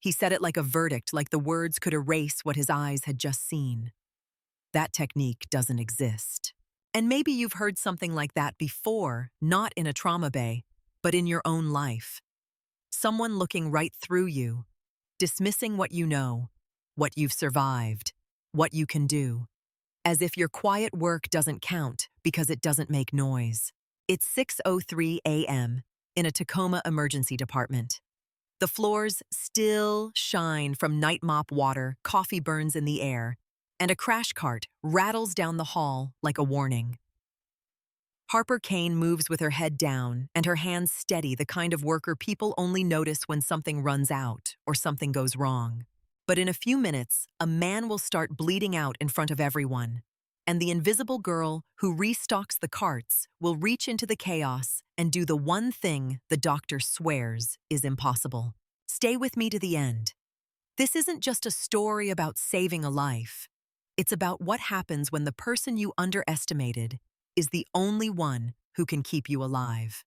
He said it like a verdict, like the words could erase what his eyes had just seen. That technique doesn't exist. And maybe you've heard something like that before, not in a trauma bay, but in your own life. Someone looking right through you, dismissing what you know, what you've survived, what you can do, as if your quiet work doesn't count because it doesn't make noise. It's 6:03 a.m. in a Tacoma emergency department. The floors still shine from night mop water, coffee burns in the air, and a crash cart rattles down the hall like a warning. Harper Kane moves with her head down and her hands steady, the kind of worker people only notice when something runs out or something goes wrong. But in a few minutes, a man will start bleeding out in front of everyone, and the invisible girl who restocks the carts will reach into the chaos and do the one thing the doctor swears is impossible. Stay with me to the end. This isn't just a story about saving a life. It's about what happens when the person you underestimated is the only one who can keep you alive.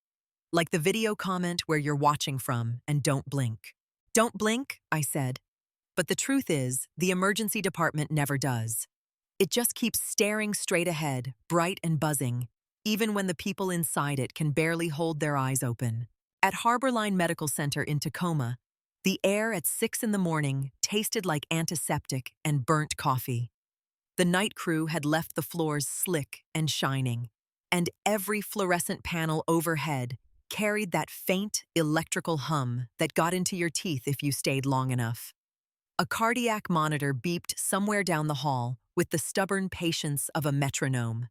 Like the video comment where you're watching from and don't blink. Don't blink, I said. But the truth is, the emergency department never does. It just keeps staring straight ahead, bright and buzzing, even when the people inside it can barely hold their eyes open. At Harborline Medical Center in Tacoma, the air at 6 in the morning tasted like antiseptic and burnt coffee. The night crew had left the floors slick and shining, and every fluorescent panel overhead carried that faint electrical hum that got into your teeth if you stayed long enough. A cardiac monitor beeped somewhere down the hall with the stubborn patience of a metronome.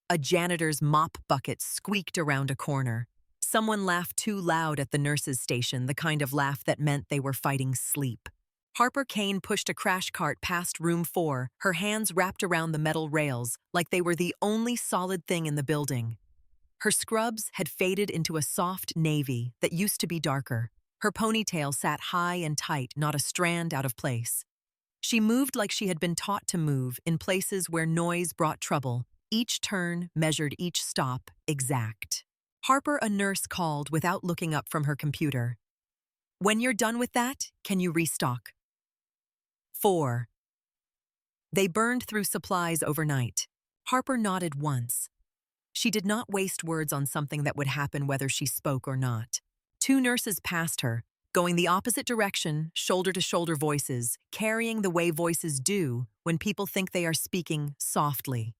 A janitor's mop bucket squeaked around a corner. Someone laughed too loud at the nurse's station, the kind of laugh that meant they were fighting sleep. Harper Kane pushed a crash cart past room 4, her hands wrapped around the metal rails like they were the only solid thing in the building. Her scrubs had faded into a soft navy that used to be darker. Her ponytail sat high and tight, not a strand out of place. She moved like she had been taught to move in places where noise brought trouble. Each turn measured each stop exact. Harper, a nurse, called without looking up from her computer. When you're done with that, can you restock? 4. They burned through supplies overnight. Harper nodded once. She did not waste words on something that would happen whether she spoke or not. 2 nurses passed her, going the opposite direction, shoulder-to-shoulder voices, carrying the way voices do when people think they are speaking softly.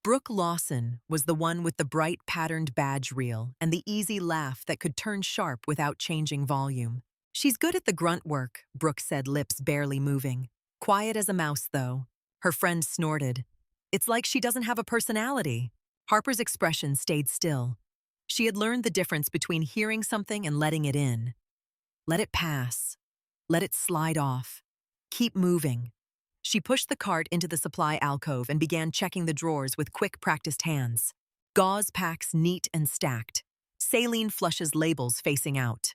Brooke Lawson was the one with the bright patterned badge reel and the easy laugh that could turn sharp without changing volume. She's good at the grunt work, Brooke said, lips barely moving. Quiet as a mouse, though. Her friend snorted. It's like she doesn't have a personality. Harper's expression stayed still. She had learned the difference between hearing something and letting it in. Let it pass. Let it slide off. Keep moving. She pushed the cart into the supply alcove and began checking the drawers with quick, practiced hands. Gauze packs neat and stacked. Saline flushes labels facing out.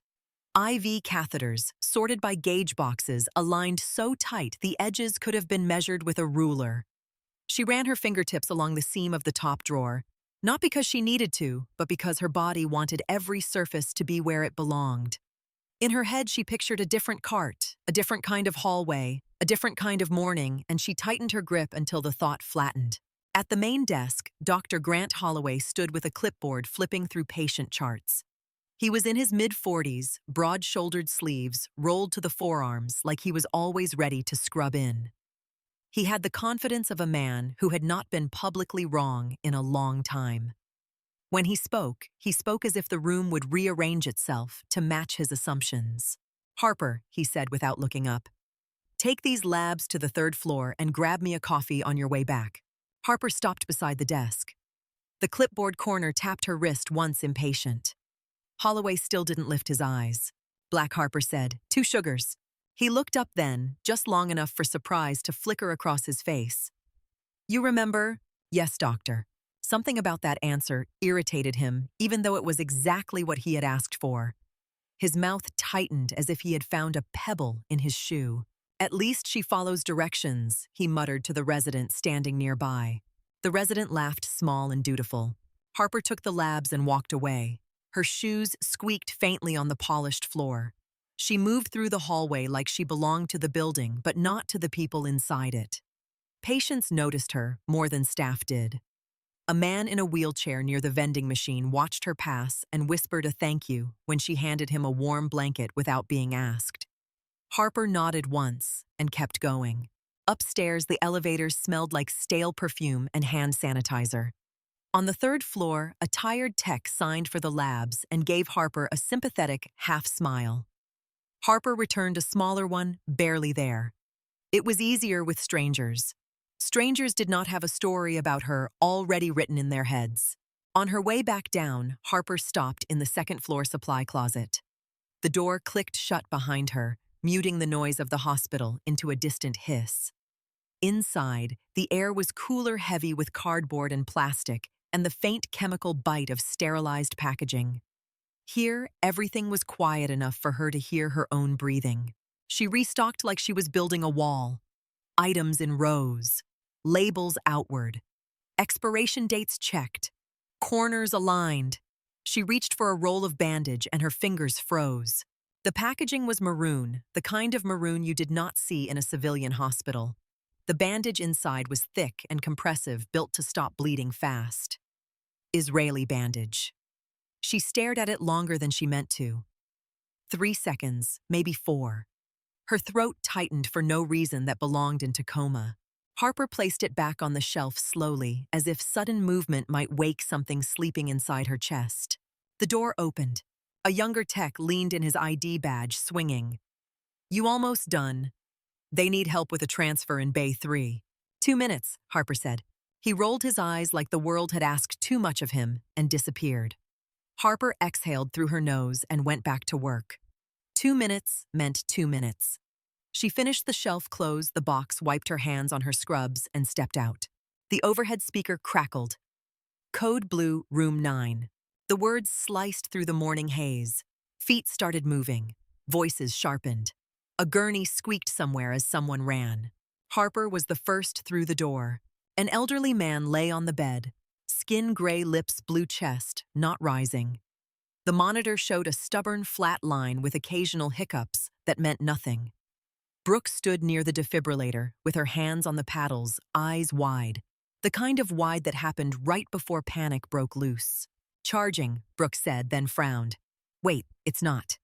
IV catheters, sorted by gauge boxes, aligned so tight the edges could have been measured with a ruler. She ran her fingertips along the seam of the top drawer, not because she needed to, but because her body wanted every surface to be where it belonged. In her head, she pictured a different cart, a different kind of hallway, a different kind of morning, and she tightened her grip until the thought flattened. At the main desk, Dr. Grant Holloway stood with a clipboard flipping through patient charts. He was in his mid-40s, broad-shouldered sleeves rolled to the forearms like he was always ready to scrub in. He had the confidence of a man who had not been publicly wrong in a long time. When he spoke as if the room would rearrange itself to match his assumptions. Harper, he said without looking up, take these labs to the 3rd floor and grab me a coffee on your way back. Harper stopped beside the desk. The clipboard corner tapped her wrist once, impatient. Holloway still didn't lift his eyes. Black Harper said, 2 sugars. He looked up then, just long enough for surprise to flicker across his face. You remember? Yes, doctor. Something about that answer irritated him, even though it was exactly what he had asked for. His mouth tightened as if he had found a pebble in his shoe. At least she follows directions, he muttered to the resident standing nearby. The resident laughed, small and dutiful. Harper took the labs and walked away. Her shoes squeaked faintly on the polished floor. She moved through the hallway like she belonged to the building, but not to the people inside it. Patients noticed her more than staff did. A man in a wheelchair near the vending machine watched her pass and whispered a thank you when she handed him a warm blanket without being asked. Harper nodded once and kept going. Upstairs, the elevators smelled like stale perfume and hand sanitizer. On the third floor, a tired tech signed for the labs and gave Harper a sympathetic half smile. Harper returned a smaller one, barely there. It was easier with strangers. Strangers did not have a story about her already written in their heads. On her way back down, Harper stopped in the second-floor supply closet. The door clicked shut behind her, muting the noise of the hospital into a distant hiss. Inside, the air was cooler, heavy with cardboard and plastic, and the faint chemical bite of sterilized packaging. Here, everything was quiet enough for her to hear her own breathing. She restocked like she was building a wall. Items in rows, labels outward, expiration dates checked, corners aligned. She reached for a roll of bandage and her fingers froze. The packaging was maroon, the kind of maroon you did not see in a civilian hospital. The bandage inside was thick and compressive, built to stop bleeding fast. Israeli bandage. She stared at it longer than she meant to. 3 seconds, maybe 4. Her throat tightened for no reason that belonged in Tacoma. Harper placed it back on the shelf slowly, as if sudden movement might wake something sleeping inside her chest. The door opened. A younger tech leaned in his ID badge, swinging. "You almost done. They need help with a transfer in Bay 3. 2 minutes, Harper said. He rolled his eyes like the world had asked too much of him and disappeared. Harper exhaled through her nose and went back to work. 2 minutes meant 2 minutes. She finished the shelf close, the box, wiped her hands on her scrubs, and stepped out. The overhead speaker crackled. Code blue, room 9. The words sliced through the morning haze. Feet started moving. Voices sharpened. A gurney squeaked somewhere as someone ran. Harper was the first through the door. An elderly man lay on the bed. Skin gray lips, blue chest, not rising. The monitor showed a stubborn, flat line with occasional hiccups that meant nothing. Brooke stood near the defibrillator, with her hands on the paddles, eyes wide. The kind of wide that happened right before panic broke loose. Charging, Brooke said, then frowned. Wait, it's not.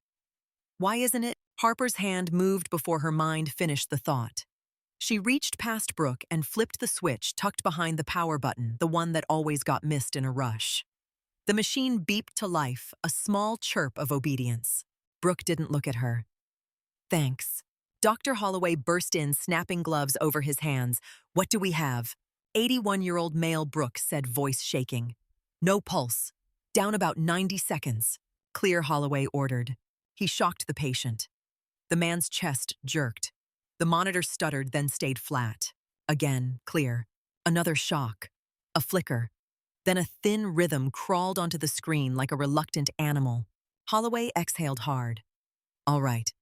Why isn't it? Harper's hand moved before her mind finished the thought. She reached past Brooke and flipped the switch tucked behind the power button, the one that always got missed in a rush. The machine beeped to life, a small chirp of obedience. Brooke didn't look at her. Thanks. Dr. Holloway burst in, snapping gloves over his hands. What do we have? 81-year-old male, Brooke said, voice shaking. No pulse. Down about 90 seconds. Clear, Holloway ordered. He shocked the patient. The man's chest jerked. The monitor stuttered, then stayed flat. Again, clear. Another shock. A flicker. Then a thin rhythm crawled onto the screen like a reluctant animal. Holloway exhaled hard. All right.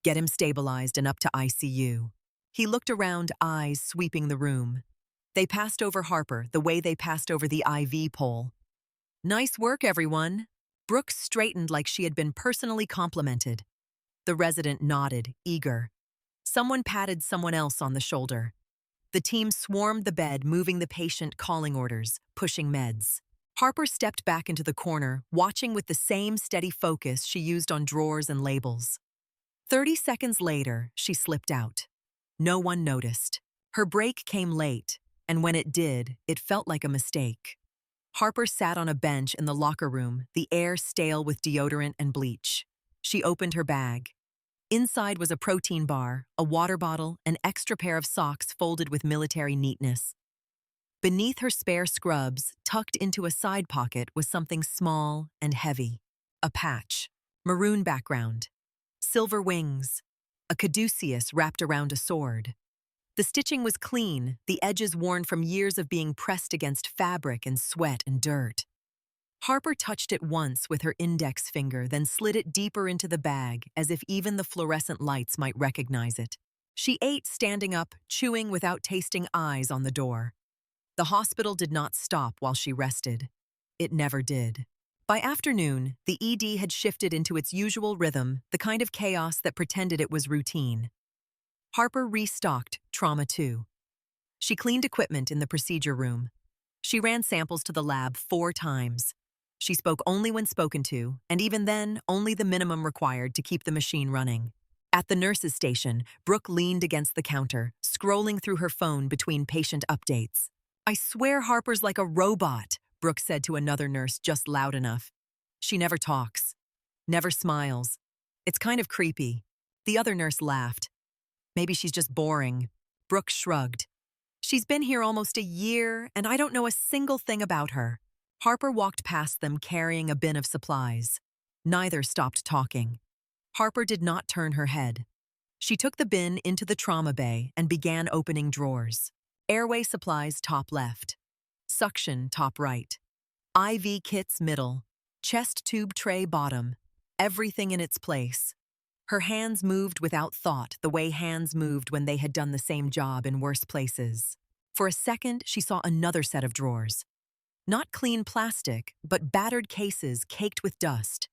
Get him stabilized and up to ICU. He looked around, eyes sweeping the room. They passed over Harper the way they passed over the IV pole. Nice work, everyone. Brooke straightened like she had been personally complimented. The resident nodded, eager. Someone patted someone else on the shoulder. The team swarmed the bed, moving the patient, calling orders, pushing meds. Harper stepped back into the corner, watching with the same steady focus she used on drawers and labels. 30 seconds later, she slipped out. No one noticed. Her break came late, and when it did, it felt like a mistake. Harper sat on a bench in the locker room, the air stale with deodorant and bleach. She opened her bag. Inside was a protein bar, a water bottle, an extra pair of socks folded with military neatness. Beneath her spare scrubs, tucked into a side pocket, was something small and heavy. A patch. Maroon background. Silver wings. A caduceus wrapped around a sword. The stitching was clean, the edges worn from years of being pressed against fabric and sweat and dirt. Harper touched it once with her index finger, then slid it deeper into the bag, as if even the fluorescent lights might recognize it. She ate standing up, chewing without tasting, eyes on the door. The hospital did not stop while she rested. It never did. By afternoon, the ED had shifted into its usual rhythm, the kind of chaos that pretended it was routine. Harper restocked Trauma 2. She cleaned equipment in the procedure room. She ran samples to the lab 4 times. She spoke only when spoken to, and even then, only the minimum required to keep the machine running. At the nurse's station, Brooke leaned against the counter, scrolling through her phone between patient updates. "I swear Harper's like a robot," Brooke said to another nurse just loud enough. "She never talks, never smiles. It's kind of creepy." The other nurse laughed. "Maybe she's just boring." Brooke shrugged. "She's been here almost a year, and I don't know a single thing about her." Harper walked past them carrying a bin of supplies. Neither stopped talking. Harper did not turn her head. She took the bin into the trauma bay and began opening drawers. Airway supplies top left. Suction top right. IV kits middle. Chest tube tray bottom. Everything in its place. Her hands moved without thought, the way hands moved when they had done the same job in worse places. For a second, she saw another set of drawers. Not clean plastic, but battered cases caked with dust.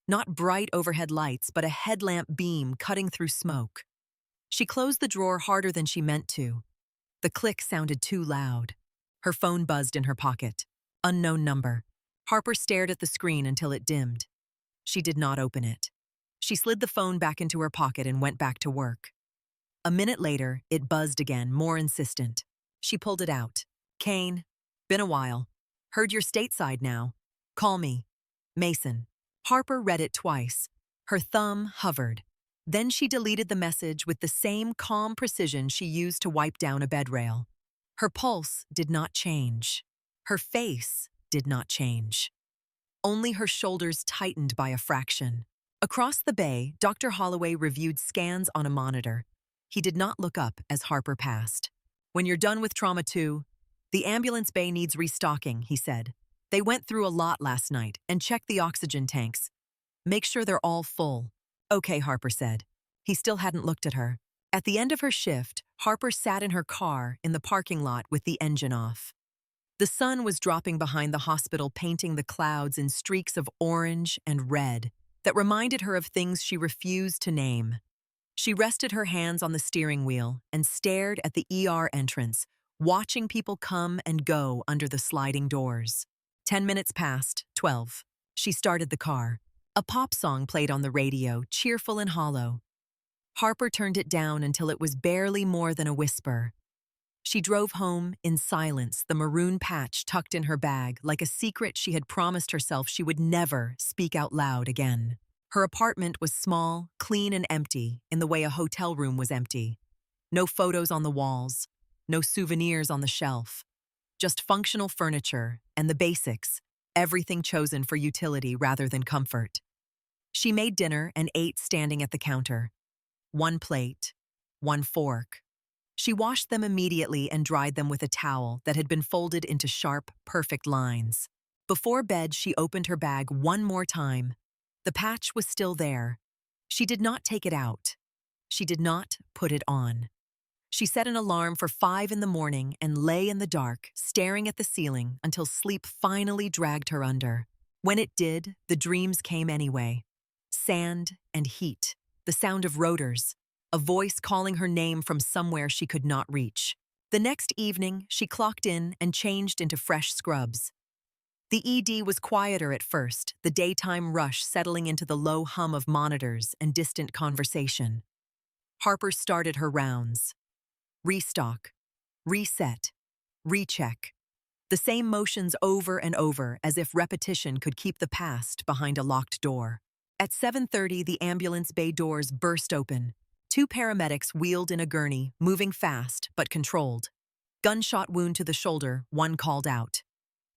Not bright overhead lights, but a headlamp beam cutting through smoke. She closed the drawer harder than she meant to. The click sounded too loud. Her phone buzzed in her pocket. Unknown number. Harper stared at the screen until it dimmed. She did not open it. She slid the phone back into her pocket and went back to work. A minute later, it buzzed again, more insistent. She pulled it out. "Kane, been a while. Heard you're stateside now. Call me. Mason." Harper read it twice. Her thumb hovered. Then she deleted the message with the same calm precision she used to wipe down a bed rail. Her pulse did not change. Her face did not change. Only her shoulders tightened by a fraction. Across the bay, Dr. Holloway reviewed scans on a monitor. He did not look up as Harper passed. "When you're done with Trauma 2, the ambulance bay needs restocking," he said. "They went through a lot last night and checked the oxygen tanks. Make sure they're all full." "Okay," Harper said. He still hadn't looked at her. At the end of her shift, Harper sat in her car in the parking lot with the engine off. The sun was dropping behind the hospital, painting the clouds in streaks of orange and red that reminded her of things she refused to name. She rested her hands on the steering wheel and stared at the ER entrance, watching people come and go under the sliding doors. 10 minutes past 12. She started the car. A pop song played on the radio, cheerful and hollow. Harper turned it down until it was barely more than a whisper. She drove home in silence, the maroon patch tucked in her bag like a secret she had promised herself she would never speak out loud again. Her apartment was small, clean and empty, in the way a hotel room was empty. No photos on the walls, no souvenirs on the shelf. Just functional furniture and the basics, everything chosen for utility rather than comfort. She made dinner and ate standing at the counter. 1 plate, 1 fork. She washed them immediately and dried them with a towel that had been folded into sharp, perfect lines. Before bed, she opened her bag one more time. The patch was still there. She did not take it out. She did not put it on. She set an alarm for 5 in the morning and lay in the dark, staring at the ceiling until sleep finally dragged her under. When it did, the dreams came anyway. Sand and heat, the sound of rotors, a voice calling her name from somewhere she could not reach. The next evening, she clocked in and changed into fresh scrubs. The ED was quieter at first, the daytime rush settling into the low hum of monitors and distant conversation. Harper started her rounds. Restock, reset, recheck. The same motions over and over, as if repetition could keep the past behind a locked door. At 7:30, the ambulance bay doors burst open. 2 paramedics wheeled in a gurney, moving fast but controlled. Gunshot wound to the shoulder, one called out.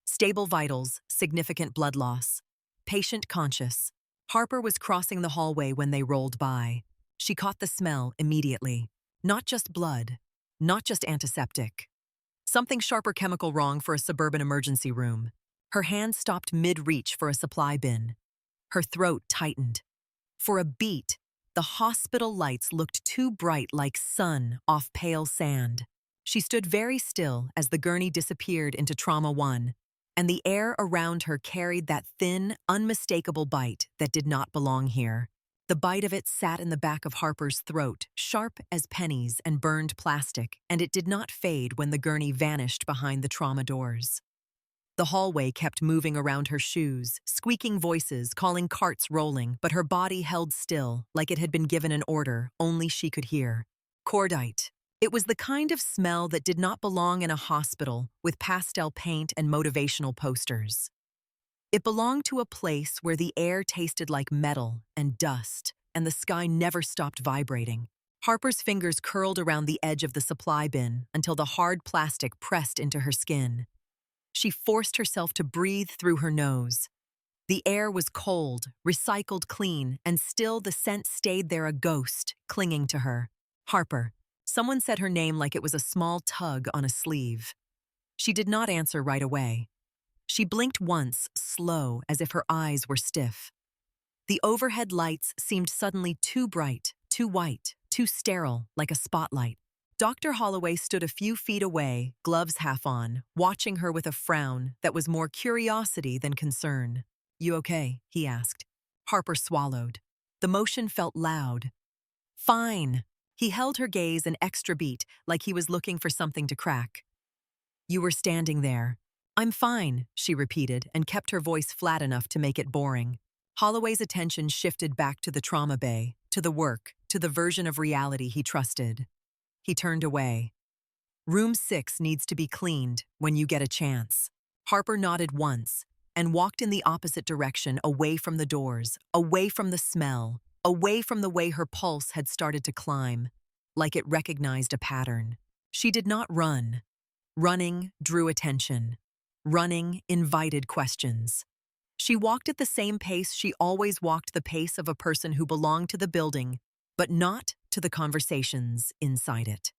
Stable vitals, significant blood loss. Patient conscious. Harper was crossing the hallway when they rolled by. She caught the smell immediately. Not just blood, not just antiseptic. Something sharper chemical wrong for a suburban emergency room. Her hand stopped mid-reach for a supply bin. Her throat tightened. For a beat, the hospital lights looked too bright like sun off pale sand. She stood very still as the gurney disappeared into Trauma 1. and the air around her carried that thin, unmistakable bite that did not belong here. The bite of it sat in the back of Harper's throat, sharp as pennies and burned plastic, and it did not fade when the gurney vanished behind the trauma doors. The hallway kept moving around her shoes, squeaking voices, calling carts rolling, but her body held still, like it had been given an order only she could hear. Cordite. It was the kind of smell that did not belong in a hospital with pastel paint and motivational posters. It belonged to a place where the air tasted like metal and dust, and the sky never stopped vibrating. Harper's fingers curled around the edge of the supply bin until the hard plastic pressed into her skin. She forced herself to breathe through her nose. The air was cold, recycled clean, and still the scent stayed there, a ghost, clinging to her. Harper. Someone said her name like it was a small tug on a sleeve. She did not answer right away. She blinked once, slow, as if her eyes were stiff. The overhead lights seemed suddenly too bright, too white, too sterile, like a spotlight. Dr. Holloway stood a few feet away, gloves half on, watching her with a frown that was more curiosity than concern. "You okay?" he asked. Harper swallowed. The motion felt loud. "Fine." He held her gaze an extra beat, like he was looking for something to crack. "You were standing there." "I'm fine," she repeated, and kept her voice flat enough to make it boring. Holloway's attention shifted back to the trauma bay, to the work, to the version of reality he trusted. He turned away. "Room 6 needs to be cleaned when you get a chance." Harper nodded once and walked in the opposite direction, away from the doors, away from the smell, away from the way her pulse had started to climb, like it recognized a pattern. She did not run. Running drew attention. Running invited questions. She walked at the same pace she always walked, the pace of a person who belonged to the building, but not to the conversations inside it.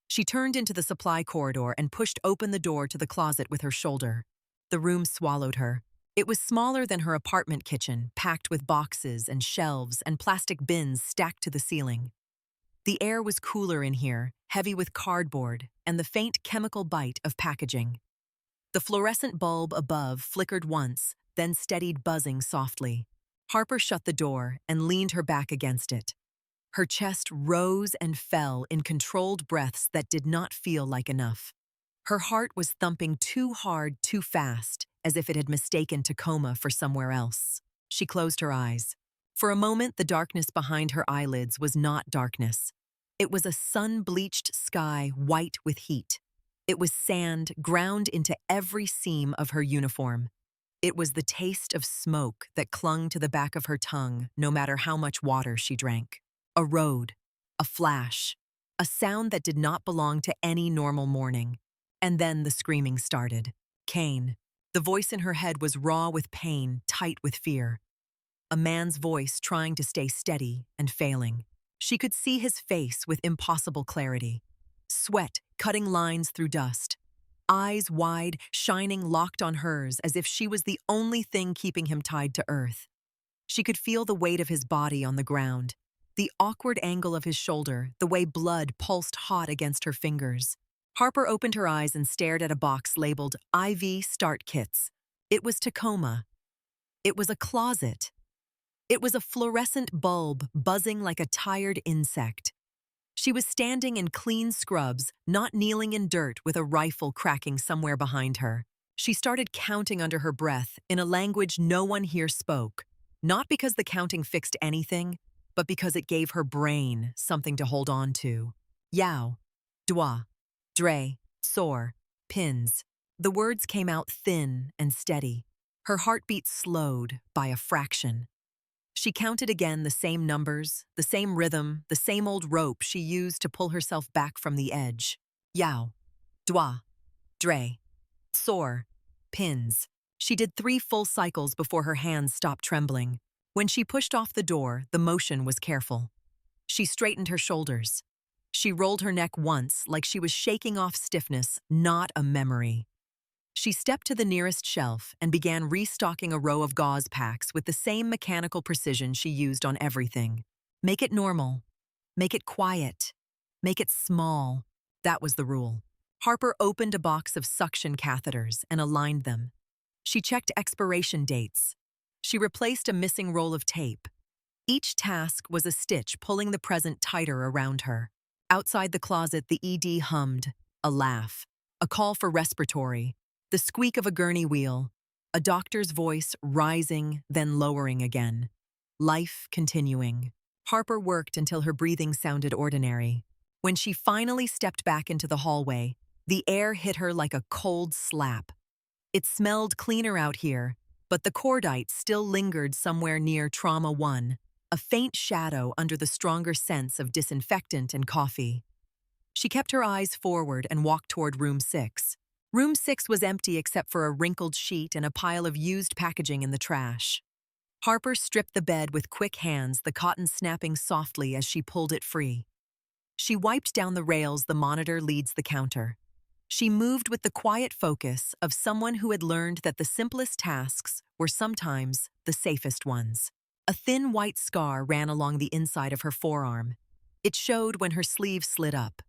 She turned into the supply corridor and pushed open the door to the closet with her shoulder. The room swallowed her. It was smaller than her apartment kitchen, packed with boxes and shelves and plastic bins stacked to the ceiling. The air was cooler in here, heavy with cardboard and the faint chemical bite of packaging. The fluorescent bulb above flickered once, then steadied, buzzing softly. Harper shut the door and leaned her back against it. Her chest rose and fell in controlled breaths that did not feel like enough. Her heart was thumping too hard, too fast, as if it had mistaken Tacoma for somewhere else. She closed her eyes. For a moment, the darkness behind her eyelids was not darkness. It was a sun-bleached sky white with heat. It was sand ground into every seam of her uniform. It was the taste of smoke that clung to the back of her tongue no matter how much water she drank. A road, a flash, a sound that did not belong to any normal morning. And then the screaming started. Kane. The voice in her head was raw with pain, tight with fear. A man's voice trying to stay steady and failing. She could see his face with impossible clarity. Sweat cutting lines through dust. Eyes wide, shining, locked on hers as if she was the only thing keeping him tied to earth. She could feel the weight of his body on the ground. The awkward angle of his shoulder, the way blood pulsed hot against her fingers. Harper opened her eyes and stared at a box labeled IV Start Kits. It was Tacoma. It was a closet. It was a fluorescent bulb buzzing like a tired insect. She was standing in clean scrubs, not kneeling in dirt with a rifle cracking somewhere behind her. She started counting under her breath in a language no one here spoke, not because the counting fixed anything, but because it gave her brain something to hold on to. Yao, Dwa, Dre, Sor, Pins. The words came out thin and steady. Her heartbeat slowed by a fraction. She counted again, the same numbers, the same rhythm, the same old rope she used to pull herself back from the edge. Yao, Dwa, Dre, Sor, Pins. She did 3 full cycles before her hands stopped trembling. When she pushed off the door, the motion was careful. She straightened her shoulders. She rolled her neck once, like she was shaking off stiffness, not a memory. She stepped to the nearest shelf and began restocking a row of gauze packs with the same mechanical precision she used on everything. Make it normal. Make it quiet. Make it small. That was the rule. Harper opened a box of suction catheters and aligned them. She checked expiration dates. She replaced a missing roll of tape. Each task was a stitch pulling the present tighter around her. Outside the closet, the ED hummed, a laugh, a call for respiratory, the squeak of a gurney wheel, a doctor's voice rising, then lowering again. Life continuing. Harper worked until her breathing sounded ordinary. When she finally stepped back into the hallway, the air hit her like a cold slap. It smelled cleaner out here, but the cordite still lingered somewhere near Trauma 1, a faint shadow under the stronger sense of disinfectant and coffee. She kept her eyes forward and walked toward Room 6. Room 6 was empty except for a wrinkled sheet and a pile of used packaging in the trash. Harper stripped the bed with quick hands, the cotton snapping softly as she pulled it free. She wiped down the rails the monitor leads the counter. She moved with the quiet focus of someone who had learned that the simplest tasks were sometimes the safest ones. A thin white scar ran along the inside of her forearm. It showed when her sleeve slid up.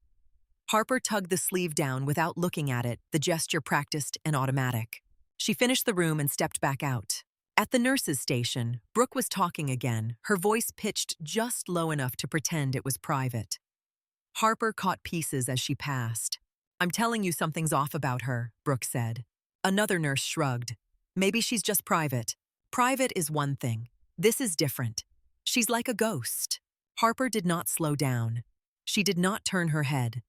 Harper tugged the sleeve down without looking at it, the gesture practiced and automatic. She finished the room and stepped back out. At the nurse's station, Brooke was talking again, her voice pitched just low enough to pretend it was private. Harper caught pieces as she passed. "I'm telling you something's off about her," Brooke said. Another nurse shrugged. "Maybe she's just private." "Private is one thing. This is different. She's like a ghost." Harper did not slow down. She did not turn her head.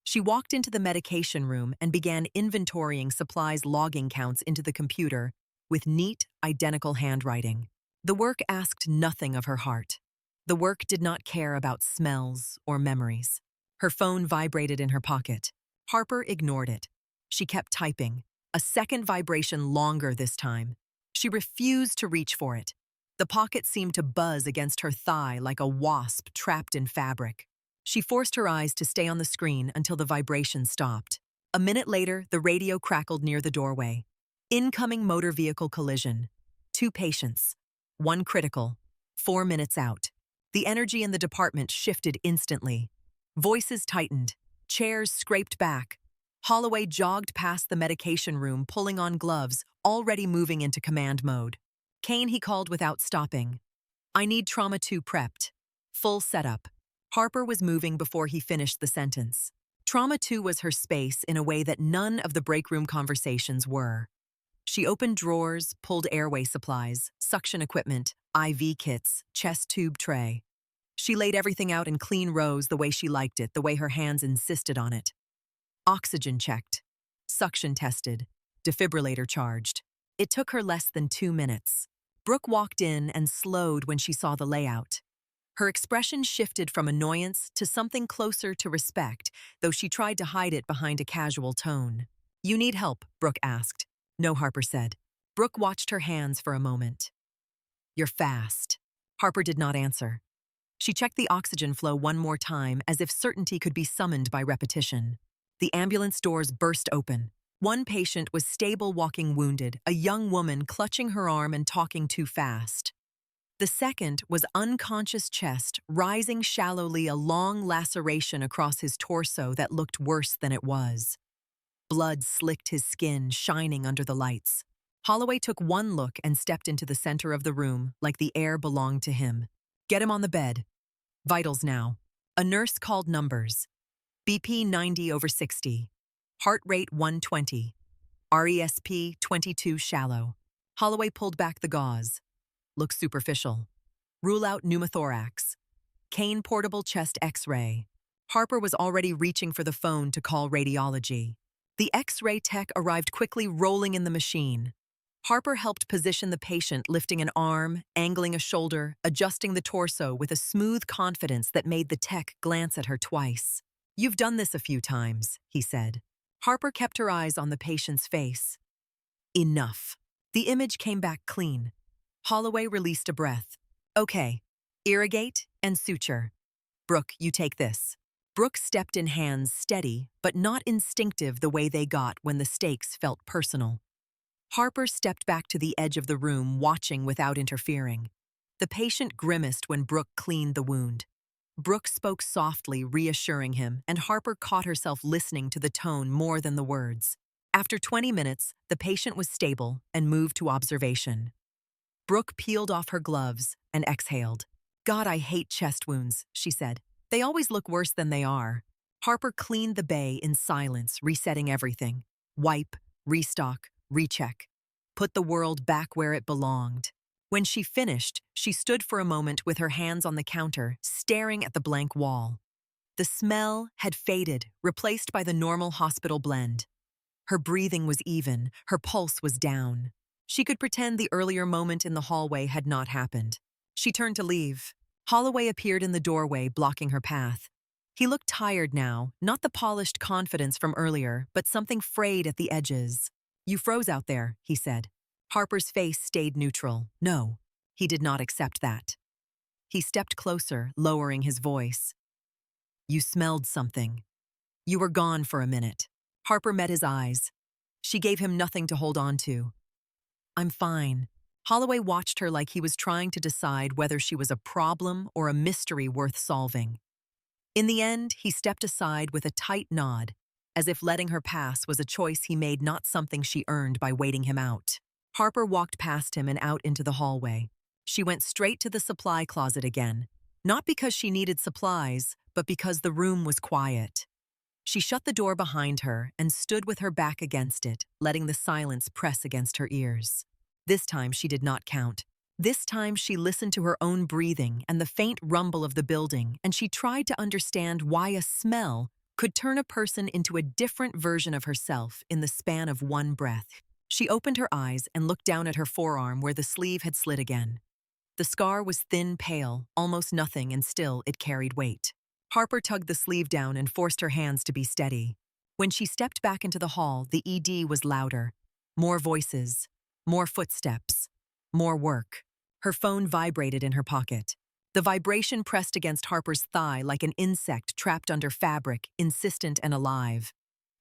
She walked into the medication room and began inventorying supplies, logging counts into the computer with neat, identical handwriting. The work asked nothing of her heart. The work did not care about smells or memories. Her phone vibrated in her pocket. Harper ignored it. She kept typing, a second vibration longer this time. She refused to reach for it. The pocket seemed to buzz against her thigh like a wasp trapped in fabric. She forced her eyes to stay on the screen until the vibration stopped. A minute later, the radio crackled near the doorway. Incoming motor vehicle collision. 2 patients. 1 critical. 4 minutes out. The energy in the department shifted instantly. Voices tightened. Chairs scraped back. Holloway jogged past the medication room, pulling on gloves, already moving into command mode. "Kane," he called without stopping. "I need Trauma 2 prepped. Full setup." Harper was moving before he finished the sentence. Trauma 2 was her space in a way that none of the break room conversations were. She opened drawers, pulled airway supplies, suction equipment, IV kits, chest tube tray. She laid everything out in clean rows the way she liked it, the way her hands insisted on it. Oxygen checked. Suction tested. Defibrillator charged. It took her less than 2 minutes. Brooke walked in and slowed when she saw the layout. Her expression shifted from annoyance to something closer to respect, though she tried to hide it behind a casual tone. "You need help?" Brooke asked. "No," Harper said. Brooke watched her hands for a moment. "You're fast." Harper did not answer. She checked the oxygen flow one more time, as if certainty could be summoned by repetition. The ambulance doors burst open. One patient was stable, walking wounded, a young woman clutching her arm and talking too fast. The second was unconscious, chest rising shallowly, a long laceration across his torso that looked worse than it was. Blood slicked his skin, shining under the lights. Holloway took one look and stepped into the center of the room, like the air belonged to him. "Get him on the bed." Vitals now. A nurse called numbers. BP 90/60. Heart rate 120. RESP 22 shallow. Holloway pulled back the gauze. "Looks superficial. Rule out pneumothorax." Kane portable chest X-ray. Harper was already reaching for the phone to call radiology. The X-ray tech arrived quickly, rolling in the machine. Harper helped position the patient, lifting an arm, angling a shoulder, adjusting the torso with a smooth confidence that made the tech glance at her twice. "You've done this a few times," he said. Harper kept her eyes on the patient's face. "Enough." The image came back clean. Holloway released a breath. "Okay, irrigate and suture. Brooke, you take this." Brooke stepped in, hands steady, but not instinctive the way they got when the stakes felt personal. Harper stepped back to the edge of the room, watching without interfering. The patient grimaced when Brooke cleaned the wound. Brooke spoke softly, reassuring him, and Harper caught herself listening to the tone more than the words. After 20 minutes, the patient was stable and moved to observation. Brooke peeled off her gloves and exhaled. God, I hate chest wounds, she said. They always look worse than they are. Harper cleaned the bay in silence, resetting everything. Wipe, restock, recheck. Put the world back where it belonged. When she finished, she stood for a moment with her hands on the counter, staring at the blank wall. The smell had faded, replaced by the normal hospital blend. Her breathing was even, her pulse was down. She could pretend the earlier moment in the hallway had not happened. She turned to leave. Holloway appeared in the doorway, blocking her path. He looked tired now, not the polished confidence from earlier, but something frayed at the edges. You froze out there, he said. Harper's face stayed neutral. No, he did not accept that. He stepped closer, lowering his voice. You smelled something. You were gone for a minute. Harper met his eyes. She gave him nothing to hold on to. I'm fine. Holloway watched her like he was trying to decide whether she was a problem or a mystery worth solving. In the end, he stepped aside with a tight nod, as if letting her pass was a choice he made, not something she earned by waiting him out. Harper walked past him and out into the hallway. She went straight to the supply closet again, not because she needed supplies, but because the room was quiet. She shut the door behind her and stood with her back against it, letting the silence press against her ears. This time she did not count. This time she listened to her own breathing and the faint rumble of the building, and she tried to understand why a smell could turn a person into a different version of herself in the span of one breath. She opened her eyes and looked down at her forearm where the sleeve had slid again. The scar was thin, pale, almost nothing, and still it carried weight. Harper tugged the sleeve down and forced her hands to be steady. When she stepped back into the hall, the ED was louder. More voices, more footsteps, more work. Her phone vibrated in her pocket. The vibration pressed against Harper's thigh like an insect trapped under fabric, insistent and alive.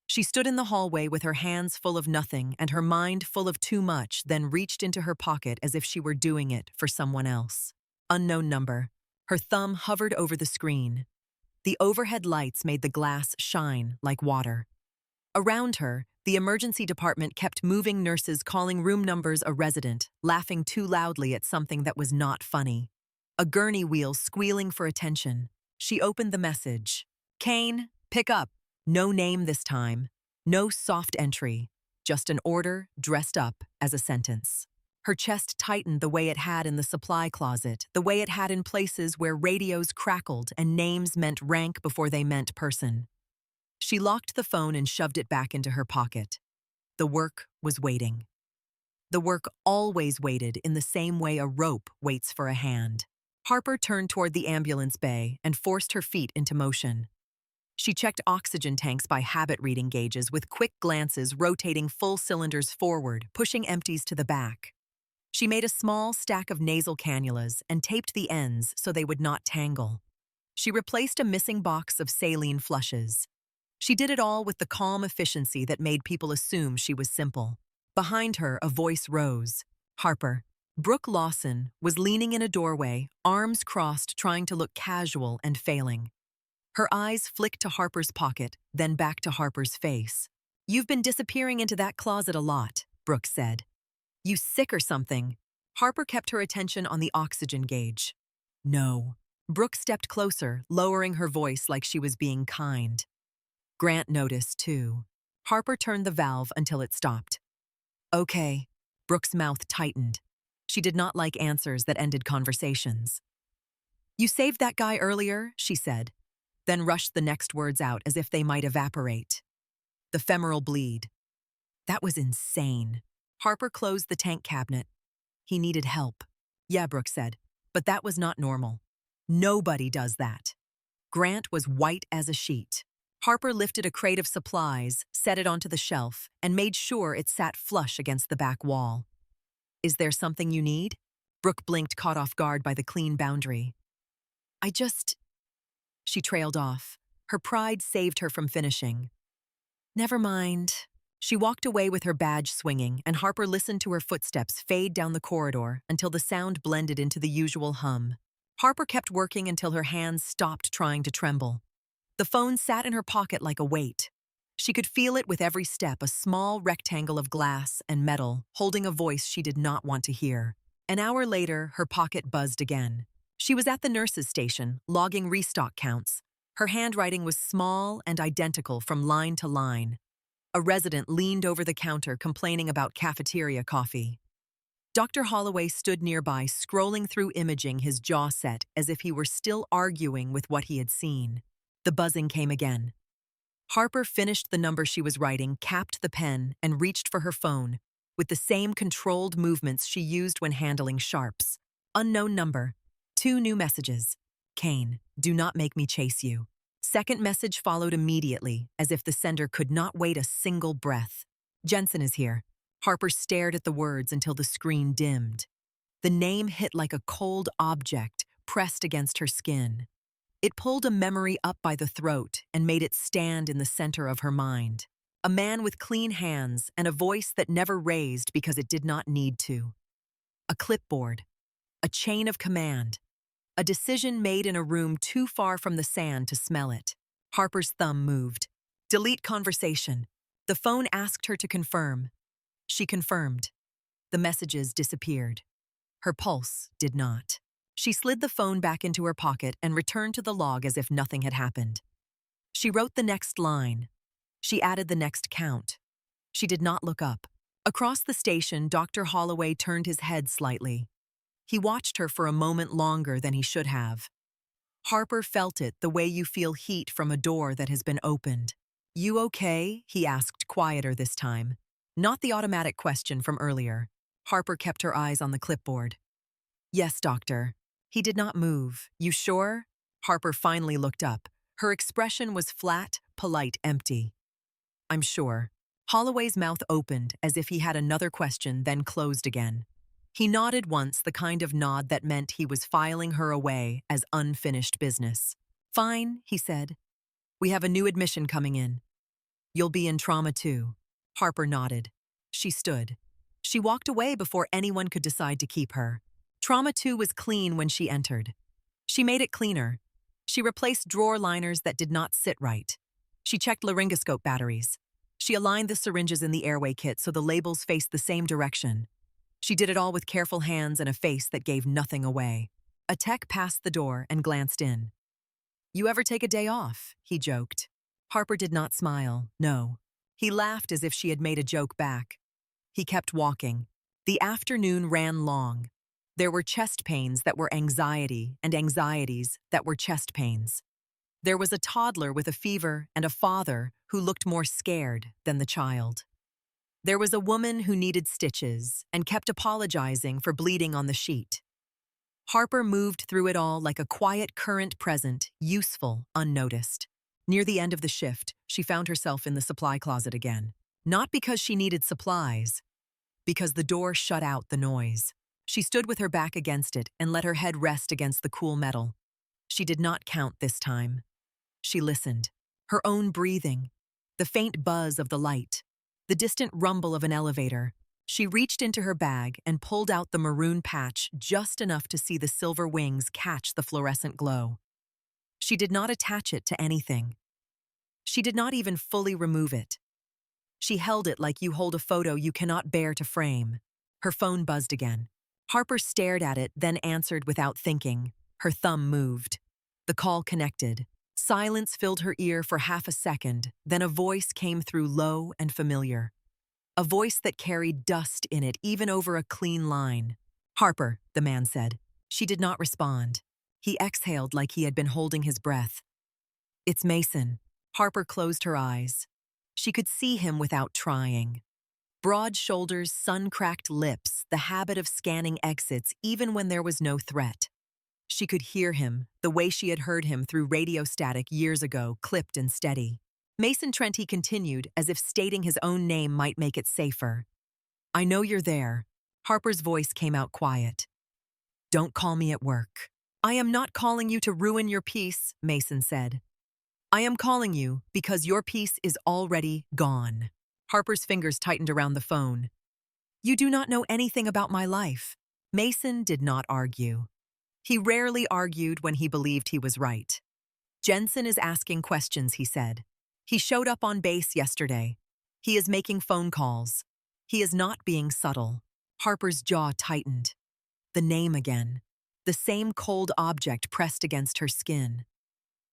She stood in the hallway with her hands full of nothing and her mind full of too much, then reached into her pocket as if she were doing it for someone else. Unknown number. Her thumb hovered over the screen. The overhead lights made the glass shine like water. Around her, the emergency department kept moving, nurses calling room numbers, a resident laughing too loudly at something that was not funny. A gurney wheel squealing for attention. She opened the message. Kane, pick up. No name this time. No soft entry. Just an order dressed up as a sentence. Her chest tightened the way it had in the supply closet, the way it had in places where radios crackled and names meant rank before they meant person. She locked the phone and shoved it back into her pocket. The work was waiting. The work always waited in the same way a rope waits for a hand. Harper turned toward the ambulance bay and forced her feet into motion. She checked oxygen tanks by habit reading gauges with quick glances, rotating full cylinders forward, pushing empties to the back. She made a small stack of nasal cannulas and taped the ends so they would not tangle. She replaced a missing box of saline flushes. She did it all with the calm efficiency that made people assume she was simple. Behind her, a voice rose. Harper. Brooke Lawson was leaning in a doorway, arms crossed, trying to look casual and failing. Her eyes flicked to Harper's pocket, then back to Harper's face. You've been disappearing into that closet a lot, Brooke said. You sick or something? Harper kept her attention on the oxygen gauge. No. Brooke stepped closer, lowering her voice like she was being kind. Grant noticed, too. Harper turned the valve until it stopped. Okay. Brooke's mouth tightened. She did not like answers that ended conversations. You saved that guy earlier, she said, then rushed the next words out as if they might evaporate. The femoral bleed. That was insane. Harper closed the tank cabinet. He needed help. Yeah, Brooke said, but that was not normal. Nobody does that. Grant was white as a sheet. Harper lifted a crate of supplies, set it onto the shelf, and made sure it sat flush against the back wall. Is there something you need? Brooke blinked, caught off guard by the clean boundary. She trailed off. Her pride saved her from finishing. Never mind. She walked away with her badge swinging, and Harper listened to her footsteps fade down the corridor until the sound blended into the usual hum. Harper kept working until her hands stopped trying to tremble. The phone sat in her pocket like a weight. She could feel it with every step, a small rectangle of glass and metal, holding a voice she did not want to hear. An hour later, her pocket buzzed again. She was at the nurse's station, logging restock counts. Her handwriting was small and identical from line to line. A resident leaned over the counter, complaining about cafeteria coffee. Dr. Holloway stood nearby, scrolling through imaging, his jaw set, as if he were still arguing with what he had seen. The buzzing came again. Harper finished the number she was writing, capped the pen, and reached for her phone, with the same controlled movements she used when handling sharps. Unknown number. 2 new messages. Kane, do not make me chase you. Second message followed immediately, as if the sender could not wait a single breath. Jensen is here. Harper stared at the words until the screen dimmed. The name hit like a cold object pressed against her skin. It pulled a memory up by the throat and made it stand in the center of her mind. A man with clean hands and a voice that never raised because it did not need to. A clipboard. A chain of command. A decision made in a room too far from the sand to smell it. Harper's thumb moved. Delete conversation. The phone asked her to confirm. She confirmed. The messages disappeared. Her pulse did not. She slid the phone back into her pocket and returned to the log as if nothing had happened. She wrote the next line. She added the next count. She did not look up. Across the station, Dr. Holloway turned his head slightly. He watched her for a moment longer than he should have. Harper felt it the way you feel heat from a door that has been opened. You okay? He asked, quieter this time. Not the automatic question from earlier. Harper kept her eyes on the clipboard. Yes, doctor. He did not move. You sure? Harper finally looked up. Her expression was flat, polite, empty. I'm sure. Holloway's mouth opened as if he had another question, then closed again. He nodded once, the kind of nod that meant he was filing her away as unfinished business. Fine, he said. We have a new admission coming in. You'll be in trauma too. Harper nodded. She stood. She walked away before anyone could decide to keep her. Trauma 2 was clean when she entered. She made it cleaner. She replaced drawer liners that did not sit right. She checked laryngoscope batteries. She aligned the syringes in the airway kit so the labels faced the same direction. She did it all with careful hands and a face that gave nothing away. A tech passed the door and glanced in. You ever take a day off? He joked. Harper did not smile, no. He laughed as if she had made a joke back. He kept walking. The afternoon ran long. There were chest pains that were anxiety and anxieties that were chest pains. There was a toddler with a fever and a father who looked more scared than the child. There was a woman who needed stitches and kept apologizing for bleeding on the sheet. Harper moved through it all like a quiet current present, useful, unnoticed. Near the end of the shift, she found herself in the supply closet again. Not because she needed supplies, because the door shut out the noise. She stood with her back against it and let her head rest against the cool metal. She did not count this time. She listened. Her own breathing, the faint buzz of the light, the distant rumble of an elevator. She reached into her bag and pulled out the maroon patch just enough to see the silver wings catch the fluorescent glow. She did not attach it to anything. She did not even fully remove it. She held it like you hold a photo you cannot bear to frame. Her phone buzzed again. Harper stared at it, then answered without thinking. Her thumb moved. The call connected. Silence filled her ear for half a second, then a voice came through, low and familiar. A voice that carried dust in it, even over a clean line. Harper, the man said. She did not respond. He exhaled like he had been holding his breath. It's Mason. Harper closed her eyes. She could see him without trying. Broad shoulders, sun-cracked lips, the habit of scanning exits even when there was no threat. She could hear him, the way she had heard him through radio static years ago, clipped and steady. Mason Trent, he continued, as if stating his own name might make it safer. I know you're there. Harper's voice came out quiet. Don't call me at work. I am not calling you to ruin your peace, Mason said. I am calling you because your peace is already gone. Harper's fingers tightened around the phone. You do not know anything about my life. Mason did not argue. He rarely argued when he believed he was right. Jensen is asking questions, he said. He showed up on base yesterday. He is making phone calls. He is not being subtle. Harper's jaw tightened. The name again. The same cold object pressed against her skin.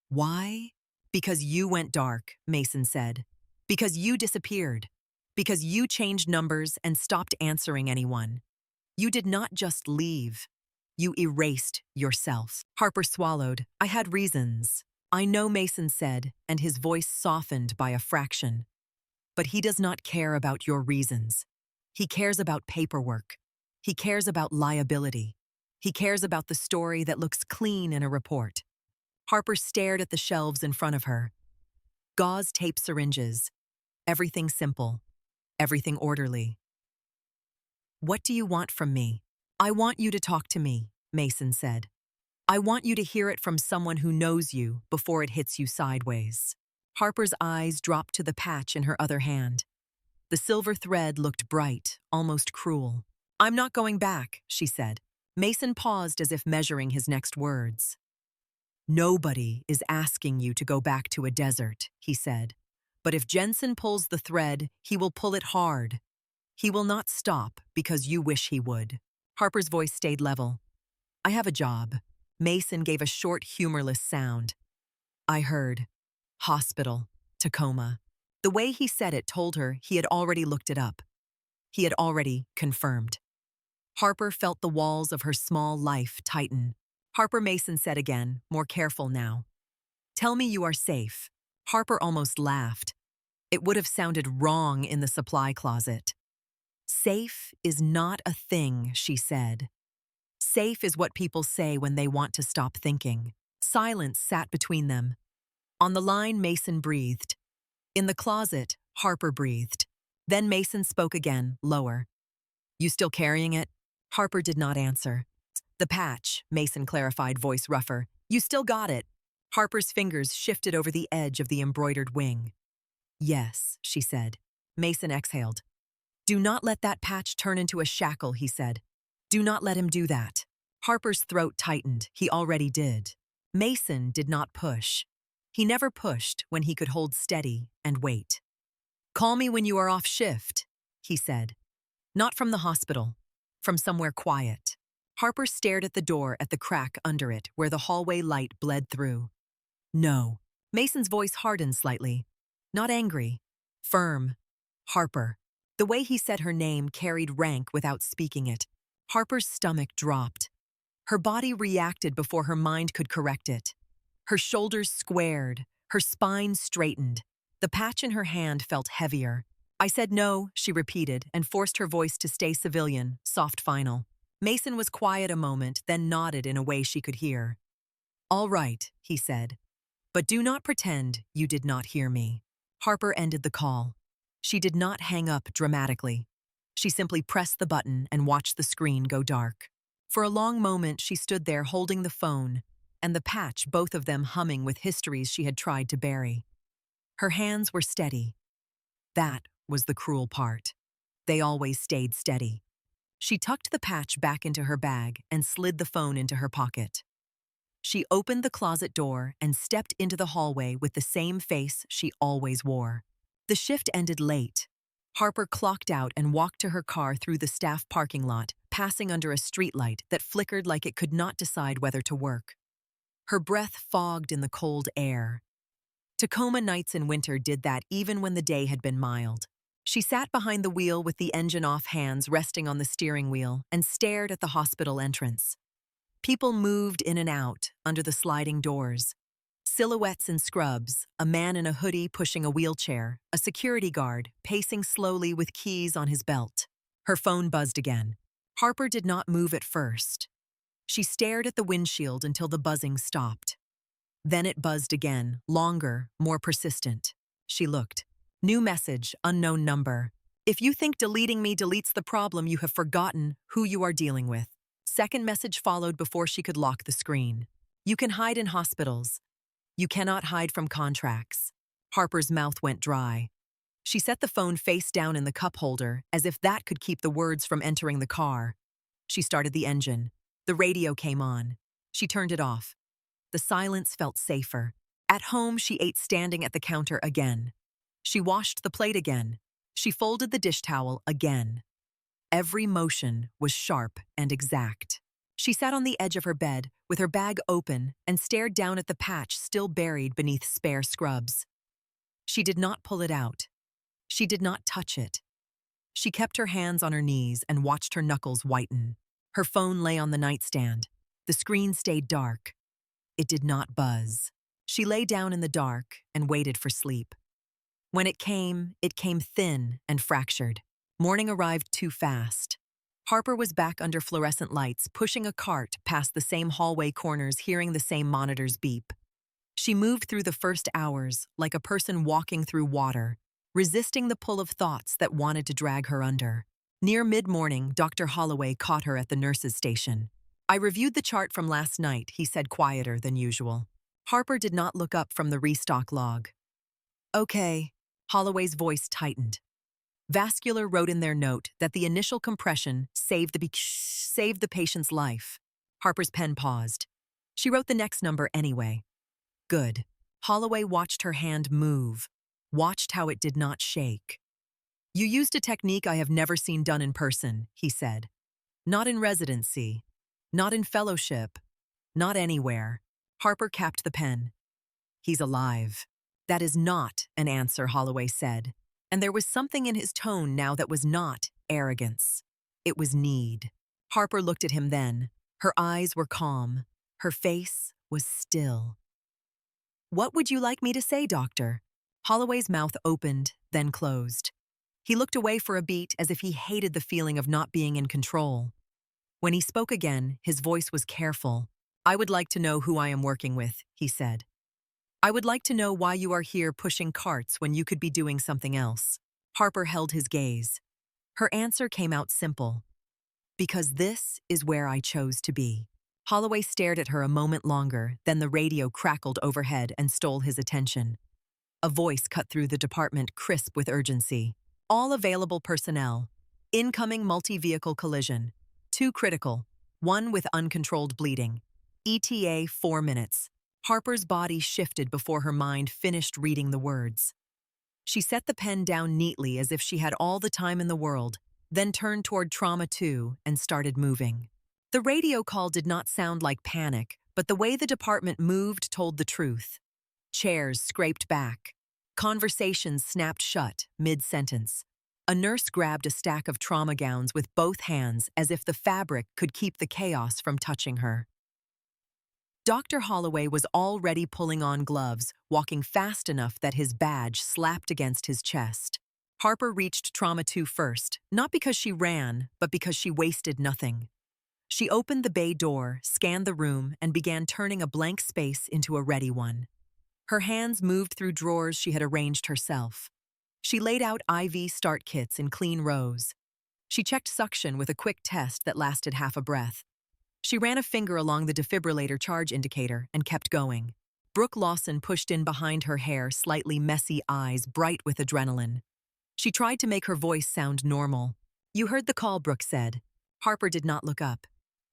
Why? Because you went dark, Mason said. Because you disappeared. Because you changed numbers and stopped answering anyone. You did not just leave. You erased yourself. Harper swallowed. I had reasons. I know, Mason said, and his voice softened by a fraction. But he does not care about your reasons. He cares about paperwork. He cares about liability. He cares about the story that looks clean in a report. Harper stared at the shelves in front of her. Gauze tape syringes. Everything simple. Everything orderly. What do you want from me? I want you to talk to me, Mason said. I want you to hear it from someone who knows you before it hits you sideways. Harper's eyes dropped to the patch in her other hand. The silver thread looked bright, almost cruel. I'm not going back, she said. Mason paused as if measuring his next words. Nobody is asking you to go back to a desert, he said. But if Jensen pulls the thread, he will pull it hard. He will not stop because you wish he would. Harper's voice stayed level. I have a job. Mason gave a short, humorless sound. I heard. Hospital. Tacoma. The way he said it told her he had already looked it up. He had already confirmed. Harper felt the walls of her small life tighten. Harper, Mason said again, more careful now. Tell me you are safe. Harper almost laughed. It would have sounded wrong in the supply closet. Safe is not a thing, she said. Safe is what people say when they want to stop thinking. Silence sat between them. On the line, Mason breathed. In the closet, Harper breathed. Then Mason spoke again, lower. You still carrying it? Harper did not answer. The patch, Mason clarified, voice rougher. You still got it. Harper's fingers shifted over the edge of the embroidered wing. Yes, she said. Mason exhaled. Do not let that patch turn into a shackle, he said. Do not let him do that. Harper's throat tightened. He already did. Mason did not push. He never pushed when he could hold steady and wait. Call me when you are off shift, he said. Not from the hospital. From somewhere quiet. Harper stared at the door at the crack under it where the hallway light bled through. No. Mason's voice hardened slightly. Not angry. Firm. Harper. The way he said her name carried rank without speaking it. Harper's stomach dropped. Her body reacted before her mind could correct it. Her shoulders squared, her spine straightened. The patch in her hand felt heavier. I said no, she repeated, and forced her voice to stay civilian, soft final. Mason was quiet a moment, then nodded in a way she could hear. All right, he said. But do not pretend you did not hear me. Harper ended the call. She did not hang up dramatically. She simply pressed the button and watched the screen go dark. For a long moment, she stood there holding the phone and the patch, both of them humming with histories she had tried to bury. Her hands were steady. That was the cruel part. They always stayed steady. She tucked the patch back into her bag and slid the phone into her pocket. She opened the closet door and stepped into the hallway with the same face she always wore. The shift ended late. Harper clocked out and walked to her car through the staff parking lot, passing under a streetlight that flickered like it could not decide whether to work. Her breath fogged in the cold air. Tacoma nights in winter did that even when the day had been mild. She sat behind the wheel with the engine-off hands resting on the steering wheel and stared at the hospital entrance. People moved in and out under the sliding doors. Silhouettes in scrubs, a man in a hoodie pushing a wheelchair, a security guard pacing slowly with keys on his belt. Her phone buzzed again. Harper did not move at first. She stared at the windshield until the buzzing stopped. Then it buzzed again, longer, more persistent. She looked. New message, unknown number. If you think deleting me deletes the problem, you have forgotten who you are dealing with. Second message followed before she could lock the screen. You can hide in hospitals. You cannot hide from contracts. Harper's mouth went dry. She set the phone face down in the cup holder, as if that could keep the words from entering the car. She started the engine. The radio came on. She turned it off. The silence felt safer. At home, she ate standing at the counter again. She washed the plate again. She folded the dish towel again. Every motion was sharp and exact. She sat on the edge of her bed, with her bag open, and stared down at the patch still buried beneath spare scrubs. She did not pull it out. She did not touch it. She kept her hands on her knees and watched her knuckles whiten. Her phone lay on the nightstand. The screen stayed dark. It did not buzz. She lay down in the dark and waited for sleep. When it came thin and fractured. Morning arrived too fast. Harper was back under fluorescent lights, pushing a cart past the same hallway corners, hearing the same monitors beep. She moved through the first hours like a person walking through water, resisting the pull of thoughts that wanted to drag her under. Near mid-morning, Dr. Holloway caught her at the nurse's station. "I reviewed the chart from last night," he said, quieter than usual. Harper did not look up from the restock log. "Okay." Holloway's voice tightened. Vascular wrote in their note that the initial compression saved the patient's life. Harper's pen paused. She wrote the next number anyway. Good. Holloway watched her hand move, watched how it did not shake. "You used a technique I have never seen done in person," he said. "Not in residency. Not in fellowship. Not anywhere." Harper capped the pen. "He's alive." "That is not an answer," Holloway said. And there was something in his tone now that was not arrogance. It was need. Harper looked at him then. Her eyes were calm. Her face was still. "What would you like me to say, doctor?" Holloway's mouth opened, then closed. He looked away for a beat as if he hated the feeling of not being in control. When he spoke again, his voice was careful. "I would like to know who I am working with," he said. "I would like to know why you are here pushing carts when you could be doing something else." Harper held his gaze. Her answer came out simple. "Because this is where I chose to be." Holloway stared at her a moment longer, then the radio crackled overhead and stole his attention. A voice cut through the department, crisp with urgency. "All available personnel. Incoming multi-vehicle collision. 2 critical. 1 with uncontrolled bleeding. ETA 4 minutes. Harper's body shifted before her mind finished reading the words. She set the pen down neatly as if she had all the time in the world, then turned toward Trauma 2 and started moving. The radio call did not sound like panic, but the way the department moved told the truth. Chairs scraped back. Conversations snapped shut, mid-sentence. A nurse grabbed a stack of trauma gowns with both hands as if the fabric could keep the chaos from touching her. Dr. Holloway was already pulling on gloves, walking fast enough that his badge slapped against his chest. Harper reached Trauma 2 first, not because she ran, but because she wasted nothing. She opened the bay door, scanned the room, and began turning a blank space into a ready one. Her hands moved through drawers she had arranged herself. She laid out IV start kits in clean rows. She checked suction with a quick test that lasted half a breath. She ran a finger along the defibrillator charge indicator and kept going. Brooke Lawson pushed in behind her hair, slightly messy eyes bright with adrenaline. She tried to make her voice sound normal. "You heard the call," Brooke said. Harper did not look up.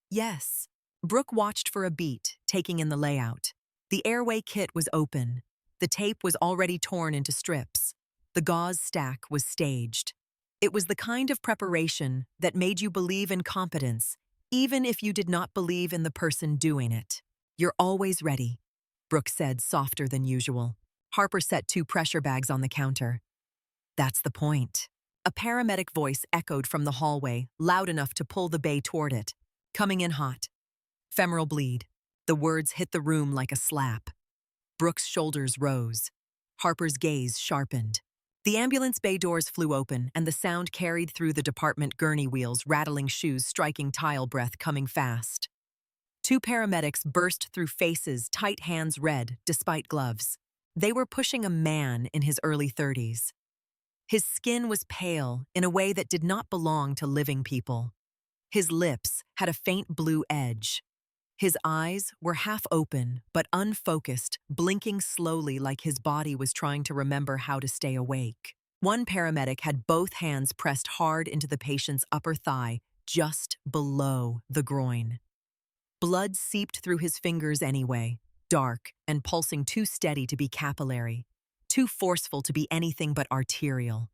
"Yes." Brooke watched for a beat, taking in the layout. The airway kit was open. The tape was already torn into strips. The gauze stack was staged. It was the kind of preparation that made you believe in competence, even if you did not believe in the person doing it. "You're always ready," Brooke said, softer than usual. Harper set 2 pressure bags on the counter. "That's the point." A paramedic voice echoed from the hallway, loud enough to pull the bay toward it. "Coming in hot. Femoral bleed." The words hit the room like a slap. Brooke's shoulders rose. Harper's gaze sharpened. The ambulance bay doors flew open, and the sound carried through the department gurney wheels, rattling shoes striking tile breath coming fast. 2 paramedics burst through faces, tight hands red, despite gloves. They were pushing a man in his early 30s. His skin was pale in a way that did not belong to living people. His lips had a faint blue edge. His eyes were half open, but unfocused, blinking slowly like his body was trying to remember how to stay awake. One paramedic had both hands pressed hard into the patient's upper thigh, just below the groin. Blood seeped through his fingers anyway. dark, and pulsing too steady to be capillary, too forceful to be anything but arterial.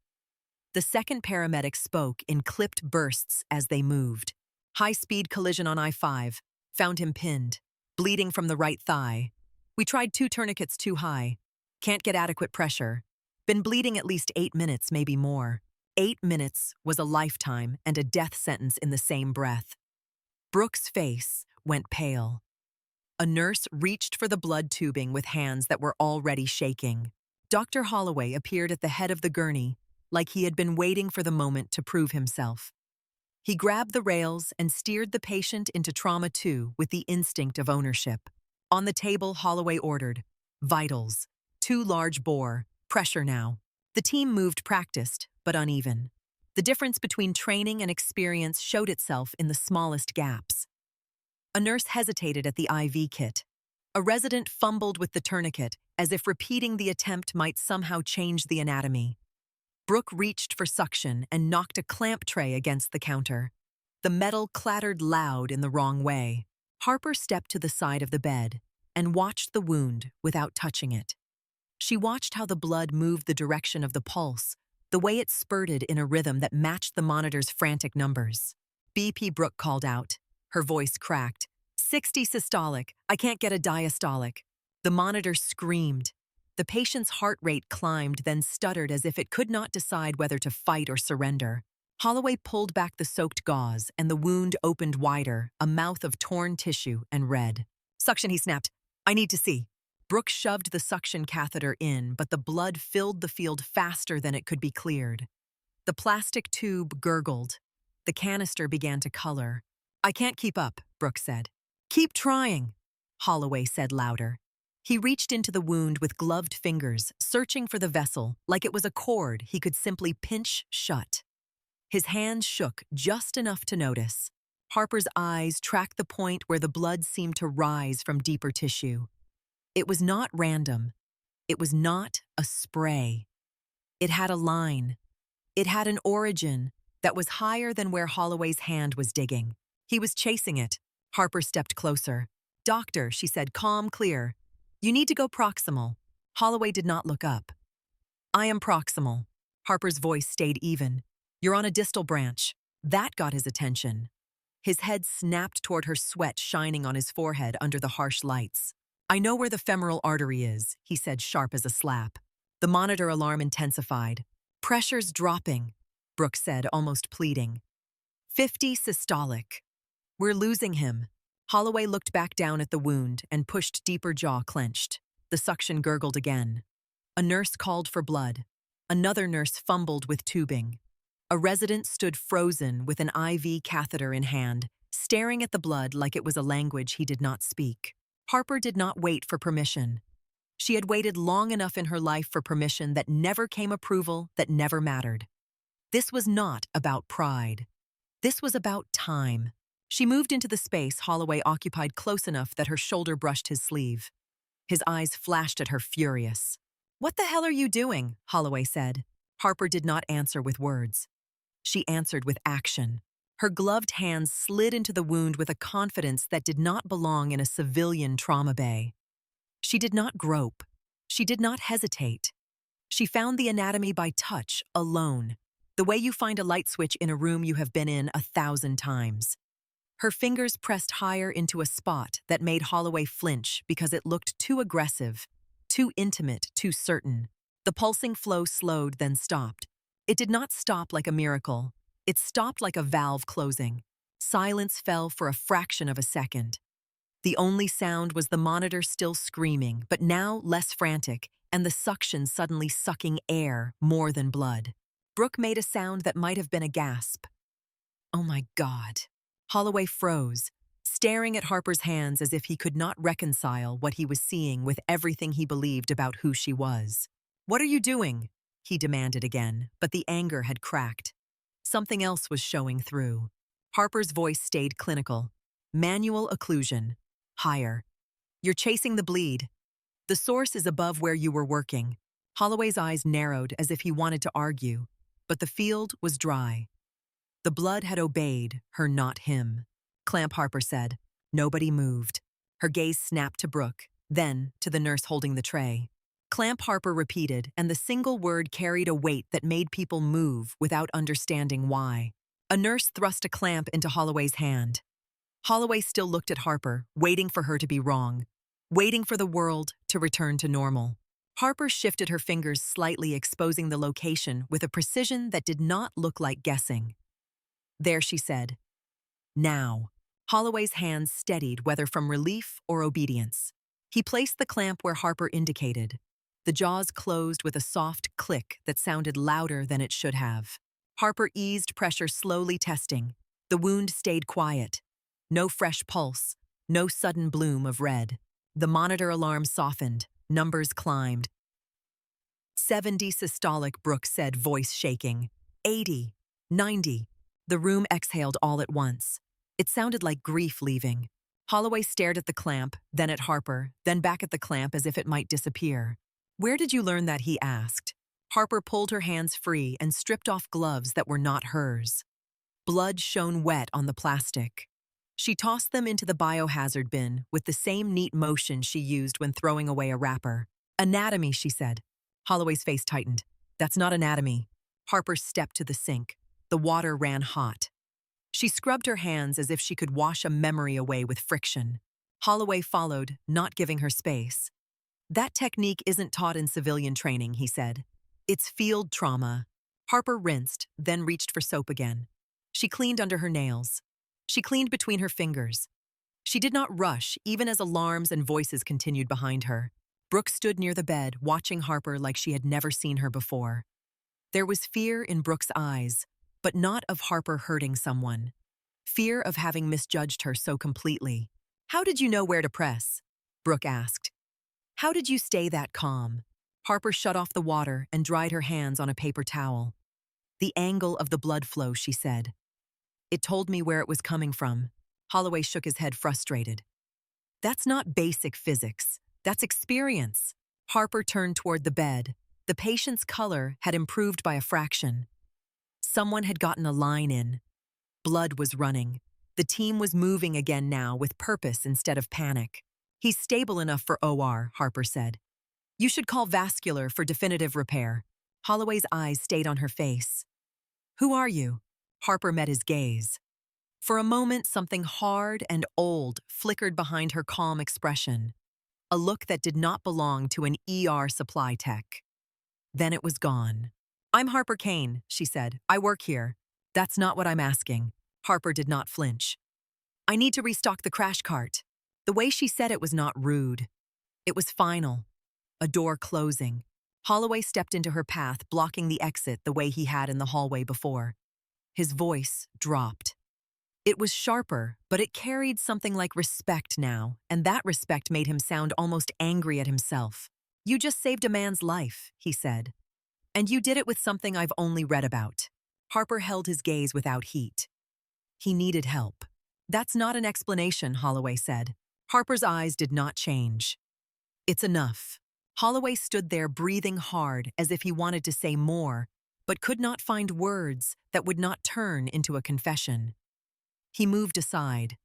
The second paramedic spoke in clipped bursts as they moved. High-speed collision on I-5. Found him pinned, bleeding from the right thigh. We tried 2 tourniquets too high. Can't get adequate pressure. Been bleeding at least 8 minutes, maybe more. 8 minutes was a lifetime and a death sentence in the same breath. Brooke's face went pale. A nurse reached for the blood tubing with hands that were already shaking. Dr. Holloway appeared at the head of the gurney, like he had been waiting for the moment to prove himself. He grabbed the rails and steered the patient into trauma 2 with the instinct of ownership. On the table, Holloway ordered, vitals, 2 large bore, pressure now. The team moved practiced, but uneven. The difference between training and experience showed itself in the smallest gaps. A nurse hesitated at the IV kit. A resident fumbled with the tourniquet, as if repeating the attempt might somehow change the anatomy. Brooke reached for suction and knocked a clamp tray against the counter. The metal clattered loud in the wrong way. Harper stepped to the side of the bed and watched the wound without touching it. She watched how the blood moved the direction of the pulse, the way it spurted in a rhythm that matched the monitor's frantic numbers. BP Brooke called out. Her voice cracked. 60 systolic. I can't get a diastolic. The monitor screamed. The patient's heart rate climbed, then stuttered as if it could not decide whether to fight or surrender. Holloway pulled back the soaked gauze, and the wound opened wider, a mouth of torn tissue and red. Suction, he snapped. I need to see. Brooke shoved the suction catheter in, but the blood filled the field faster than it could be cleared. The plastic tube gurgled. The canister began to color. I can't keep up, Brooke said. Keep trying, Holloway said louder. He reached into the wound with gloved fingers, searching for the vessel like it was a cord he could simply pinch shut. His hands shook just enough to notice. Harper's eyes tracked the point where the blood seemed to rise from deeper tissue. It was not random. It was not a spray. It had a line. It had an origin that was higher than where Holloway's hand was digging. He was chasing it. Harper stepped closer. Doctor, she said, calm, clear. You need to go proximal. Holloway did not look up. I am proximal. Harper's voice stayed even. You're on a distal branch. That got his attention. His head snapped toward her, sweat shining on his forehead under the harsh lights. I know where the femoral artery is, he said, sharp as a slap. The monitor alarm intensified. Pressure's dropping, Brooke said, almost pleading. 50 systolic. We're losing him. Holloway looked back down at the wound and pushed deeper, jaw clenched. The suction gurgled again. A nurse called for blood. Another nurse fumbled with tubing. A resident stood frozen with an IV catheter in hand, staring at the blood like it was a language he did not speak. Harper did not wait for permission. She had waited long enough in her life for permission that never came approval, that never mattered. This was not about pride. This was about time. She moved into the space Holloway occupied close enough that her shoulder brushed his sleeve. His eyes flashed at her, furious. What the hell are you doing? Holloway said. Harper did not answer with words. She answered with action. Her gloved hands slid into the wound with a confidence that did not belong in a civilian trauma bay. She did not grope. She did not hesitate. She found the anatomy by touch, alone, the way you find a light switch in a room you have been in 1,000 times. Her fingers pressed higher into a spot that made Holloway flinch because it looked too aggressive, too intimate, too certain. The pulsing flow slowed, then stopped. It did not stop like a miracle. It stopped like a valve closing. Silence fell for a fraction of a second. The only sound was the monitor still screaming, but now less frantic, and the suction suddenly sucking air more than blood. Brooke made a sound that might have been a gasp. Oh my God. Holloway froze, staring at Harper's hands as if he could not reconcile what he was seeing with everything he believed about who she was. What are you doing? He demanded again, but the anger had cracked. Something else was showing through. Harper's voice stayed clinical. Manual occlusion. Higher. You're chasing the bleed. The source is above where you were working. Holloway's eyes narrowed as if he wanted to argue, but the field was dry. The blood had obeyed her, not him. Clamp, Harper said. Nobody moved. Her gaze snapped to Brooke. Then, to the nurse holding the tray. Clamp, Harper repeated, and the single word carried a weight that made people move without understanding why. A nurse thrust a clamp into Holloway's hand. Holloway still looked at Harper, waiting for her to be wrong, waiting for the world to return to normal. Harper shifted her fingers slightly, exposing the location with a precision that did not look like guessing. There, she said. Now. Holloway's hands steadied, whether from relief or obedience. He placed the clamp where Harper indicated. The jaws closed with a soft click that sounded louder than it should have. Harper eased pressure, slowly testing. The wound stayed quiet. No fresh pulse, no sudden bloom of red. The monitor alarm softened, numbers climbed. 70 systolic, Brooke said, voice shaking. 80, 90. The room exhaled all at once. It sounded like grief leaving. Holloway stared at the clamp, then at Harper, then back at the clamp as if it might disappear. "Where did you learn that?" he asked. Harper pulled her hands free and stripped off gloves that were not hers. Blood shone wet on the plastic. She tossed them into the biohazard bin with the same neat motion she used when throwing away a wrapper. "Anatomy," she said. Holloway's face tightened. "That's not anatomy." Harper stepped to the sink. The water ran hot. She scrubbed her hands as if she could wash a memory away with friction. Holloway followed, not giving her space. "That technique isn't taught in civilian training," he said. "It's field trauma." Harper rinsed, then reached for soap again. She cleaned under her nails. She cleaned between her fingers. She did not rush, even as alarms and voices continued behind her. Brooke stood near the bed, watching Harper like she had never seen her before. There was fear in Brooke's eyes, but not of Harper hurting someone. Fear of having misjudged her so completely. "How did you know where to press?" Brooke asked. "How did you stay that calm?" Harper shut off the water and dried her hands on a paper towel. "The angle of the blood flow," she said. "It told me where it was coming from." Holloway shook his head, frustrated. "That's not basic physics. That's experience." Harper turned toward the bed. The patient's color had improved by a fraction. Someone had gotten a line in. Blood was running. The team was moving again now, with purpose instead of panic. "He's stable enough for OR," Harper said. "You should call vascular for definitive repair." Holloway's eyes stayed on her face. "Who are you?" Harper met his gaze. For a moment, something hard and old flickered behind her calm expression, a look that did not belong to an ER supply tech. Then it was gone. "I'm Harper Kane," she said. "I work here." "That's not what I'm asking." Harper did not flinch. "I need to restock the crash cart." The way she said it was not rude. It was final. A door closing. Holloway stepped into her path, blocking the exit the way he had in the hallway before. His voice dropped. It was sharper, but it carried something like respect now, and that respect made him sound almost angry at himself. "You just saved a man's life," he said. "And you did it with something I've only read about." Harper held his gaze without heat. "He needed help." "That's not an explanation," Holloway said. Harper's eyes did not change. "It's enough." Holloway stood there, breathing hard, as if he wanted to say more, but could not find words that would not turn into a confession. He moved aside.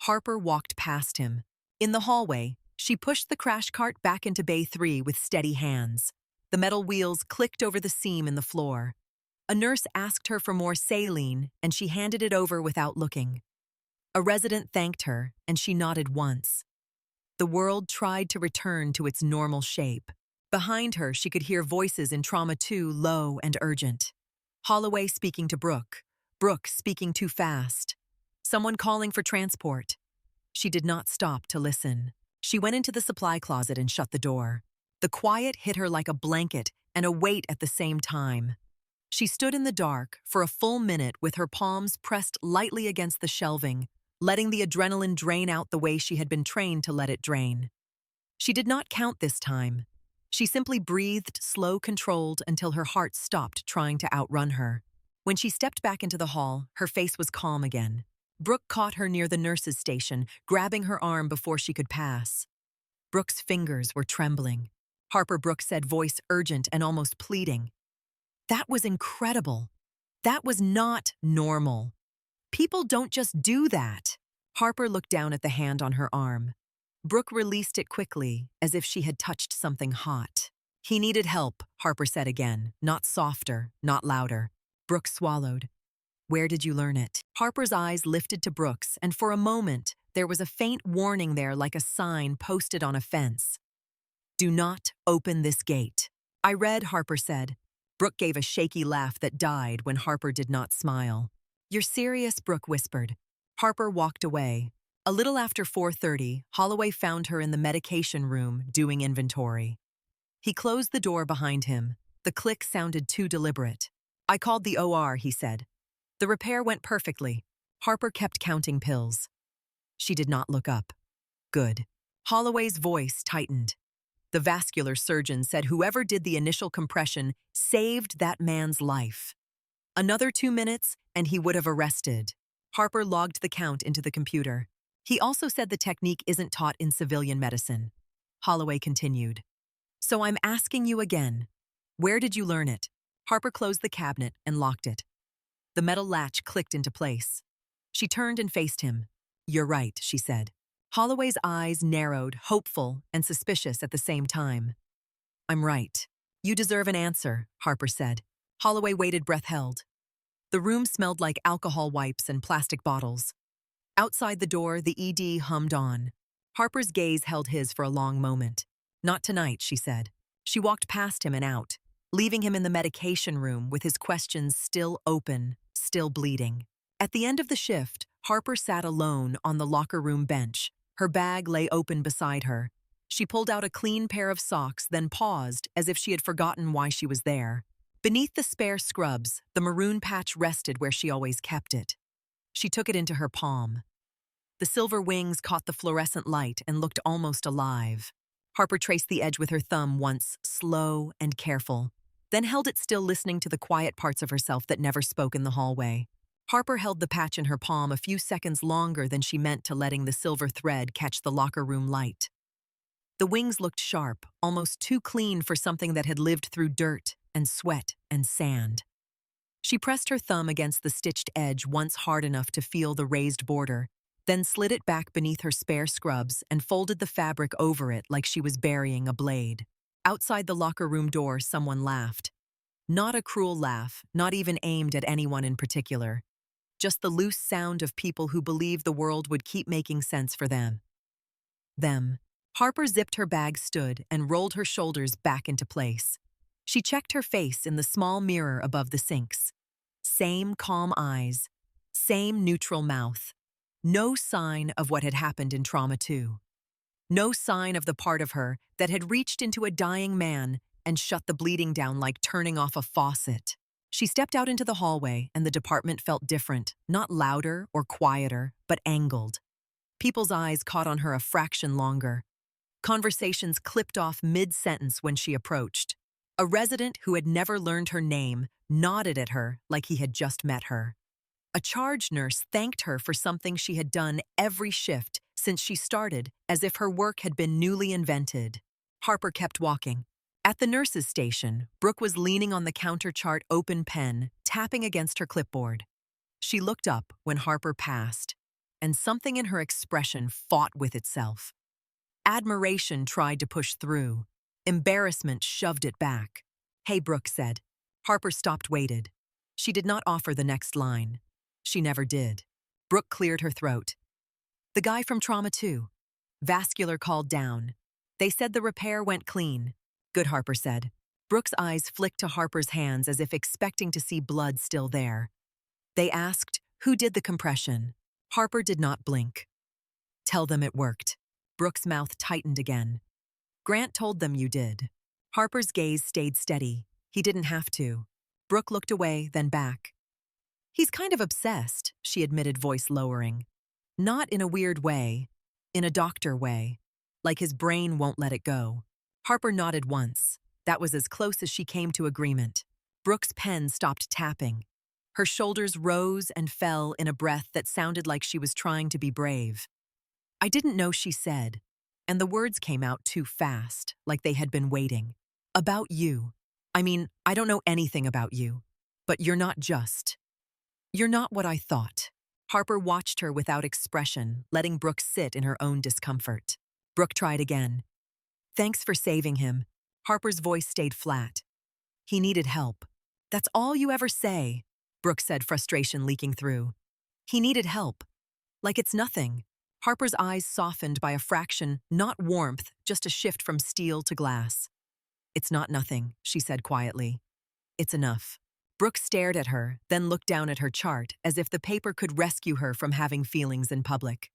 Harper walked past him. In the hallway, she pushed the crash cart back into Bay 3 with steady hands. The metal wheels clicked over the seam in the floor. A nurse asked her for more saline, and she handed it over without looking. A resident thanked her, and she nodded once. The world tried to return to its normal shape. Behind her, she could hear voices in Trauma 2, low and urgent. Holloway speaking to Brooke. Brooke speaking too fast. Someone calling for transport. She did not stop to listen. She went into the supply closet and shut the door. The quiet hit her like a blanket and a weight at the same time. She stood in the dark for a full minute with her palms pressed lightly against the shelving, letting the adrenaline drain out the way she had been trained to let it drain. She did not count this time. She simply breathed, slow, controlled, until her heart stopped trying to outrun her. When she stepped back into the hall, her face was calm again. Brooke caught her near the nurse's station, grabbing her arm before she could pass. Brooke's fingers were trembling. Harper, Brooke said, voice urgent and almost pleading. That was incredible. That was not normal. People don't just do that. Harper looked down at the hand on her arm. Brooke released it quickly, as if she had touched something hot. He needed help, Harper said again, not softer, not louder. Brooke swallowed. Where did you learn it? Harper's eyes lifted to Brooke's, and for a moment, there was a faint warning there like a sign posted on a fence. Do not open this gate. I read, Harper said. Brooke gave a shaky laugh that died when Harper did not smile. You're serious, Brooke whispered. Harper walked away. A little after 4:30, Holloway found her in the medication room doing inventory. He closed the door behind him. The click sounded too deliberate. I called the OR, he said. The repair went perfectly. Harper kept counting pills. She did not look up. Good. Holloway's voice tightened. The vascular surgeon said whoever did the initial compression saved that man's life. Another 2 minutes, and he would have arrested. Harper logged the count into the computer. He also said the technique isn't taught in civilian medicine. Holloway continued. So I'm asking you again, where did you learn it? Harper closed the cabinet and locked it. The metal latch clicked into place. She turned and faced him. You're right, she said. Holloway's eyes narrowed, hopeful and suspicious at the same time. I'm right. You deserve an answer, Harper said. Holloway waited, breath held. The room smelled like alcohol wipes and plastic bottles. Outside the door, the ED hummed on. Harper's gaze held his for a long moment. Not tonight, she said. She walked past him and out, leaving him in the medication room with his questions still open, still bleeding. At the end of the shift, Harper sat alone on the locker room bench. Her bag lay open beside her. She pulled out a clean pair of socks, then paused as if she had forgotten why she was there. Beneath the spare scrubs, the maroon patch rested where she always kept it. She took it into her palm. The silver wings caught the fluorescent light and looked almost alive. Harper traced the edge with her thumb once, slow and careful, then held it still, listening to the quiet parts of herself that never spoke in the hallway. Harper held the patch in her palm a few seconds longer than she meant to, letting the silver thread catch the locker room light. The wings looked sharp, almost too clean for something that had lived through dirt and sweat and sand. She pressed her thumb against the stitched edge once hard enough to feel the raised border, then slid it back beneath her spare scrubs and folded the fabric over it like she was burying a blade. Outside the locker room door, someone laughed. Not a cruel laugh, not even aimed at anyone in particular. Just the loose sound of people who believed the world would keep making sense for them. Harper zipped her bag, stood, and rolled her shoulders back into place. She checked her face in the small mirror above the sinks. Same calm eyes, same neutral mouth. No sign of what had happened in Trauma 2. No sign of the part of her that had reached into a dying man and shut the bleeding down like turning off a faucet. She stepped out into the hallway, and the department felt different, not louder or quieter, but angled. People's eyes caught on her a fraction longer. Conversations clipped off mid-sentence when she approached. A resident who had never learned her name nodded at her like he had just met her. A charge nurse thanked her for something she had done every shift since she started, as if her work had been newly invented. Harper kept walking. At the nurse's station, Brooke was leaning on the counter chart, open pen, tapping against her clipboard. She looked up when Harper passed, and something in her expression fought with itself. Admiration tried to push through. Embarrassment shoved it back. Hey, Brooke said. Harper stopped, waited. She did not offer the next line. She never did. Brooke cleared her throat. The guy from Trauma 2. Vascular called down. They said the repair went clean. Good, Harper said. Brooke's eyes flicked to Harper's hands as if expecting to see blood still there. They asked, who did the compression? Harper did not blink. Tell them it worked. Brooke's mouth tightened again. Grant told them you did. Harper's gaze stayed steady. He didn't have to. Brooke looked away, then back. He's kind of obsessed, she admitted, voice lowering. Not in a weird way, in a doctor way. Like his brain won't let it go. Harper nodded once. That was as close as she came to agreement. Brooke's pen stopped tapping. Her shoulders rose and fell in a breath that sounded like she was trying to be brave. I didn't know, she said, and the words came out too fast, like they had been waiting. About you. I mean, I don't know anything about you, but you're not just. You're not what I thought. Harper watched her without expression, letting Brooke sit in her own discomfort. Brooke tried again. Thanks for saving him. Harper's voice stayed flat. He needed help. That's all you ever say, Brooke said, frustration leaking through. He needed help. Like it's nothing. Harper's eyes softened by a fraction, not warmth, just a shift from steel to glass. It's not nothing, she said quietly. It's enough. Brooke stared at her, then looked down at her chart, as if the paper could rescue her from having feelings in public.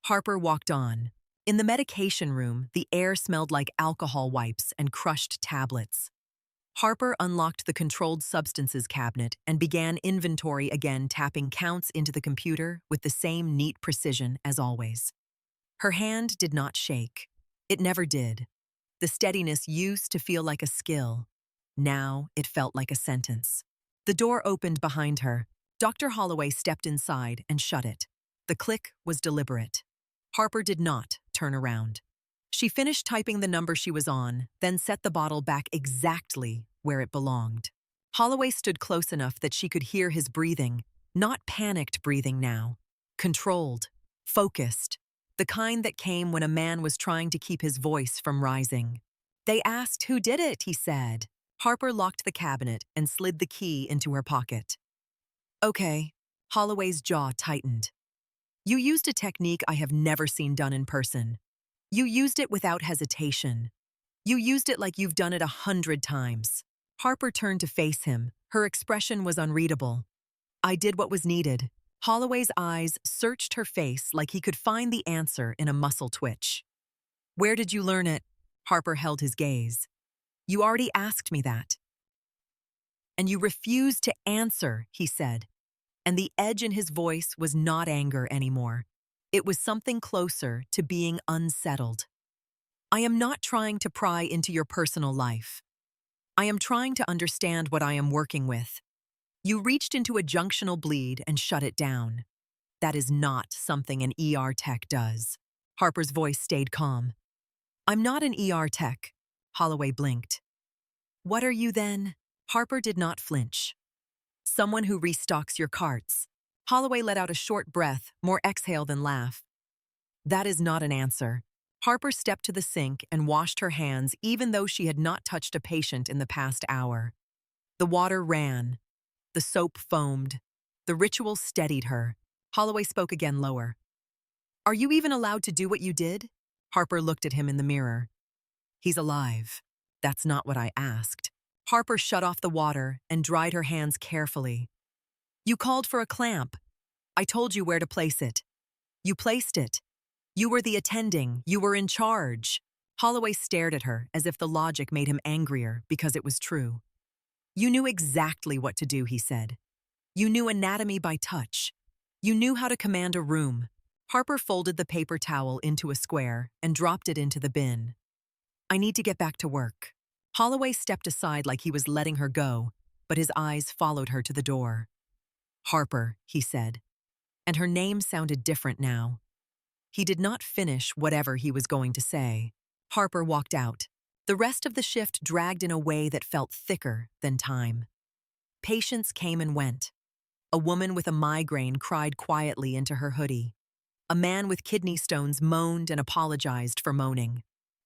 Harper walked on. In the medication room, the air smelled like alcohol wipes and crushed tablets. Harper unlocked the controlled substances cabinet and began inventory again, tapping counts into the computer with the same neat precision as always. Her hand did not shake. It never did. The steadiness used to feel like a skill. Now it felt like a sentence. The door opened behind her. Dr. Holloway stepped inside and shut it. The click was deliberate. Harper did not turn around. She finished typing the number she was on, then set the bottle back exactly where it belonged. Holloway stood close enough that she could hear his breathing, not panicked breathing now. Controlled, focused, the kind that came when a man was trying to keep his voice from rising. They asked who did it, he said. Harper locked the cabinet and slid the key into her pocket. Okay. Holloway's jaw tightened. You used a technique I have never seen done in person. You used it without hesitation. You used it like you've done it 100 times. Harper turned to face him. Her expression was unreadable. I did what was needed. Holloway's eyes searched her face like he could find the answer in a muscle twitch. Where did you learn it? Harper held his gaze. You already asked me that. And you refused to answer, he said. And the edge in his voice was not anger anymore. It was something closer to being unsettled. I am not trying to pry into your personal life. I am trying to understand what I am working with. You reached into a junctional bleed and shut it down. That is not something an ER tech does. Harper's voice stayed calm. I'm not an ER tech. Holloway blinked. What are you then? Harper did not flinch. Someone who restocks your carts. Holloway let out a short breath, more exhale than laugh. That is not an answer. Harper stepped to the sink and washed her hands even though she had not touched a patient in the past hour. The water ran. The soap foamed. The ritual steadied her. Holloway spoke again lower. Are you even allowed to do what you did? Harper looked at him in the mirror. He's alive. That's not what I asked. Harper shut off the water and dried her hands carefully. You called for a clamp. I told you where to place it. You placed it. You were the attending. You were in charge. Holloway stared at her as if the logic made him angrier because it was true. You knew exactly what to do, he said. You knew anatomy by touch. You knew how to command a room. Harper folded the paper towel into a square and dropped it into the bin. I need to get back to work. Holloway stepped aside like he was letting her go, but his eyes followed her to the door. Harper, he said. And her name sounded different now. He did not finish whatever he was going to say. Harper walked out. The rest of the shift dragged in a way that felt thicker than time. Patients came and went. A woman with a migraine cried quietly into her hoodie. A man with kidney stones moaned and apologized for moaning.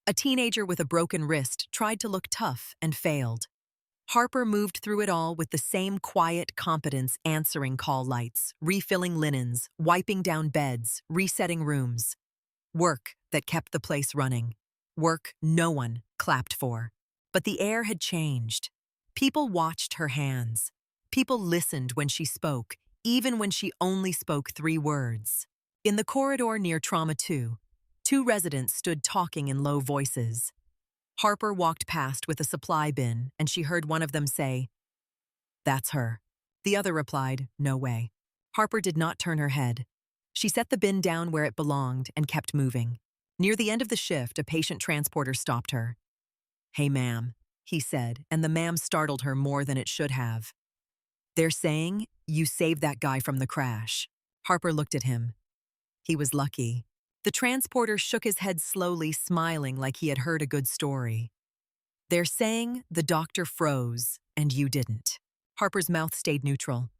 A teenager with a broken wrist tried to look tough and failed. Harper moved through it all with the same quiet competence, answering call lights, refilling linens, wiping down beds, resetting rooms. Work that kept the place running. Work no one clapped for. But the air had changed. People watched her hands. People listened when she spoke, even when she only spoke 3 words. In the corridor near Trauma 2, 2 residents stood talking in low voices. Harper walked past with a supply bin, and she heard one of them say, "That's her." The other replied, "No way." Harper did not turn her head. She set the bin down where it belonged and kept moving. Near the end of the shift, a patient transporter stopped her. "Hey, ma'am," he said, and the ma'am startled her more than it should have. "They're saying you saved that guy from the crash." Harper looked at him. He was lucky. The transporter shook his head slowly, smiling like he had heard a good story. "They're saying the doctor froze, and you didn't." Harper's mouth stayed neutral.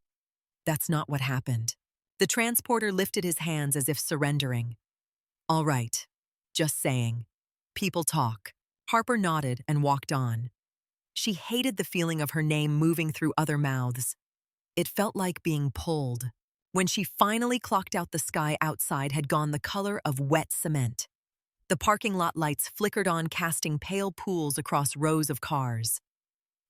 "That's not what happened." The transporter lifted his hands as if surrendering. "All right. Just saying. People talk. Harper nodded and walked on. She hated the feeling of her name moving through other mouths. It felt like being pulled. When she finally clocked out, the sky outside had gone the color of wet cement. The parking lot lights flickered on, casting pale pools across rows of cars.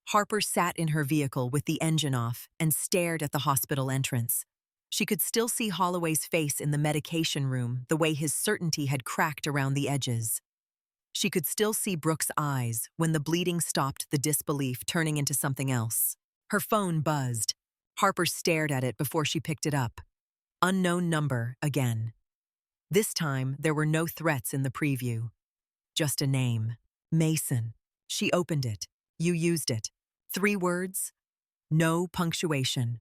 Harper sat in her vehicle with the engine off and stared at the hospital entrance. She could still see Holloway's face in the medication room, the way his certainty had cracked around the edges. She could still see Brooke's eyes when the bleeding stopped, the disbelief turning into something else. Her phone buzzed. Harper stared at it before she picked it up. Unknown number again. This time, there were no threats in the preview. Just a name. Mason. She opened it. You used it. 3 words. No punctuation.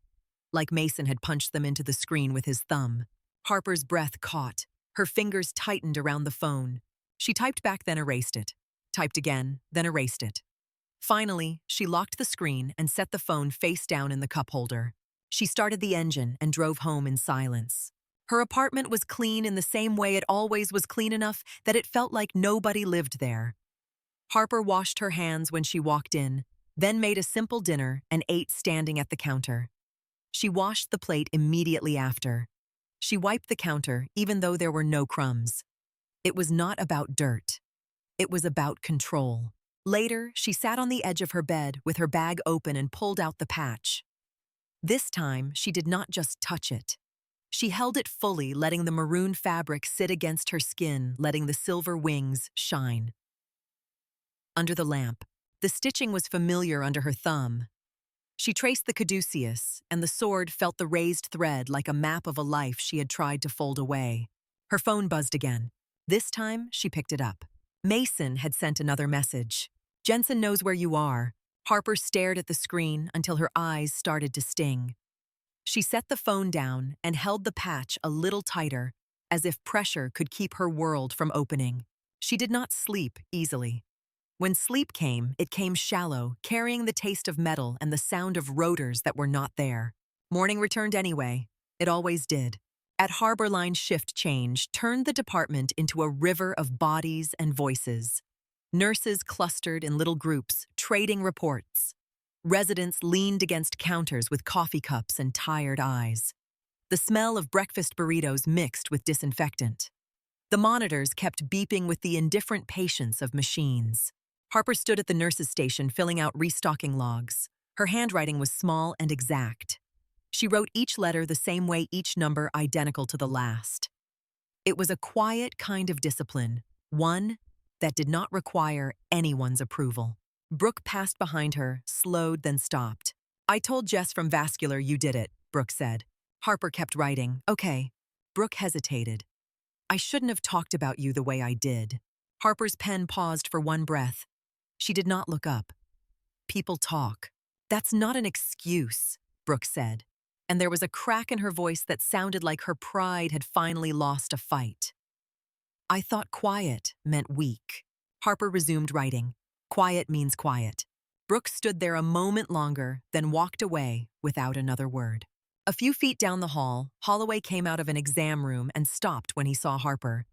Like Mason had punched them into the screen with his thumb. Harper's breath caught. Her fingers tightened around the phone. She typed back, then erased it. Typed again, then erased it. Finally, she locked the screen and set the phone face down in the cup holder. She started the engine and drove home in silence. Her apartment was clean in the same way it always was, clean enough that it felt like nobody lived there. Harper washed her hands when she walked in, then made a simple dinner and ate standing at the counter. She washed the plate immediately after. She wiped the counter even though there were no crumbs. It was not about dirt. It was about control. Later, she sat on the edge of her bed with her bag open and pulled out the patch. This time, she did not just touch it. She held it fully, letting the maroon fabric sit against her skin, letting the silver wings shine. Under the lamp, the stitching was familiar under her thumb. She traced the caduceus, and the sword felt the raised thread like a map of a life she had tried to fold away. Her phone buzzed again. This time, she picked it up. Mason had sent another message. Jensen knows where you are. Harper stared at the screen until her eyes started to sting. She set the phone down and held the patch a little tighter, as if pressure could keep her world from opening. She did not sleep easily. When sleep came, it came shallow, carrying the taste of metal and the sound of rotors that were not there. Morning returned anyway. It always did. At Harbor Line's shift change turned the department into a river of bodies and voices. Nurses clustered in little groups, trading reports. Residents leaned against counters with coffee cups and tired eyes. The smell of breakfast burritos mixed with disinfectant. The monitors kept beeping with the indifferent patience of machines. Harper stood at the nurses' station filling out restocking logs. Her handwriting was small and exact. She wrote each letter the same way, each number identical to the last. It was a quiet kind of discipline, one that did not require anyone's approval. Brooke passed behind her, slowed, then stopped. I told Jess from Vascular you did it, Brooke said. Harper kept writing. Okay. Brooke hesitated. I shouldn't have talked about you the way I did. Harper's pen paused for one breath. She did not look up. People talk. That's not an excuse, Brooke said. And there was a crack in her voice that sounded like her pride had finally lost a fight. I thought quiet meant weak. Harper resumed writing. Quiet means quiet. Brooke stood there a moment longer, then walked away without another word. A few feet down the hall, Holloway came out of an exam room and stopped when he saw Harper.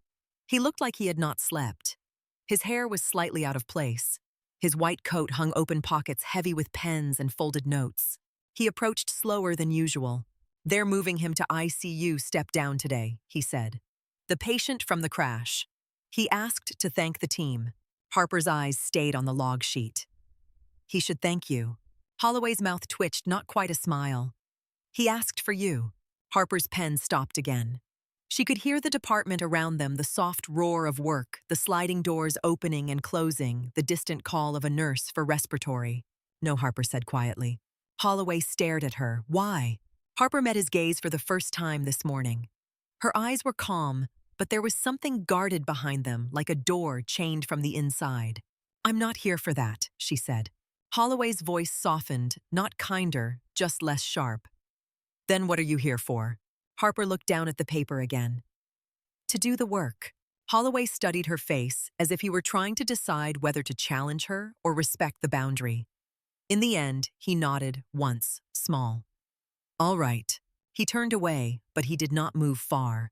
He looked like he had not slept. His hair was slightly out of place. His white coat hung open pockets heavy with pens and folded notes. He approached slower than usual. They're moving him to ICU, step down today, he said. The patient from the crash. He asked to thank the team. Harper's eyes stayed on the log sheet. He should thank you. Holloway's mouth twitched, not quite a smile. He asked for you. Harper's pen stopped again. She could hear the department around them, the soft roar of work, the sliding doors opening and closing, the distant call of a nurse for respiratory. No, Harper said quietly. Holloway stared at her. Why? Harper met his gaze for the first time this morning. Her eyes were calm, but there was something guarded behind them, like a door chained from the inside. I'm not here for that, she said. Holloway's voice softened, not kinder, just less sharp. Then what are you here for? Harper looked down at the paper again. To do the work. Holloway studied her face as if he were trying to decide whether to challenge her or respect the boundary. In the end, he nodded once, small. All right. He turned away, but he did not move far.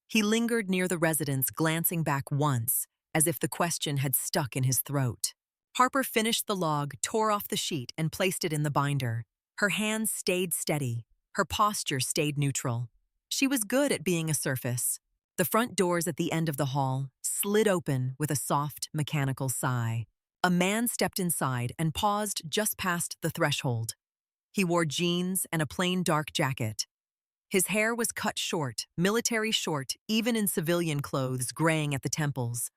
He lingered near the residents, glancing back once, as if the question had stuck in his throat. Harper finished the log, tore off the sheet, and placed it in the binder. Her hands stayed steady. Her posture stayed neutral. She was good at being a surface. The front doors at the end of the hall slid open with a soft, mechanical sigh. A man stepped inside and paused just past the threshold. He wore jeans and a plain dark jacket. His hair was cut short, military short, even in civilian clothes, graying at the temples.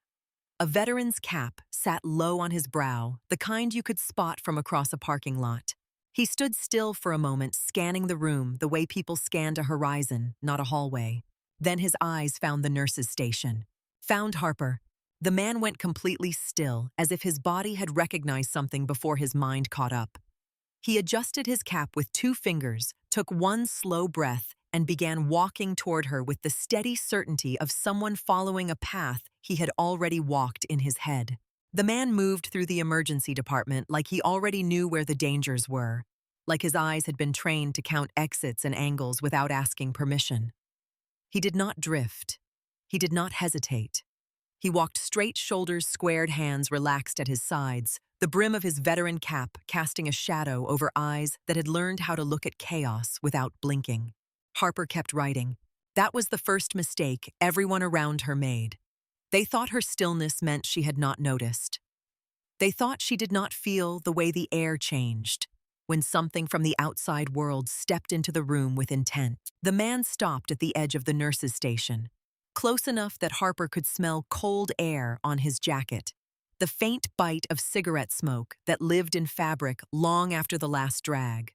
A veteran's cap sat low on his brow, the kind you could spot from across a parking lot. He stood still for a moment, scanning the room the way people scanned a horizon, not a hallway. Then his eyes found the nurse's station. Found Harper. The man went completely still, as if his body had recognized something before his mind caught up. He adjusted his cap with 2 fingers, took one slow breath, and began walking toward her with the steady certainty of someone following a path he had already walked in his head. The man moved through the emergency department like he already knew where the dangers were, like his eyes had been trained to count exits and angles without asking permission. He did not drift. He did not hesitate. He walked straight, shoulders squared, hands relaxed at his sides, the brim of his veteran cap casting a shadow over eyes that had learned how to look at chaos without blinking. Harper kept writing. That was the first mistake everyone around her made. They thought her stillness meant she had not noticed. They thought she did not feel the way the air changed when something from the outside world stepped into the room with intent. The man stopped at the edge of the nurse's station, close enough that Harper could smell cold air on his jacket, the faint bite of cigarette smoke that lived in fabric long after the last drag.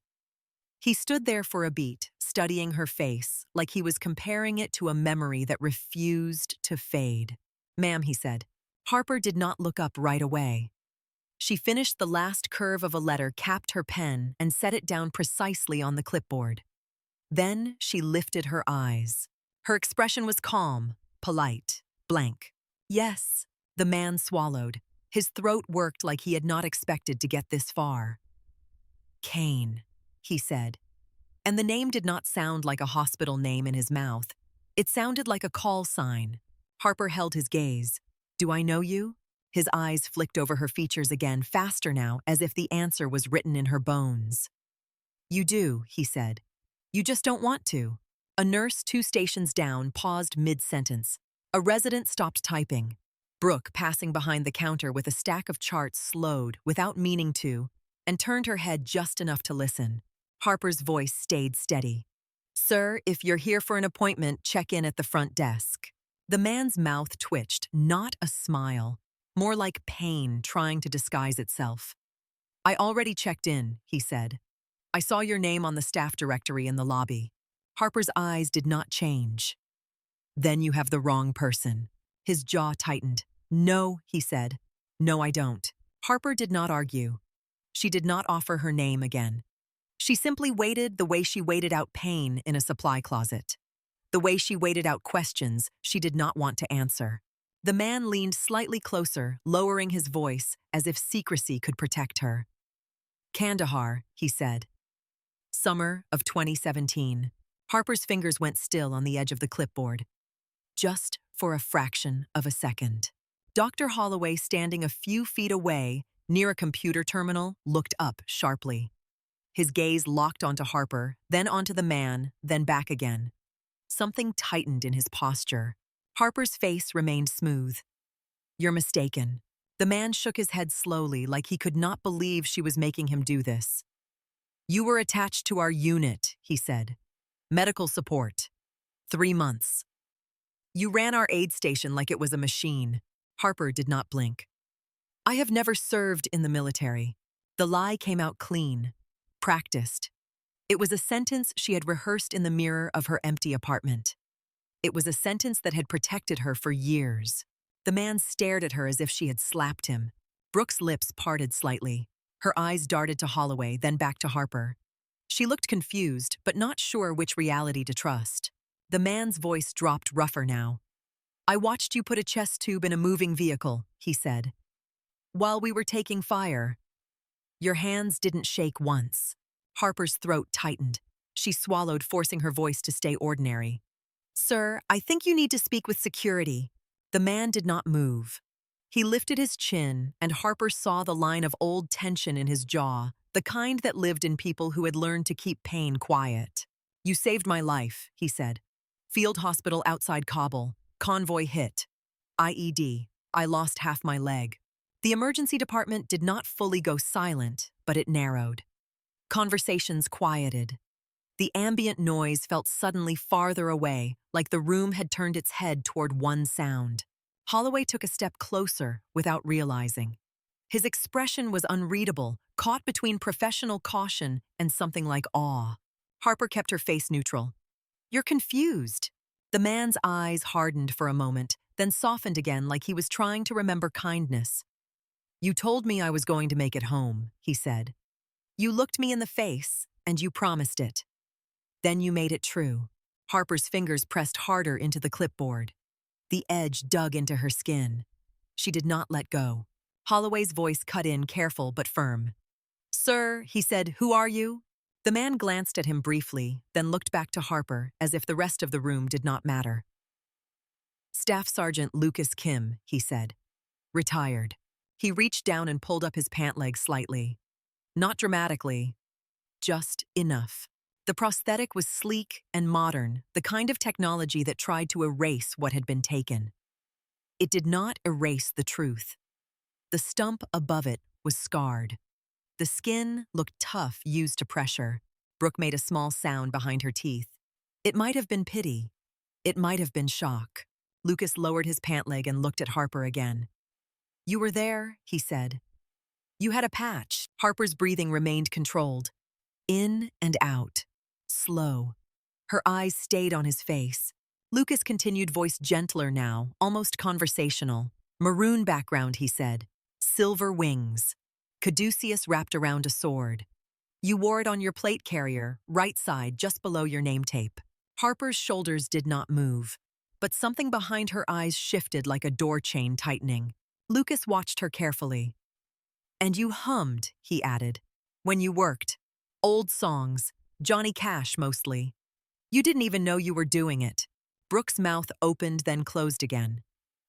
He stood there for a beat, studying her face, like he was comparing it to a memory that refused to fade. "Ma'am," he said. Harper did not look up right away. She finished the last curve of a letter, capped her pen, and set it down precisely on the clipboard. Then she lifted her eyes. Her expression was calm, polite, blank. "Yes," the man swallowed. His throat worked like he had not expected to get this far. "Kane," he said. And the name did not sound like a hospital name in his mouth. It sounded like a call sign. Harper held his gaze. "Do I know you?" His eyes flicked over her features again, faster now, as if the answer was written in her bones. "You do," he said. "You just don't want to." A nurse 2 stations down paused mid-sentence. A resident stopped typing. Brooke, passing behind the counter with a stack of charts, slowed, without meaning to, and turned her head just enough to listen. Harper's voice stayed steady. "Sir, if you're here for an appointment, check in at the front desk." The man's mouth twitched, not a smile, more like pain trying to disguise itself. "I already checked in," he said. "I saw your name on the staff directory in the lobby." Harper's eyes did not change. "Then you have the wrong person." His jaw tightened. "No," he said. "No, I don't." Harper did not argue. She did not offer her name again. She simply waited the way she waited out pain in a supply closet. The way she waited out questions she did not want to answer. The man leaned slightly closer, lowering his voice as if secrecy could protect her. "Kandahar," he said. "Summer of 2017. Harper's fingers went still on the edge of the clipboard. Just for a fraction of a second. Dr. Holloway, standing a few feet away, near a computer terminal, looked up sharply. His gaze locked onto Harper, then onto the man, then back again. Something tightened in his posture. Harper's face remained smooth. "You're mistaken." The man shook his head slowly, like he could not believe she was making him do this. "You were attached to our unit," he said. "Medical support. 3 months. You ran our aid station like it was a machine." Harper did not blink. "I have never served in the military." The lie came out clean. Practiced. It was a sentence she had rehearsed in the mirror of her empty apartment. It was a sentence that had protected her for years. The man stared at her as if she had slapped him. Brooke's lips parted slightly. Her eyes darted to Holloway, then back to Harper. She looked confused, but not sure which reality to trust. The man's voice dropped rougher now. "I watched you put a chest tube in a moving vehicle," he said. "While we were taking fire. Your hands didn't shake once." Harper's throat tightened. She swallowed, forcing her voice to stay ordinary. "Sir, I think you need to speak with security." The man did not move. He lifted his chin, and Harper saw the line of old tension in his jaw, the kind that lived in people who had learned to keep pain quiet. "You saved my life," he said. "Field hospital outside Kabul. Convoy hit. IED. I lost half my leg." The emergency department did not fully go silent, but it narrowed. Conversations quieted. The ambient noise felt suddenly farther away, like the room had turned its head toward one sound. Holloway took a step closer without realizing. His expression was unreadable, caught between professional caution and something like awe. Harper kept her face neutral. "You're confused." The man's eyes hardened for a moment, then softened again like he was trying to remember kindness. "You told me I was going to make it home," he said. "You looked me in the face, and you promised it. Then you made it true." Harper's fingers pressed harder into the clipboard. The edge dug into her skin. She did not let go. Holloway's voice cut in, careful but firm. "Sir," he said, "who are you?" The man glanced at him briefly, then looked back to Harper as if the rest of the room did not matter. "Staff Sergeant Lucas Kim," he said. "Retired." He reached down and pulled up his pant leg slightly. Not dramatically, just enough. The prosthetic was sleek and modern, the kind of technology that tried to erase what had been taken. It did not erase the truth. The stump above it was scarred. The skin looked tough, used to pressure. Brooke made a small sound behind her teeth. It might have been pity. It might have been shock. Lucas lowered his pant leg and looked at Harper again. "You were there," he said. "You had a patch." Harper's breathing remained controlled. In and out. Slow. Her eyes stayed on his face. Lucas continued, voice gentler now, almost conversational. "Maroon background," he said. "Silver wings. Caduceus wrapped around a sword. You wore it on your plate carrier, right side, just below your name tape." Harper's shoulders did not move, but something behind her eyes shifted like a door chain tightening. Lucas watched her carefully. "And you hummed," he added, "when you worked. Old songs, Johnny Cash mostly. You didn't even know you were doing it." Brooke's mouth opened, then closed again.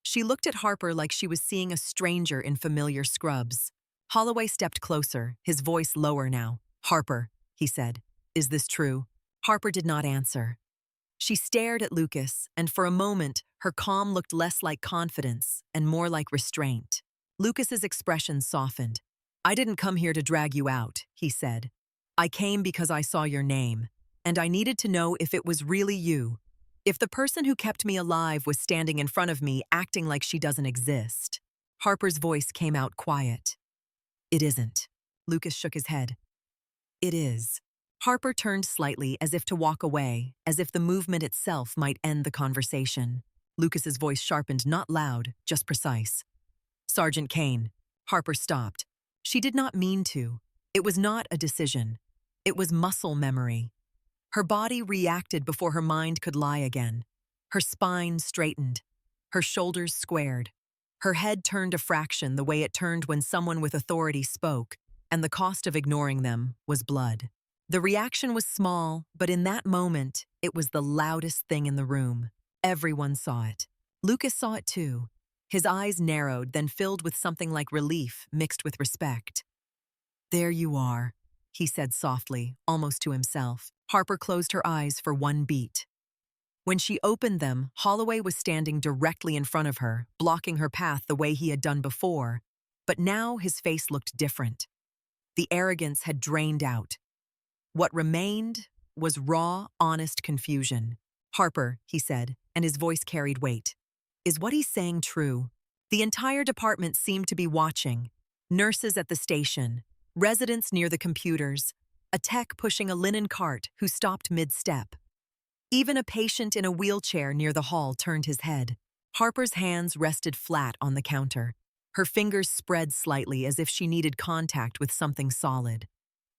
She looked at Harper like she was seeing a stranger in familiar scrubs. Holloway stepped closer, his voice lower now. "Harper," he said, "is this true?" Harper did not answer. She stared at Lucas, and for a moment, her calm looked less like confidence and more like restraint. Lucas's expression softened. "I didn't come here to drag you out," he said. "I came because I saw your name, and I needed to know if it was really you. If the person who kept me alive was standing in front of me acting like she doesn't exist." Harper's voice came out quiet. "It isn't." Lucas shook his head. "It is." Harper turned slightly as if to walk away, as if the movement itself might end the conversation. Lucas's voice sharpened, not loud, just precise. "Sergeant Kane." Harper stopped. She did not mean to. It was not a decision. It was muscle memory. Her body reacted before her mind could lie again. Her spine straightened. Her shoulders squared. Her head turned a fraction the way it turned when someone with authority spoke, and the cost of ignoring them was blood. The reaction was small, but in that moment, it was the loudest thing in the room. Everyone saw it. Lucas saw it too. His eyes narrowed, then filled with something like relief mixed with respect. "There you are," he said softly, almost to himself. Harper closed her eyes for one beat. When she opened them, Holloway was standing directly in front of her, blocking her path the way he had done before, but now his face looked different. The arrogance had drained out. What remained was raw, honest confusion. "Harper," he said, and his voice carried weight. "Is what he's saying true?" The entire department seemed to be watching. Nurses at the station, residents near the computers, a tech pushing a linen cart who stopped mid-step. Even a patient in a wheelchair near the hall turned his head. Harper's hands rested flat on the counter. Her fingers spread slightly as if she needed contact with something solid.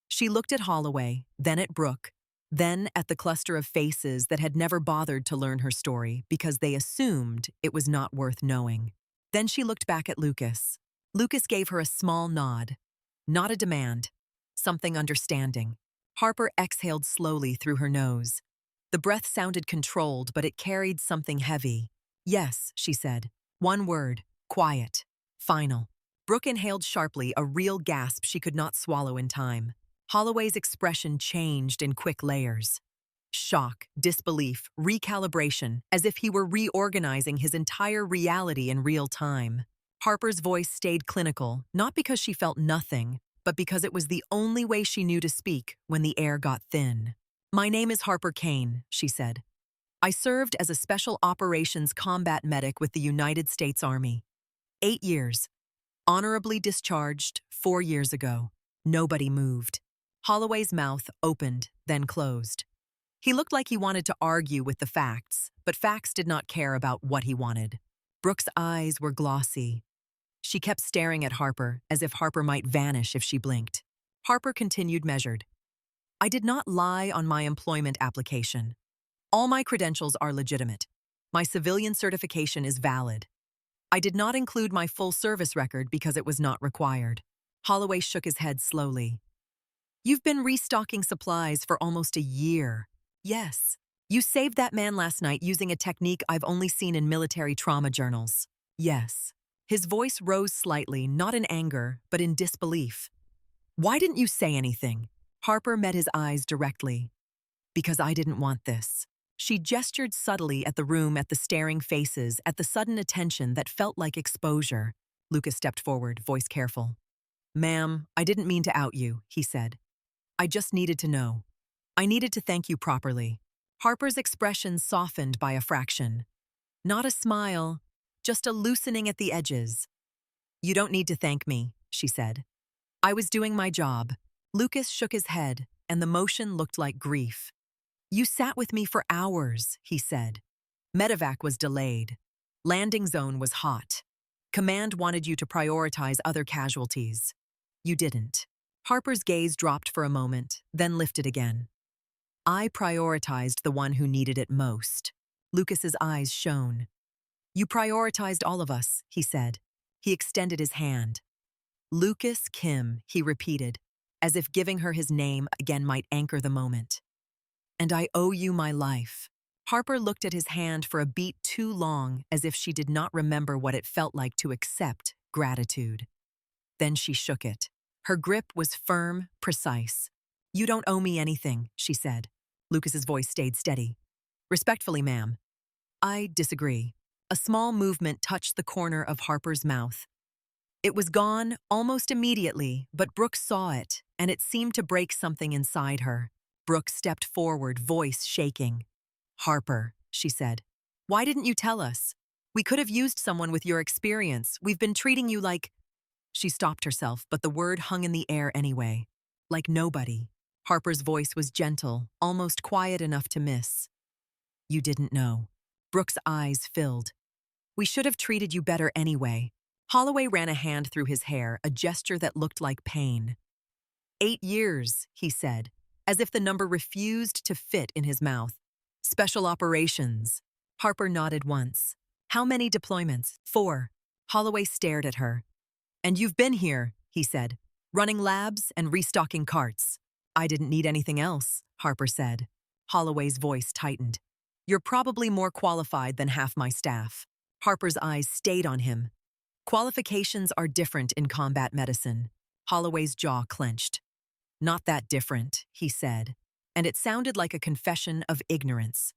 She looked at Holloway, then at Brooke, then at the cluster of faces that had never bothered to learn her story because they assumed it was not worth knowing. Then she looked back at Lucas. Lucas gave her a small nod. Not a demand, something understanding. Harper exhaled slowly through her nose. The breath sounded controlled, but it carried something heavy. "Yes," she said. One word, quiet. Final. Brooke inhaled sharply, a real gasp she could not swallow in time. Holloway's expression changed in quick layers. Shock, disbelief, recalibration, as if he were reorganizing his entire reality in real time. Harper's voice stayed clinical, not because she felt nothing, but because it was the only way she knew to speak when the air got thin. "My name is Harper Kane," she said. "I served as a special operations combat medic with the United States Army. 8 years. Honorably discharged 4 years ago." Nobody moved. Holloway's mouth opened, then closed. He looked like he wanted to argue with the facts, but facts did not care about what he wanted. Brooke's eyes were glossy. She kept staring at Harper, as if Harper might vanish if she blinked. Harper continued measured. "I did not lie on my employment application. All my credentials are legitimate. My civilian certification is valid. I did not include my full service record because it was not required." Holloway shook his head slowly. "You've been restocking supplies for almost a year. Yes. You saved that man last night using a technique I've only seen in military trauma journals. Yes." His voice rose slightly, not in anger, but in disbelief. "Why didn't you say anything?" Harper met his eyes directly. "Because I didn't want this." She gestured subtly at the room, at the staring faces, at the sudden attention that felt like exposure. Lucas stepped forward, voice careful. "Ma'am, I didn't mean to out you," he said. "I just needed to know. I needed to thank you properly." Harper's expression softened by a fraction. Not a smile, just a loosening at the edges. "You don't need to thank me," she said. "I was doing my job." Lucas shook his head, and the motion looked like grief. "You sat with me for hours," he said. "Medevac was delayed. Landing zone was hot. Command wanted you to prioritize other casualties. You didn't." Harper's gaze dropped for a moment, then lifted again. "I prioritized the one who needed it most." Lucas's eyes shone. "You prioritized all of us," he said. He extended his hand. "Lucas Kim," he repeated, as if giving her his name again might anchor the moment. "And I owe you my life." Harper looked at his hand for a beat too long, as if she did not remember what it felt like to accept gratitude. Then she shook it. Her grip was firm, precise. "You don't owe me anything," she said. Lucas's voice stayed steady. "Respectfully, ma'am." "I disagree." A small movement touched the corner of Harper's mouth. It was gone almost immediately, but Brooke saw it, and it seemed to break something inside her. Brooke stepped forward, voice shaking. "Harper," she said, "why didn't you tell us? We could have used someone with your experience. We've been treating you like—" She stopped herself, but the word hung in the air anyway. "Like nobody." Harper's voice was gentle, almost quiet enough to miss. "You didn't know." Brooke's eyes filled. "We should have treated you better anyway." Holloway ran a hand through his hair, a gesture that looked like pain. 8 years, he said, as if the number refused to fit in his mouth. "Special operations." Harper nodded once. "How many deployments?" 4. Holloway stared at her. "And you've been here," he said, "running labs and restocking carts." "I didn't need anything else," Harper said. Holloway's voice tightened. "You're probably more qualified than half my staff." Harper's eyes stayed on him. "Qualifications are different in combat medicine." Holloway's jaw clenched. "Not that different," he said, and it sounded like a confession of ignorance.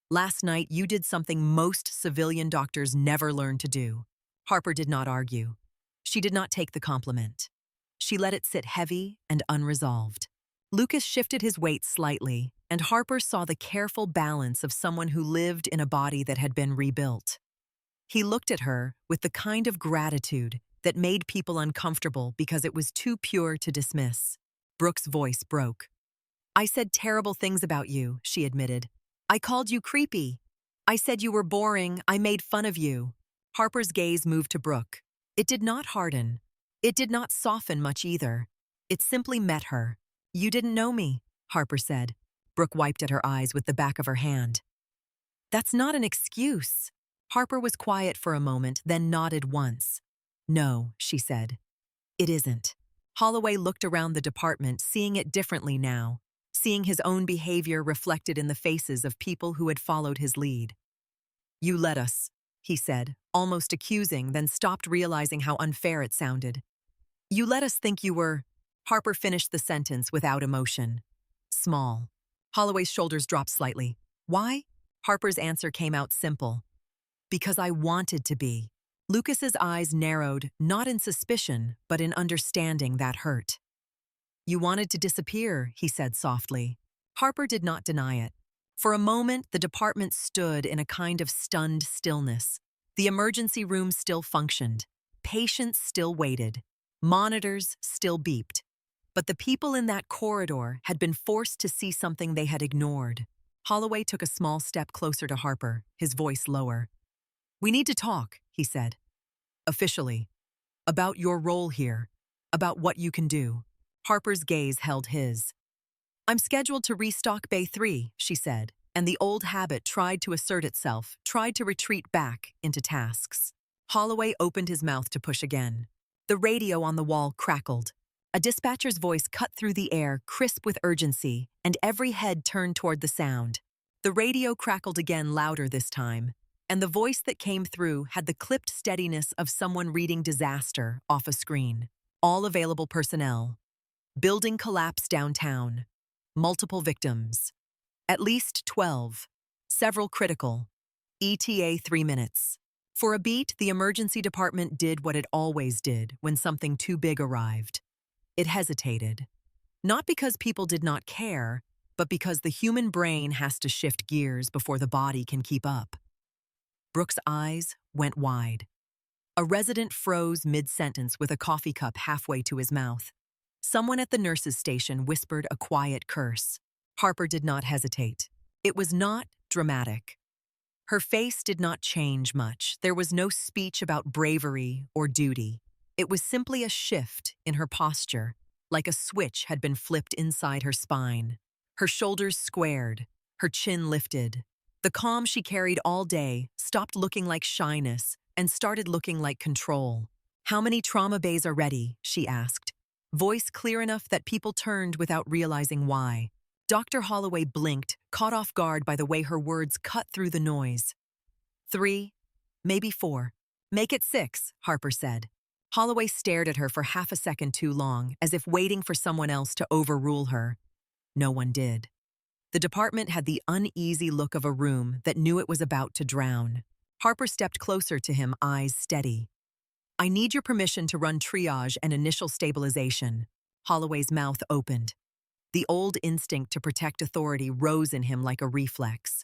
"Last night you did something most civilian doctors never learn to do." Harper did not argue. She did not take the compliment. She let it sit heavy and unresolved. Lucas shifted his weight slightly, and Harper saw the careful balance of someone who lived in a body that had been rebuilt. He looked at her with the kind of gratitude that made people uncomfortable because it was too pure to dismiss. Brooke's voice broke. "I said terrible things about you," she admitted. "I called you creepy. I said you were boring. I made fun of you." Harper's gaze moved to Brooke. It did not harden. It did not soften much either. It simply met her. "You didn't know me," Harper said. Brooke wiped at her eyes with the back of her hand. "That's not an excuse." Harper was quiet for a moment, then nodded once. "No," she said. "It isn't." Holloway looked around the department, seeing it differently now, seeing his own behavior reflected in the faces of people who had followed his lead. "You let us." he said, almost accusing, then stopped, realizing how unfair it sounded. You let us think you were— Harper finished the sentence without emotion. Small. Holloway's shoulders dropped slightly. Why? Harper's answer came out simple. Because I wanted to be. Lucas's eyes narrowed, not in suspicion, but in understanding that hurt. You wanted to disappear, he said softly. Harper did not deny it. For a moment, the department stood in a kind of stunned stillness. The emergency room still functioned. Patients still waited. Monitors still beeped. But the people in that corridor had been forced to see something they had ignored. Holloway took a small step closer to Harper, his voice lower. We need to talk, he said. Officially. About your role here. About what you can do. Harper's gaze held his. I'm scheduled to restock Bay 3, she said, and the old habit tried to assert itself, tried to retreat back into tasks. Holloway opened his mouth to push again. The radio on the wall crackled. A dispatcher's voice cut through the air, crisp with urgency, and every head turned toward the sound. The radio crackled again, louder this time, and the voice that came through had the clipped steadiness of someone reading disaster off a screen. All available personnel. Building collapse downtown. Multiple victims. At least 12. Several critical. ETA 3 minutes. For a beat, the emergency department did what it always did when something too big arrived. It hesitated. Not because people did not care, but because the human brain has to shift gears before the body can keep up. Brooks' eyes went wide. A resident froze mid-sentence with a coffee cup halfway to his mouth. Someone at the nurses' station whispered a quiet curse. Harper did not hesitate. It was not dramatic. Her face did not change much. There was no speech about bravery or duty. It was simply a shift in her posture, like a switch had been flipped inside her spine. Her shoulders squared, her chin lifted. The calm she carried all day stopped looking like shyness and started looking like control. How many trauma bays are ready? She asked. Voice clear enough that people turned without realizing why. Dr. Holloway blinked, caught off guard by the way her words cut through the noise. 3, maybe 4. Make it 6, Harper said. Holloway stared at her for half a second too long, as if waiting for someone else to overrule her. No one did. The department had the uneasy look of a room that knew it was about to drown. Harper stepped closer to him, eyes steady. I need your permission to run triage and initial stabilization. Holloway's mouth opened. The old instinct to protect authority rose in him like a reflex.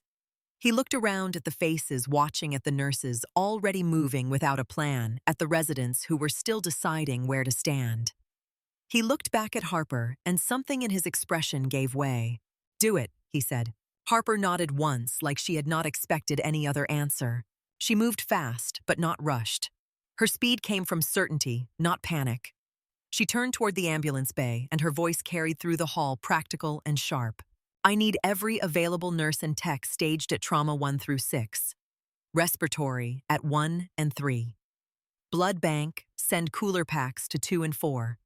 He looked around at the faces, watching at the nurses already moving without a plan, at the residents who were still deciding where to stand. He looked back at Harper, and something in his expression gave way. Do it, he said. Harper nodded once, like she had not expected any other answer. She moved fast, but not rushed. Her speed came from certainty, not panic. She turned toward the ambulance bay, and her voice carried through the hall, practical and sharp. I need every available nurse and tech staged at trauma 1 through 6. Respiratory at 1 and 3. Blood bank, send cooler packs to 2 and 4.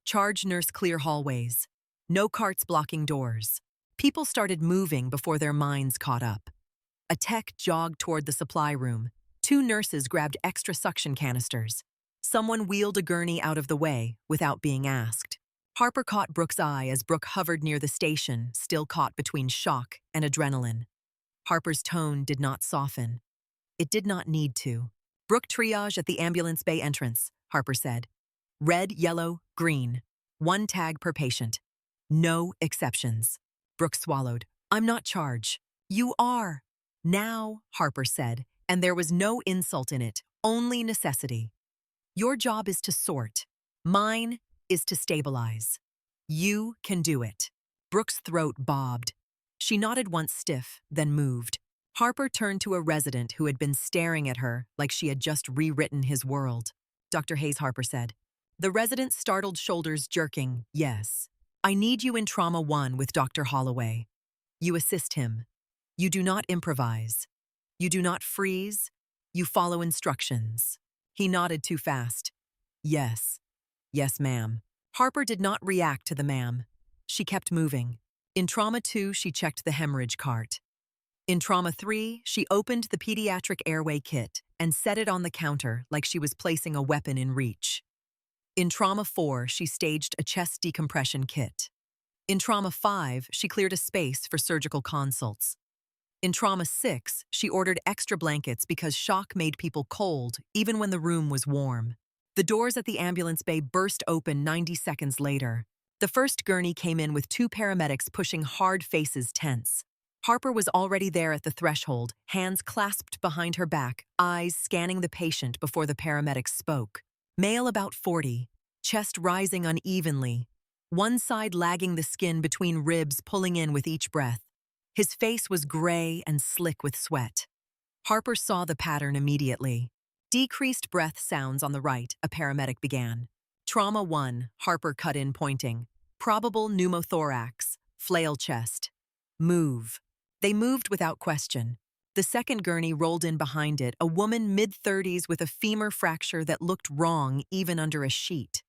Charge nurse clear hallways. No carts blocking doors. People started moving before their minds caught up. A tech jogged toward the supply room. 2 nurses grabbed extra suction canisters. Someone wheeled a gurney out of the way without being asked. Harper caught Brooks' eye as Brooke hovered near the station, still caught between shock and adrenaline. Harper's tone did not soften. It did not need to. Brooke triage at the ambulance bay entrance, Harper said. Red, yellow, green. 1 tag per patient. No exceptions. Brooke swallowed. I'm not charge. You are. Now, Harper said, and there was no insult in it, only necessity. Your job is to sort. Mine is to stabilize. You can do it. Brooke's throat bobbed. She nodded once stiff, then moved. Harper turned to a resident who had been staring at her like she had just rewritten his world. Dr. Hayes, Harper said. The resident's startled shoulders jerking. Yes. I need you in trauma 1 with Dr. Holloway. You assist him. You do not improvise. You do not freeze. You follow instructions. He nodded too fast. Yes. Yes, ma'am. Harper did not react to the ma'am. She kept moving. In trauma 2, she checked the hemorrhage cart. In Trauma 3, she opened the pediatric airway kit and set it on the counter like she was placing a weapon in reach. In Trauma 4, she staged a chest decompression kit. In Trauma 5, she cleared a space for surgical consults. In Trauma 6, she ordered extra blankets because shock made people cold, even when the room was warm. The doors at the ambulance bay burst open 90 seconds later. The first gurney came in with 2 paramedics pushing hard faces tense. Harper was already there at the threshold, hands clasped behind her back, eyes scanning the patient before the paramedics spoke. Male about 40, chest rising unevenly, one side lagging the skin between ribs pulling in with each breath. His face was gray and slick with sweat. Harper saw the pattern immediately. Decreased breath sounds on the right, a paramedic began. Trauma 1, Harper cut in pointing. Probable pneumothorax, flail chest. Move. They moved without question. The second gurney rolled in behind it, a woman mid-30s with a femur fracture that looked wrong even under a sheet.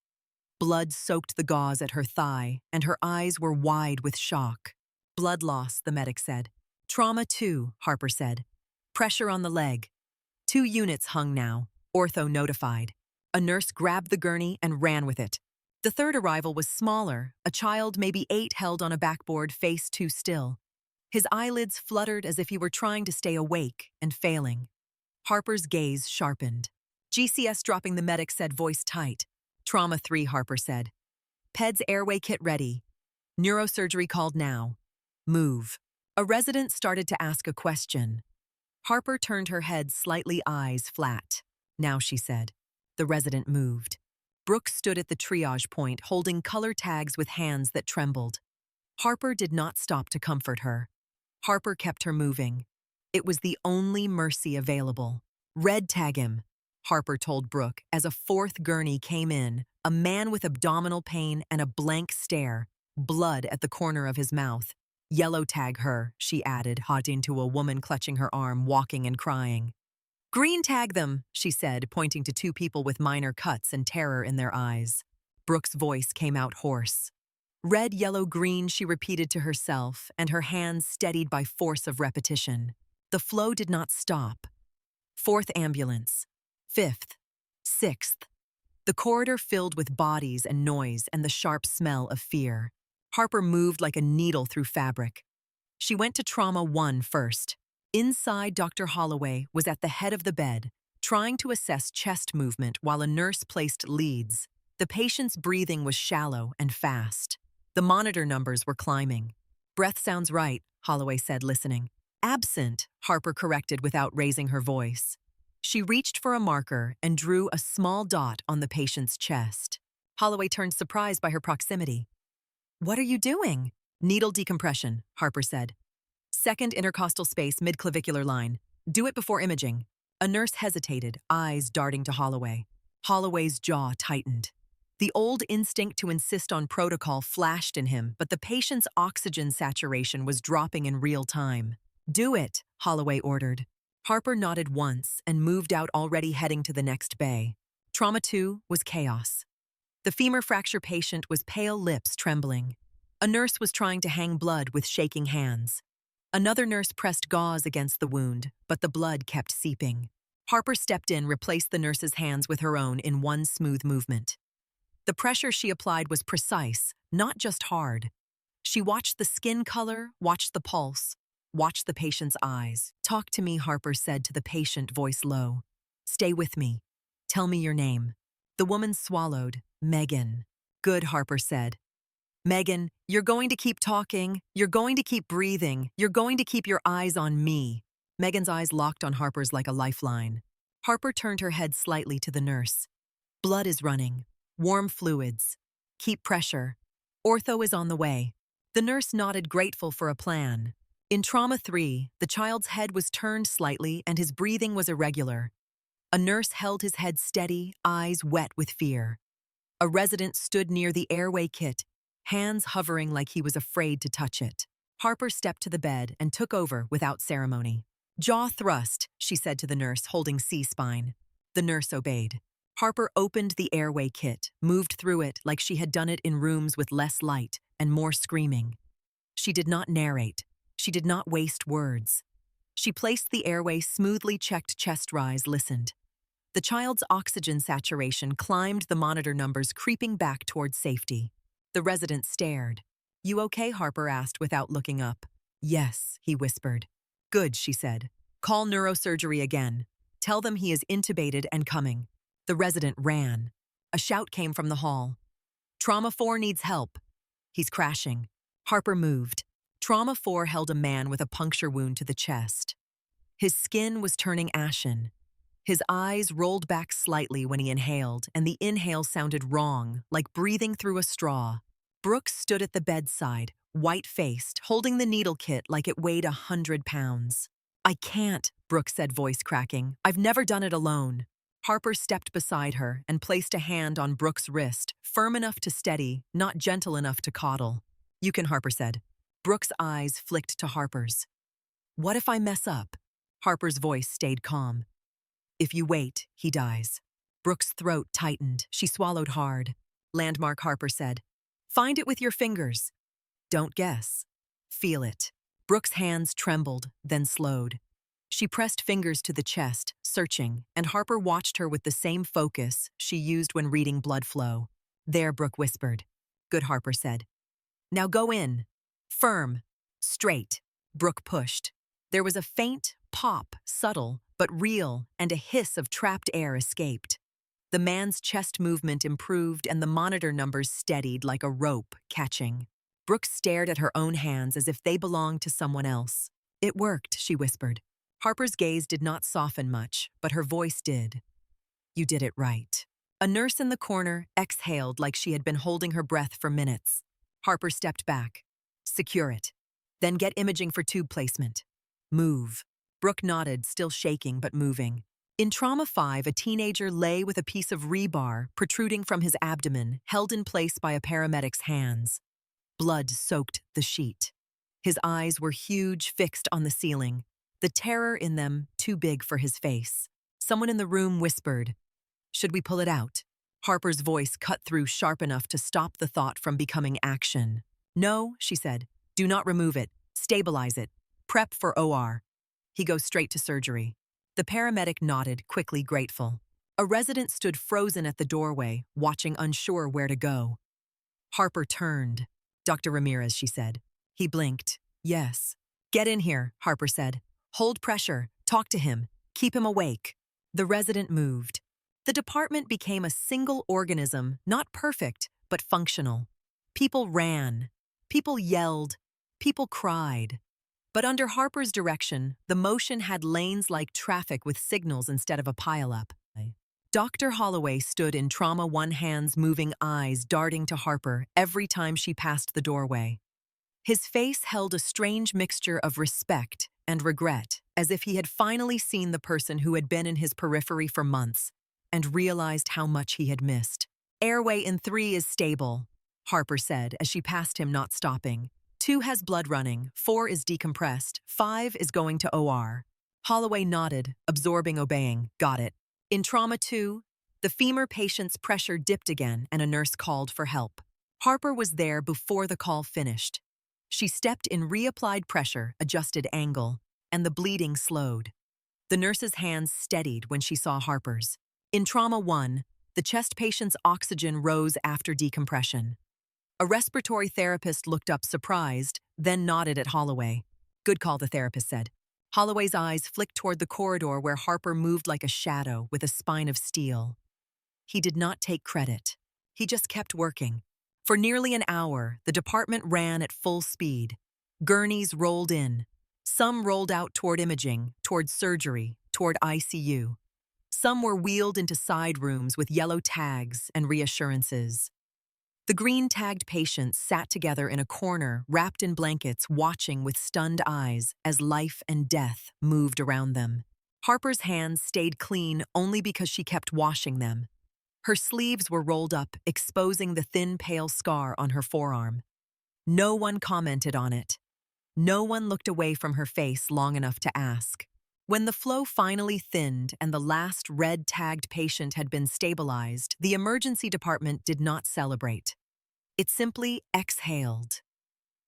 Blood soaked the gauze at her thigh, and her eyes were wide with shock. Blood loss, the medic said. Trauma 2, Harper said. Pressure on the leg. 2 units hung now, ortho notified. A nurse grabbed the gurney and ran with it. The third arrival was smaller, a child maybe 8 held on a backboard, face too still. His eyelids fluttered as if he were trying to stay awake and failing. Harper's gaze sharpened. GCS dropping the medic said, voice tight. Trauma 3, Harper said. PED's airway kit ready. Neurosurgery called now. Move. A resident started to ask a question. Harper turned her head slightly, eyes flat. Now, she said. The resident moved. Brooks stood at the triage point, holding color tags with hands that trembled. Harper did not stop to comfort her. Harper kept her moving. It was the only mercy available. Red tag him, Harper told Brooke as a fourth gurney came in, a man with abdominal pain and a blank stare, blood at the corner of his mouth. Yellow tag her, she added, haunting to a woman clutching her arm, walking and crying. Green tag them, she said, pointing to 2 people with minor cuts and terror in their eyes. Brooke's voice came out hoarse. Red, yellow, green, she repeated to herself, and her hands steadied by force of repetition. The flow did not stop. 4th ambulance. 5th. 6th. The corridor filled with bodies and noise and the sharp smell of fear. Harper moved like a needle through fabric. She went to Trauma 1 first. Inside, Dr. Holloway was at the head of the bed, trying to assess chest movement while a nurse placed leads. The patient's breathing was shallow and fast. The monitor numbers were climbing. Breath sounds right, Holloway said, listening. Absent, Harper corrected without raising her voice. She reached for a marker and drew a small dot on the patient's chest. Holloway turned, surprised by her proximity. What are you doing? Needle decompression, Harper said. 2nd intercostal space, mid-clavicular line. Do it before imaging. A nurse hesitated, eyes darting to Holloway. Holloway's jaw tightened. The old instinct to insist on protocol flashed in him, but the patient's oxygen saturation was dropping in real time. Do it, Holloway ordered. Harper nodded once and moved out, already heading to the next bay. Trauma 2 was chaos. The femur fracture patient was pale, lips trembling. A nurse was trying to hang blood with shaking hands. Another nurse pressed gauze against the wound, but the blood kept seeping. Harper stepped in, replaced the nurse's hands with her own in one smooth movement. The pressure she applied was precise, not just hard. She watched the skin color, watched the pulse, watched the patient's eyes. Talk to me, Harper said to the patient, voice low. Stay with me. Tell me your name. The woman swallowed. Megan. Good, Harper said. Megan, you're going to keep talking. You're going to keep breathing. You're going to keep your eyes on me. Megan's eyes locked on Harper's like a lifeline. Harper turned her head slightly to the nurse. Blood is running. Warm fluids. Keep pressure. Ortho is on the way. The nurse nodded, grateful for a plan. In Trauma 3, the child's head was turned slightly and his breathing was irregular. A nurse held his head steady, eyes wet with fear. A resident stood near the airway kit, hands hovering like he was afraid to touch it. Harper stepped to the bed and took over without ceremony. Jaw thrust, she said to the nurse, holding C-spine. The nurse obeyed. Harper opened the airway kit, moved through it like she had done it in rooms with less light and more screaming. She did not narrate. She did not waste words. She placed the airway, smoothly checked chest rise, listened. The child's oxygen saturation climbed, the monitor numbers creeping back toward safety. The resident stared. "You okay?" Harper asked without looking up. "Yes," he whispered. "Good," she said. "Call neurosurgery again. Tell them he is intubated and coming." The resident ran. A shout came from the hall. "Trauma 4 needs help. He's crashing." Harper moved. Trauma 4 held a man with a puncture wound to the chest. His skin was turning ashen. His eyes rolled back slightly when he inhaled, and the inhale sounded wrong, like breathing through a straw. Brooks stood at the bedside, white-faced, holding the needle kit like it weighed 100 pounds. "I can't," Brooks said, voice cracking. "I've never done it alone." Harper stepped beside her and placed a hand on Brooks' wrist, firm enough to steady, not gentle enough to coddle. "You can," Harper said. Brooks' eyes flicked to Harper's. "What if I mess up?" Harper's voice stayed calm. "If you wait, he dies." Brooks' throat tightened. She swallowed hard. "Landmark," Harper said. "Find it with your fingers. Don't guess. Feel it." Brooks' hands trembled, then slowed. She pressed fingers to the chest, searching, and Harper watched her with the same focus she used when reading blood flow. "There," Brooke whispered. "Good," Harper said. "Now go in. Firm. Straight." Brooke pushed. There was a faint pop, subtle but real, and a hiss of trapped air escaped. The man's chest movement improved and the monitor numbers steadied like a rope catching. Brooke stared at her own hands as if they belonged to someone else. "It worked," she whispered. Harper's gaze did not soften much, but her voice did. "You did it right." A nurse in the corner exhaled like she had been holding her breath for minutes. Harper stepped back. "Secure it. Then get imaging for tube placement. Move." Brooke nodded, still shaking but moving. In Trauma 5, a teenager lay with a piece of rebar protruding from his abdomen, held in place by a paramedic's hands. Blood soaked the sheet. His eyes were huge, fixed on the ceiling, the terror in them too big for his face. Someone in the room whispered, "Should we pull it out?" Harper's voice cut through sharp enough to stop the thought from becoming action. "No," she said. "Do not remove it. Stabilize it. Prep for OR. He goes straight to surgery." The paramedic nodded, quickly grateful. A resident stood frozen at the doorway, watching, unsure where to go. Harper turned. "Dr. Ramirez," she said. He blinked. "Yes." "Get in here," Harper said. "Hold pressure. Talk to him. Keep him awake." The resident moved. The department became a single organism, not perfect, but functional. People ran. People yelled. People cried. But under Harper's direction, the motion had lanes like traffic with signals instead of a pileup. Dr. Holloway stood in Trauma 1, hands moving, eyes darting to Harper every time she passed the doorway. His face held a strange mixture of respect and regret, as if he had finally seen the person who had been in his periphery for months and realized how much he had missed. "Airway in 3 is stable," Harper said as she passed him, not stopping. 2 has blood running, 4 is decompressed, 5 is going to OR. Holloway nodded, absorbing, obeying. "Got it." In Trauma 2, the femur patient's pressure dipped again and a nurse called for help. Harper was there before the call finished. She stepped in, reapplied pressure, adjusted angle, and the bleeding slowed. The nurse's hands steadied when she saw Harper's. In Trauma 1, the chest patient's oxygen rose after decompression. A respiratory therapist looked up surprised, then nodded at Holloway. "Good call," the therapist said. Holloway's eyes flicked toward the corridor where Harper moved like a shadow with a spine of steel. He did not take credit. He just kept working. For nearly an hour, the department ran at full speed. Gurneys rolled in. Some rolled out toward imaging, toward surgery, toward ICU. Some were wheeled into side rooms with yellow tags and reassurances. The green-tagged patients sat together in a corner, wrapped in blankets, watching with stunned eyes as life and death moved around them. Harper's hands stayed clean only because she kept washing them. Her sleeves were rolled up, exposing the thin, pale scar on her forearm. No one commented on it. No one looked away from her face long enough to ask. When the flow finally thinned and the last red-tagged patient had been stabilized, the emergency department did not celebrate. It simply exhaled.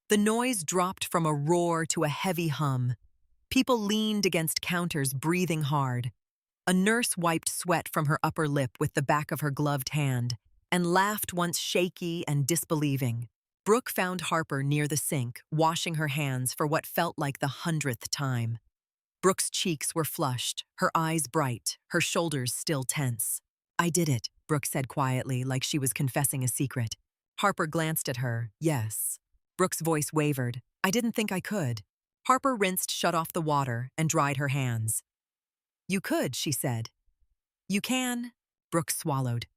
The noise dropped from a roar to a heavy hum. People leaned against counters, breathing hard. A nurse wiped sweat from her upper lip with the back of her gloved hand and laughed once shaky and disbelieving. Brooke found Harper near the sink, washing her hands for what felt like the 100th time. Brooke's cheeks were flushed, her eyes bright, her shoulders still tense. "I did it," Brooke said quietly, like she was confessing a secret. Harper glanced at her. "Yes." Brooke's voice wavered. "I didn't think I could." Harper rinsed, shut off the water, and dried her hands. "You could," she said. "You can." Brooke swallowed.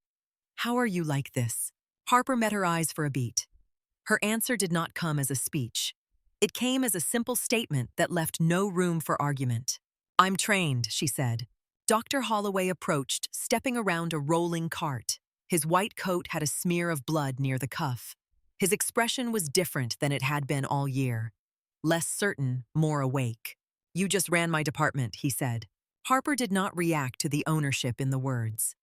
"How are you like this?" Harper met her eyes for a beat. Her answer did not come as a speech. It came as a simple statement that left no room for argument. "I'm trained," she said. Dr. Holloway approached, stepping around a rolling cart. His white coat had a smear of blood near the cuff. His expression was different than it had been all year. Less certain, more awake. "You just ran my department," he said. Harper did not react to the ownership in the words.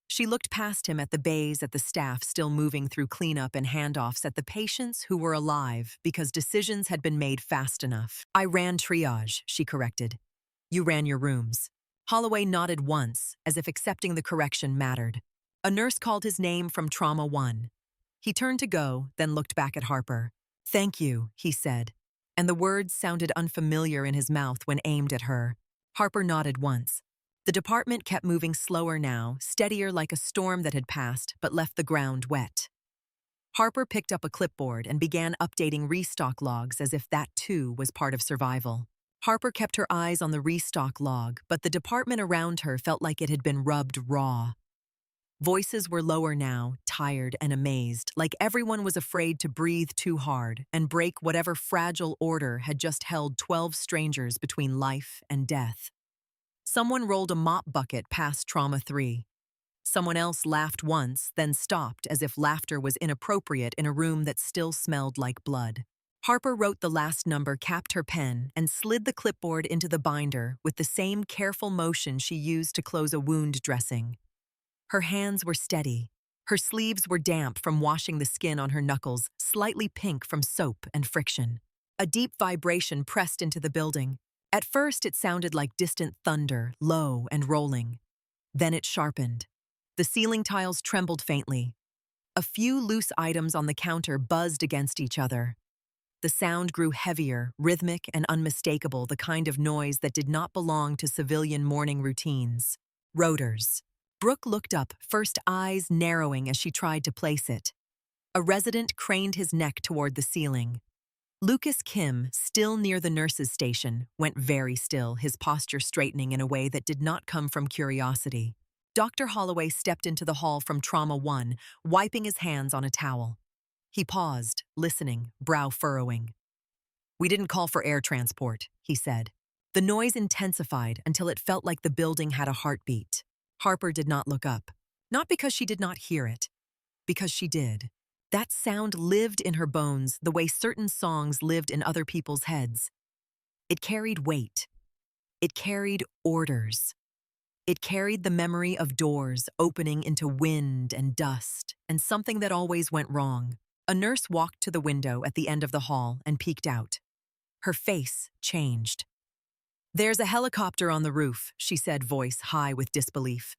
She looked past him at the bays, at the staff still moving through cleanup and handoffs, at the patients who were alive because decisions had been made fast enough. "I ran triage," she corrected. "You ran your rooms." Holloway nodded once, as if accepting the correction mattered. A nurse called his name from Trauma 1. He turned to go, then looked back at Harper. "Thank you," he said, and the words sounded unfamiliar in his mouth when aimed at her. Harper nodded once. The department kept moving slower now, steadier like a storm that had passed but left the ground wet. Harper picked up a clipboard and began updating restock logs as if that too was part of survival. Harper kept her eyes on the restock log, but the department around her felt like it had been rubbed raw. Voices were lower now, tired and amazed, like everyone was afraid to breathe too hard and break whatever fragile order had just held 12 strangers between life and death. Someone rolled a mop bucket past Trauma 3. Someone else laughed once, then stopped as if laughter was inappropriate in a room that still smelled like blood. Harper wrote the last number, capped her pen, and slid the clipboard into the binder with the same careful motion she used to close a wound dressing. Her hands were steady. Her sleeves were damp from washing the skin on her knuckles, slightly pink from soap and friction. A deep vibration pressed into the building. At first, it sounded like distant thunder, low and rolling. Then it sharpened. The ceiling tiles trembled faintly. A few loose items on the counter buzzed against each other. The sound grew heavier, rhythmic and unmistakable, the kind of noise that did not belong to civilian morning routines. Rotors. Brooke looked up, first eyes narrowing as she tried to place it. A resident craned his neck toward the ceiling. Lucas Kim, still near the nurse's station, went very still, his posture straightening in a way that did not come from curiosity. Dr. Holloway stepped into the hall from Trauma 1, wiping his hands on a towel. He paused, listening, brow furrowing. "We didn't call for air transport," he said. The noise intensified until it felt like the building had a heartbeat. Harper did not look up. Not because she did not hear it, because she did. That sound lived in her bones the way certain songs lived in other people's heads. It carried weight. It carried orders. It carried the memory of doors opening into wind and dust, and something that always went wrong. A nurse walked to the window at the end of the hall and peeked out. Her face changed. "There's a helicopter on the roof," she said, voice high with disbelief.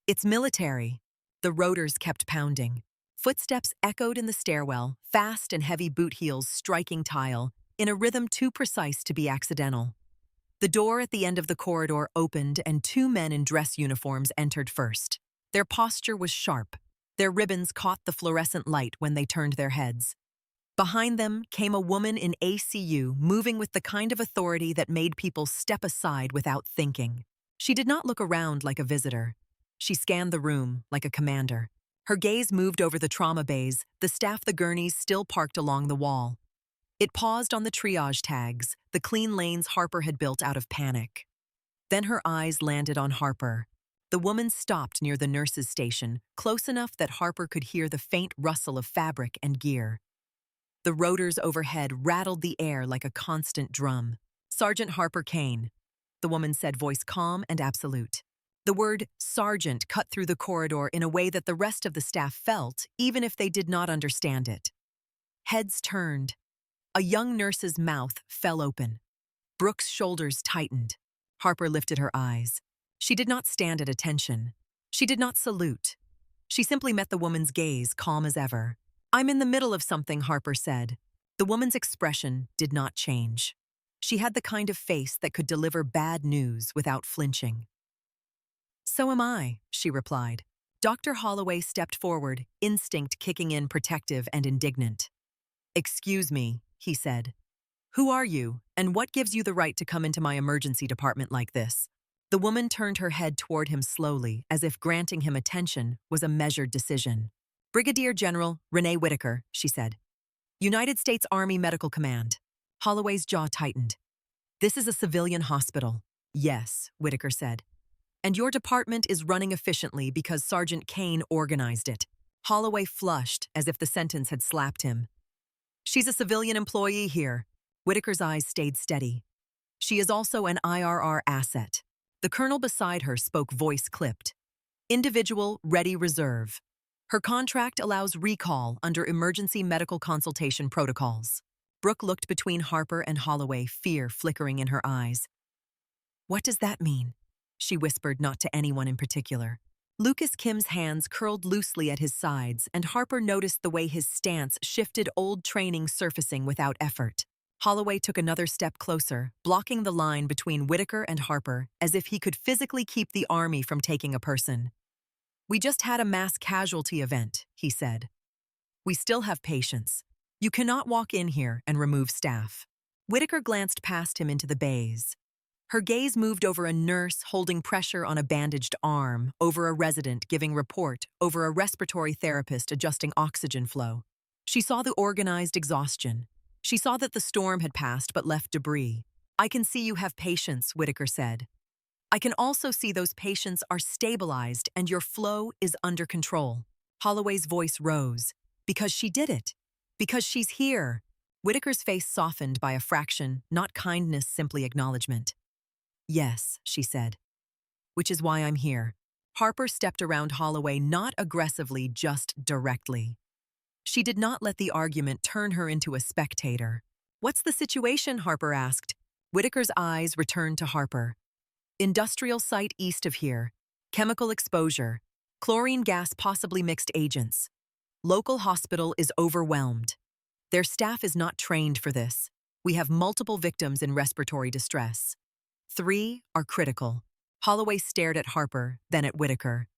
"It's military." The rotors kept pounding. Footsteps echoed in the stairwell, fast and heavy boot heels striking tile, in a rhythm too precise to be accidental. The door at the end of the corridor opened and 2 men in dress uniforms entered first. Their posture was sharp. Their ribbons caught the fluorescent light when they turned their heads. Behind them came a woman in ACU, moving with the kind of authority that made people step aside without thinking. She did not look around like a visitor. She scanned the room like a commander. Her gaze moved over the trauma bays, the staff, the gurneys still parked along the wall. It paused on the triage tags, the clean lanes Harper had built out of panic. Then her eyes landed on Harper. The woman stopped near the nurse's station, close enough that Harper could hear the faint rustle of fabric and gear. The rotors overhead rattled the air like a constant drum. "Sergeant Harper Kane," the woman said, voice calm and absolute. The word sergeant cut through the corridor in a way that the rest of the staff felt, even if they did not understand it. Heads turned. A young nurse's mouth fell open. Brooke's shoulders tightened. Harper lifted her eyes. She did not stand at attention. She did not salute. She simply met the woman's gaze, calm as ever. "I'm in the middle of something," Harper said. The woman's expression did not change. She had the kind of face that could deliver bad news without flinching. "So am I," she replied. Dr. Holloway stepped forward, instinct kicking in protective and indignant. "Excuse me," he said. "Who are you, and what gives you the right to come into my emergency department like this?" The woman turned her head toward him slowly, as if granting him attention was a measured decision. "Brigadier General Renee Whitaker," she said. "United States Army Medical Command." Holloway's jaw tightened. "This is a civilian hospital." "Yes," Whitaker said. "And your department is running efficiently because Sergeant Kane organized it." Holloway flushed as if the sentence had slapped him. "She's a civilian employee here." Whitaker's eyes stayed steady. "She is also an IRR asset." The colonel beside her spoke voice clipped. "Individual ready reserve. Her contract allows recall under emergency medical consultation protocols." Brooke looked between Harper and Holloway, fear flickering in her eyes. "What does that mean?" she whispered, not to anyone in particular. Lucas Kim's hands curled loosely at his sides, and Harper noticed the way his stance shifted, old training surfacing without effort. Holloway took another step closer, blocking the line between Whitaker and Harper, as if he could physically keep the army from taking a person. "We just had a mass casualty event," he said. "We still have patients. You cannot walk in here and remove staff." Whitaker glanced past him into the bays. Her gaze moved over a nurse holding pressure on a bandaged arm, over a resident giving report, over a respiratory therapist adjusting oxygen flow. She saw the organized exhaustion. She saw that the storm had passed but left debris. "I can see you have patience," Whitaker said. "I can also see those patients are stabilized and your flow is under control." Holloway's voice rose. "Because she did it. Because she's here." Whitaker's face softened by a fraction, not kindness, simply acknowledgement. "Yes," she said. "Which is why I'm here." Harper stepped around Holloway, not aggressively, just directly. She did not let the argument turn her into a spectator. "What's the situation?" Harper asked. Whitaker's eyes returned to Harper. "Industrial site east of here. Chemical exposure. Chlorine gas, possibly mixed agents. Local hospital is overwhelmed. Their staff is not trained for this. We have multiple victims in respiratory distress. 3 are critical." Holloway stared at Harper, then at Whitaker.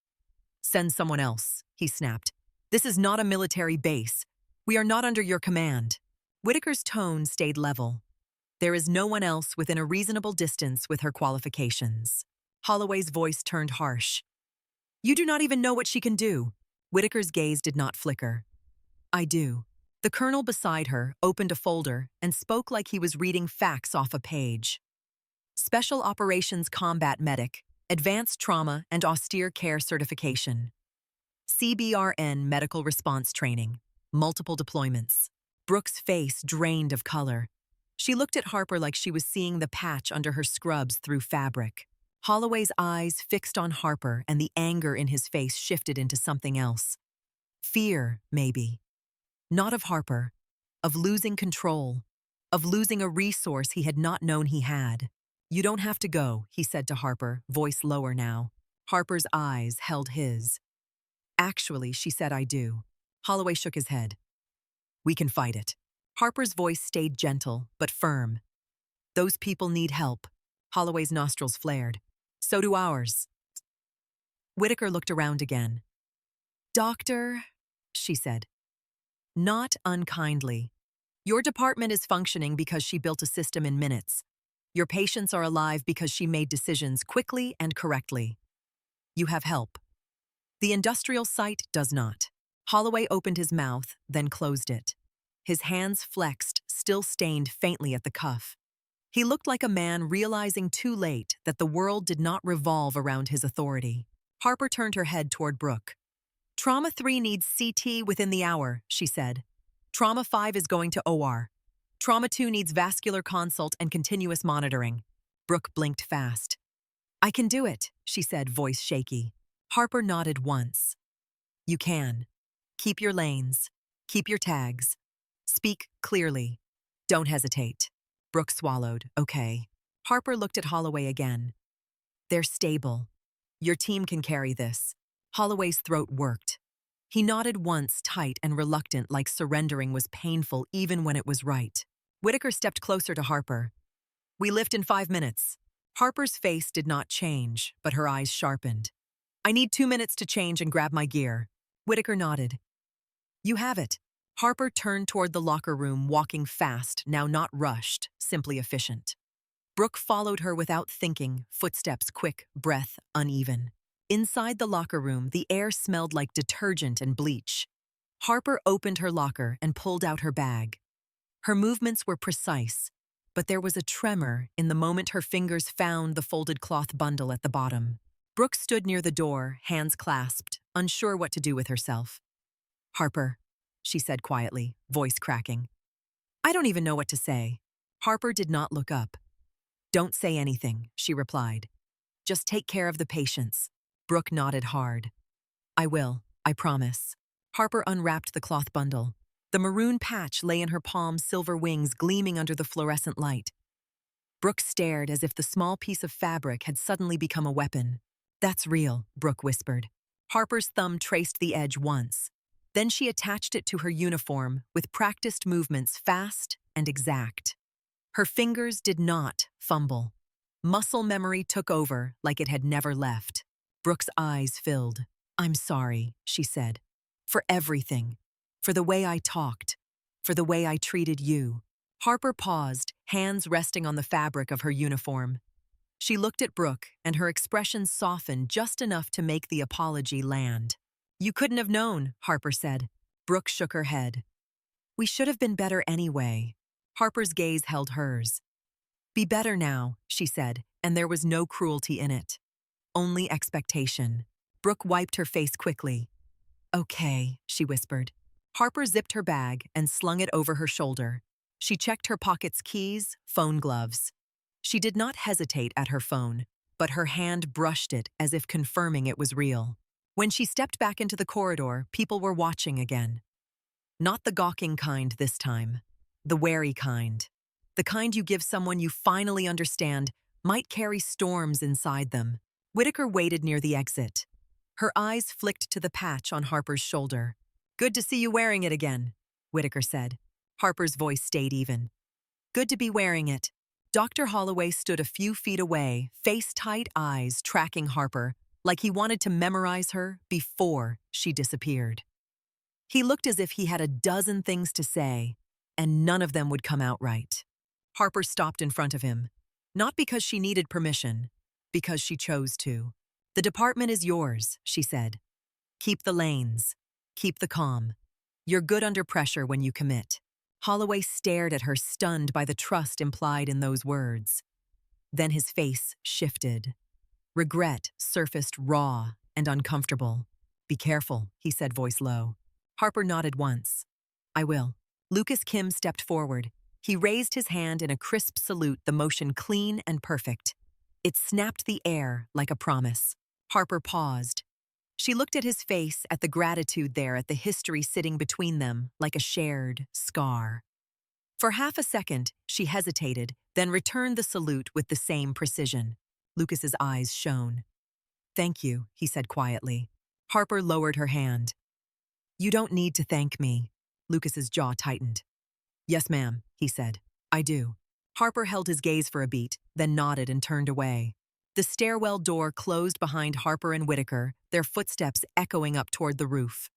"Send someone else," he snapped. "This is not a military base. We are not under your command." Whitaker's tone stayed level. "There is no one else within a reasonable distance with her qualifications." Holloway's voice turned harsh. "You do not even know what she can do." Whitaker's gaze did not flicker. "I do." The colonel beside her opened a folder and spoke like he was reading facts off a page. "Special Operations Combat Medic, Advanced Trauma and Austere Care Certification. CBRN Medical Response Training, multiple deployments." Brooke's face drained of color. She looked at Harper like she was seeing the patch under her scrubs through fabric. Holloway's eyes fixed on Harper, and the anger in his face shifted into something else. Fear, maybe. Not of Harper, of losing control, of losing a resource he had not known he had. "You don't have to go," he said to Harper, voice lower now. Harper's eyes held his. "Actually," she said, "I do." Holloway shook his head. "We can fight it." Harper's voice stayed gentle, but firm. "Those people need help." Holloway's nostrils flared. "So do ours." Whitaker looked around again. "Doctor," she said. Not unkindly. "Your department is functioning because she built a system in minutes. Your patients are alive because she made decisions quickly and correctly. You have help. The industrial site does not." Holloway opened his mouth, then closed it. His hands flexed, still stained faintly at the cuff. He looked like a man realizing too late that the world did not revolve around his authority. Harper turned her head toward Brooke. "Trauma 3 needs CT within the hour," she said. "Trauma 5 is going to OR. Trauma 2 needs vascular consult and continuous monitoring." Brooke blinked fast. "I can do it," she said, voice shaky. Harper nodded once. "You can. Keep your lanes. Keep your tags. Speak clearly. Don't hesitate." Brooke swallowed. "Okay." Harper looked at Holloway again. They're stable. Your team can carry this. Holloway's throat worked. He nodded once, tight and reluctant, like surrendering was painful even when it was right. Whitaker stepped closer to Harper. We lift in 5 minutes. Harper's face did not change, but her eyes sharpened. I need 2 minutes to change and grab my gear. Whitaker nodded. You have it. Harper turned toward the locker room, walking fast, now not rushed, simply efficient. Brooke followed her without thinking, footsteps quick, breath uneven. Inside the locker room, the air smelled like detergent and bleach. Harper opened her locker and pulled out her bag. Her movements were precise, but there was a tremor in the moment her fingers found the folded cloth bundle at the bottom. Brooke stood near the door, hands clasped, unsure what to do with herself. Harper, she said quietly, voice cracking. I don't even know what to say. Harper did not look up. Don't say anything, she replied. Just take care of the patients. Brooke nodded hard. I will, I promise. Harper unwrapped the cloth bundle. The maroon patch lay in her palm, silver wings gleaming under the fluorescent light. Brooke stared as if the small piece of fabric had suddenly become a weapon. That's real, Brooke whispered. Harper's thumb traced the edge once. Then she attached it to her uniform with practiced movements, fast and exact. Her fingers did not fumble. Muscle memory took over like it had never left. Brooke's eyes filled. I'm sorry, she said. For everything. For the way I talked. For the way I treated you. Harper paused, hands resting on the fabric of her uniform. She looked at Brooke, and her expression softened just enough to make the apology land. You couldn't have known, Harper said. Brooke shook her head. We should have been better anyway. Harper's gaze held hers. Be better now, she said, and there was no cruelty in it. Only expectation. Brooke wiped her face quickly. Okay, she whispered. Harper zipped her bag and slung it over her shoulder. She checked her pocket's keys, phone gloves. She did not hesitate at her phone, but her hand brushed it as if confirming it was real. When she stepped back into the corridor, people were watching again. Not the gawking kind this time. The wary kind. The kind you give someone you finally understand might carry storms inside them. Whitaker waited near the exit. Her eyes flicked to the patch on Harper's shoulder. Good to see you wearing it again, Whitaker said. Harper's voice stayed even. Good to be wearing it. Dr. Holloway stood a few feet away, face-tight eyes tracking Harper, like he wanted to memorize her before she disappeared. He looked as if he had a dozen things to say, and none of them would come out right. Harper stopped in front of him, not because she needed permission, because she chose to. The department is yours, she said. Keep the lanes. Keep the calm. You're good under pressure when you commit. Holloway stared at her, stunned by the trust implied in those words. Then his face shifted. Regret surfaced raw and uncomfortable. Be careful, he said, voice low. Harper nodded once. I will. Lucas Kim stepped forward. He raised his hand in a crisp salute, the motion clean and perfect. It snapped the air like a promise. Harper paused. She looked at his face, at the gratitude there, at the history sitting between them like a shared scar. For half a second, she hesitated, then returned the salute with the same precision. Lucas's eyes shone. Thank you, he said quietly. Harper lowered her hand. You don't need to thank me. Lucas's jaw tightened. Yes, ma'am, he said. I do. Harper held his gaze for a beat, then nodded and turned away. The stairwell door closed behind Harper and Whitaker, their footsteps echoing up toward the roof.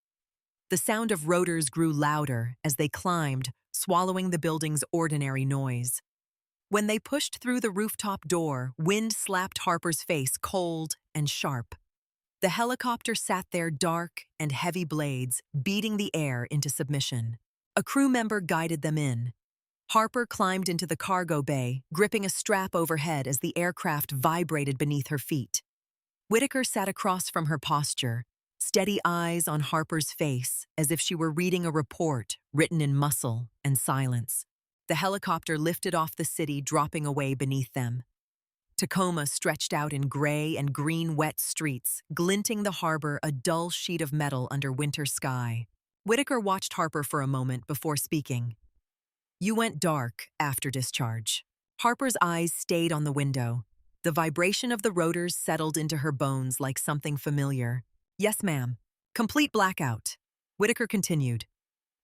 The sound of rotors grew louder as they climbed, swallowing the building's ordinary noise. When they pushed through the rooftop door, wind slapped Harper's face, cold and sharp. The helicopter sat there, dark and heavy blades, beating the air into submission. A crew member guided them in. Harper climbed into the cargo bay, gripping a strap overhead as the aircraft vibrated beneath her feet. Whitaker sat across from her posture, steady eyes on Harper's face, as if she were reading a report written in muscle and silence. The helicopter lifted off the city, dropping away beneath them. Tacoma stretched out in gray and green wet streets, glinting the harbor a dull sheet of metal under winter sky. Whitaker watched Harper for a moment before speaking. You went dark after discharge. Harper's eyes stayed on the window. The vibration of the rotors settled into her bones like something familiar. Yes, ma'am. Complete blackout. Whitaker continued.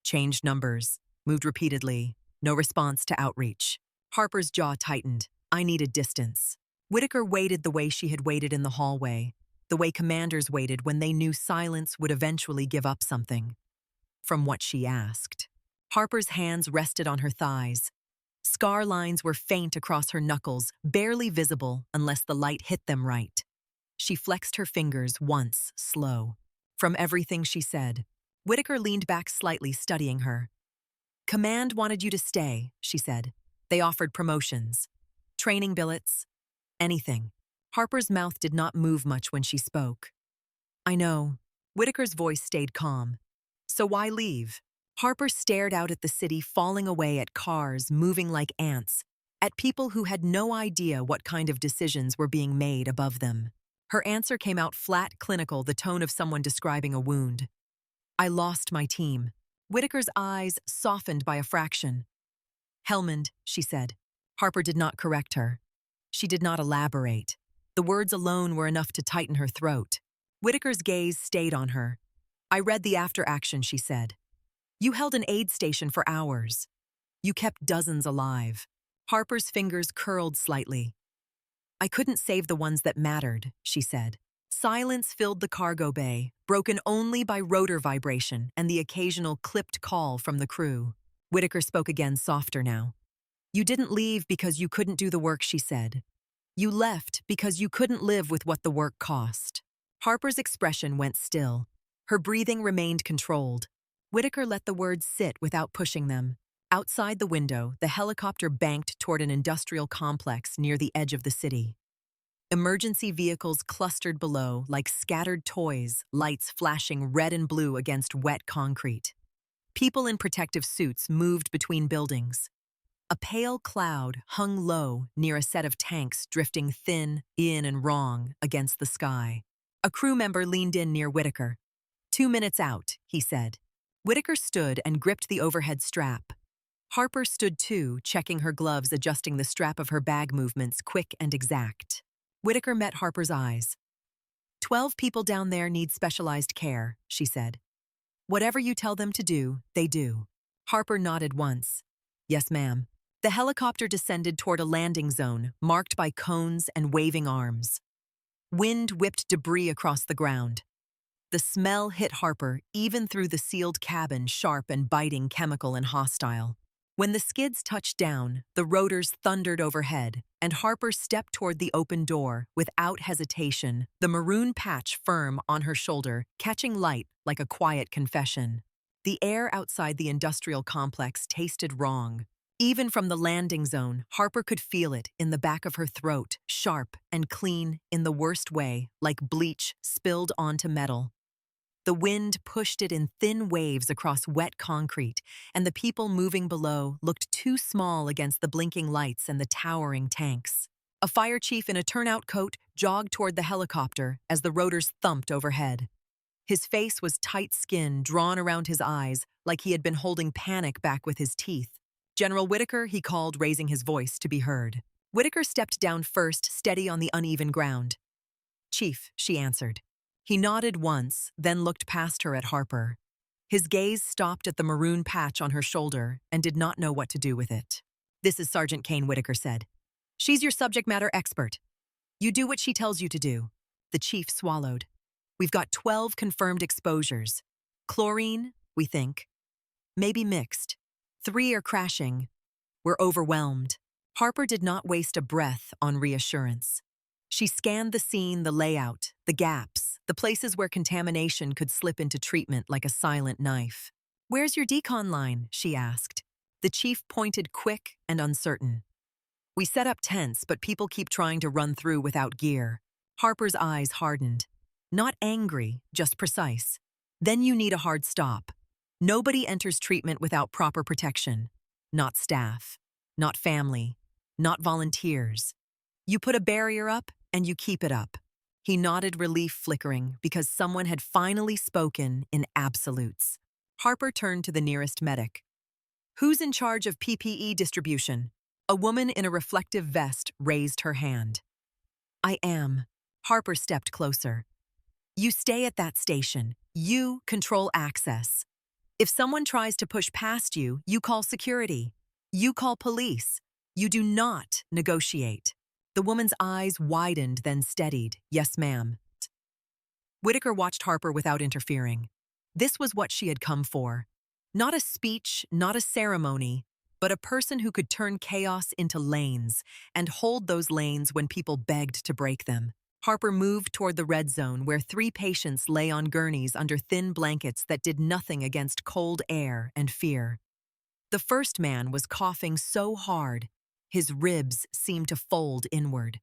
Changed numbers. Moved repeatedly. No response to outreach. Harper's jaw tightened. I needed distance. Whitaker waited the way she had waited in the hallway, the way commanders waited when they knew silence would eventually give up something. From what she asked. Harper's hands rested on her thighs. Scar lines were faint across her knuckles, barely visible unless the light hit them right. She flexed her fingers once, slow. From everything she said, Whitaker leaned back slightly, studying her. Command wanted you to stay, she said. They offered promotions. Training billets. Anything. Harper's mouth did not move much when she spoke. I know. Whitaker's voice stayed calm. So why leave? Harper stared out at the city falling away, at cars moving like ants, at people who had no idea what kind of decisions were being made above them. Her answer came out flat, clinical, the tone of someone describing a wound. I lost my team. Whitaker's eyes softened by a fraction. Helmand, she said. Harper did not correct her. She did not elaborate. The words alone were enough to tighten her throat. Whitaker's gaze stayed on her. I read the after-action, she said. You held an aid station for hours. You kept dozens alive. Harper's fingers curled slightly. I couldn't save the ones that mattered, she said. Silence filled the cargo bay, broken only by rotor vibration and the occasional clipped call from the crew. Whitaker spoke again, softer now. You didn't leave because you couldn't do the work, she said. You left because you couldn't live with what the work cost. Harper's expression went still. Her breathing remained controlled. Whitaker let the words sit without pushing them. Outside the window, the helicopter banked toward an industrial complex near the edge of the city. Emergency vehicles clustered below like scattered toys, lights flashing red and blue against wet concrete. People in protective suits moved between buildings. A pale cloud hung low near a set of tanks drifting thin, in and wrong against the sky. A crew member leaned in near Whitaker. 2 minutes out, he said. Whitaker stood and gripped the overhead strap. Harper stood too, checking her gloves, adjusting the strap of her bag movements quick and exact. Whitaker met Harper's eyes. 12 people down there need specialized care, she said. Whatever you tell them to do, they do. Harper nodded once. Yes, ma'am. The helicopter descended toward a landing zone, marked by cones and waving arms. Wind whipped debris across the ground. The smell hit Harper, even through the sealed cabin, sharp and biting, chemical and hostile. When the skids touched down, the rotors thundered overhead, and Harper stepped toward the open door without hesitation, the maroon patch firm on her shoulder, catching light like a quiet confession. The air outside the industrial complex tasted wrong. Even from the landing zone, Harper could feel it in the back of her throat, sharp and clean in the worst way, like bleach spilled onto metal. The wind pushed it in thin waves across wet concrete, and the people moving below looked too small against the blinking lights and the towering tanks. A fire chief in a turnout coat jogged toward the helicopter as the rotors thumped overhead. His face was tight skin drawn around his eyes like he had been holding panic back with his teeth. General Whitaker, he called, raising his voice to be heard. Whitaker stepped down first, steady on the uneven ground. Chief, she answered. He nodded once, then looked past her at Harper. His gaze stopped at the maroon patch on her shoulder and did not know what to do with it. This is Sergeant Kane, Whitaker said. She's your subject matter expert. You do what she tells you to do. The chief swallowed. We've got 12 confirmed exposures. Chlorine, we think. Maybe mixed. 3 are crashing. We're overwhelmed. Harper did not waste a breath on reassurance. She scanned the scene, the layout, the gaps, the places where contamination could slip into treatment like a silent knife. Where's your decon line? She asked. The chief pointed, quick and uncertain. We set up tents, but people keep trying to run through without gear. Harper's eyes hardened. Not angry, just precise. Then you need a hard stop. Nobody enters treatment without proper protection. Not staff, not family, not volunteers. You put a barrier up, and you keep it up. He nodded, relief flickering, because someone had finally spoken in absolutes. Harper turned to the nearest medic. Who's in charge of PPE distribution? A woman in a reflective vest raised her hand. I am. Harper stepped closer. You stay at that station. You control access. If someone tries to push past you, you call security. You call police. You do not negotiate. The woman's eyes widened, then steadied. Yes, ma'am. Whitaker watched Harper without interfering. This was what she had come for. Not a speech, not a ceremony, but a person who could turn chaos into lanes and hold those lanes when people begged to break them. Harper moved toward the red zone where 3 patients lay on gurneys under thin blankets that did nothing against cold air and fear. The first man was coughing so hard, his ribs seemed to fold inward.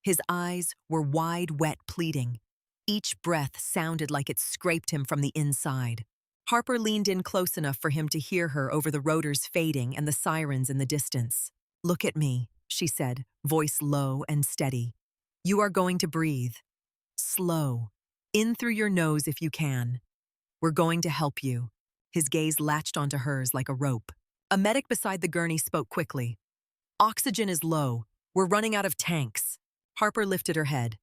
His eyes were wide, wet, pleading. Each breath sounded like it scraped him from the inside. Harper leaned in close enough for him to hear her over the rotors fading and the sirens in the distance. Look at me, she said, voice low and steady. You are going to breathe. Slow. In through your nose if you can. We're going to help you. His gaze latched onto hers like a rope. A medic beside the gurney spoke quickly. Oxygen is low. We're running out of tanks. Harper lifted her head.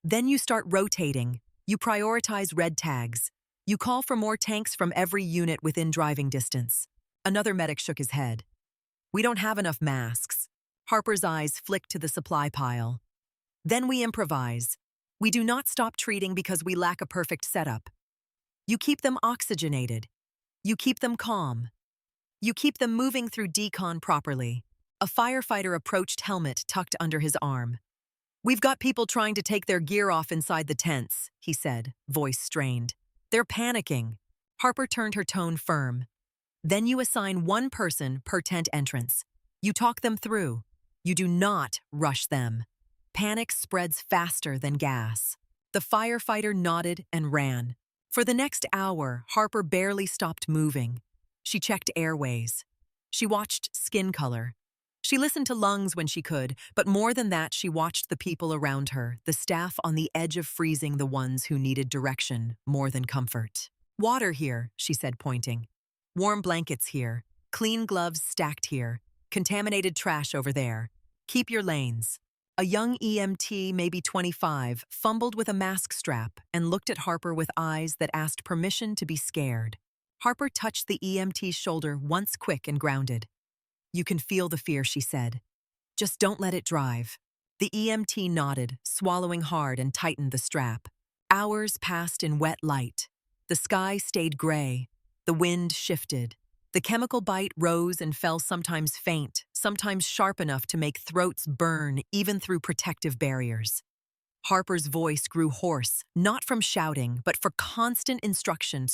Then you start rotating. You prioritize red tags. You call for more tanks from every unit within driving distance. Another medic shook his head. We don't have enough masks. Harper's eyes flicked to the supply pile. Then we improvise. We do not stop treating because we lack a perfect setup. You keep them oxygenated. You keep them calm. You keep them moving through decon properly. A firefighter approached, helmet tucked under his arm. We've got people trying to take their gear off inside the tents, he said, voice strained. They're panicking. Harper turned her tone firm. Then you assign 1 person per tent entrance. You talk them through. You do not rush them. Panic spreads faster than gas. The firefighter nodded and ran. For the next hour, Harper barely stopped moving. She checked airways. She watched skin color. She listened to lungs when she could, but more than that, she watched the people around her, the staff on the edge of freezing, the ones who needed direction more than comfort. Water here, she said, pointing. Warm blankets here. Clean gloves stacked here. Contaminated trash over there. Keep your lanes. A young EMT, maybe 25, fumbled with a mask strap and looked at Harper with eyes that asked permission to be scared. Harper touched the EMT's shoulder once, quick and grounded. You can feel the fear, she said. Just don't let it drive. The EMT nodded, swallowing hard, and tightened the strap. Hours passed in wet light. The sky stayed gray. The wind shifted. The chemical bite rose and fell, sometimes faint, sometimes sharp enough to make throats burn even through protective barriers. Harper's voice grew hoarse, not from shouting, but for constant instruction,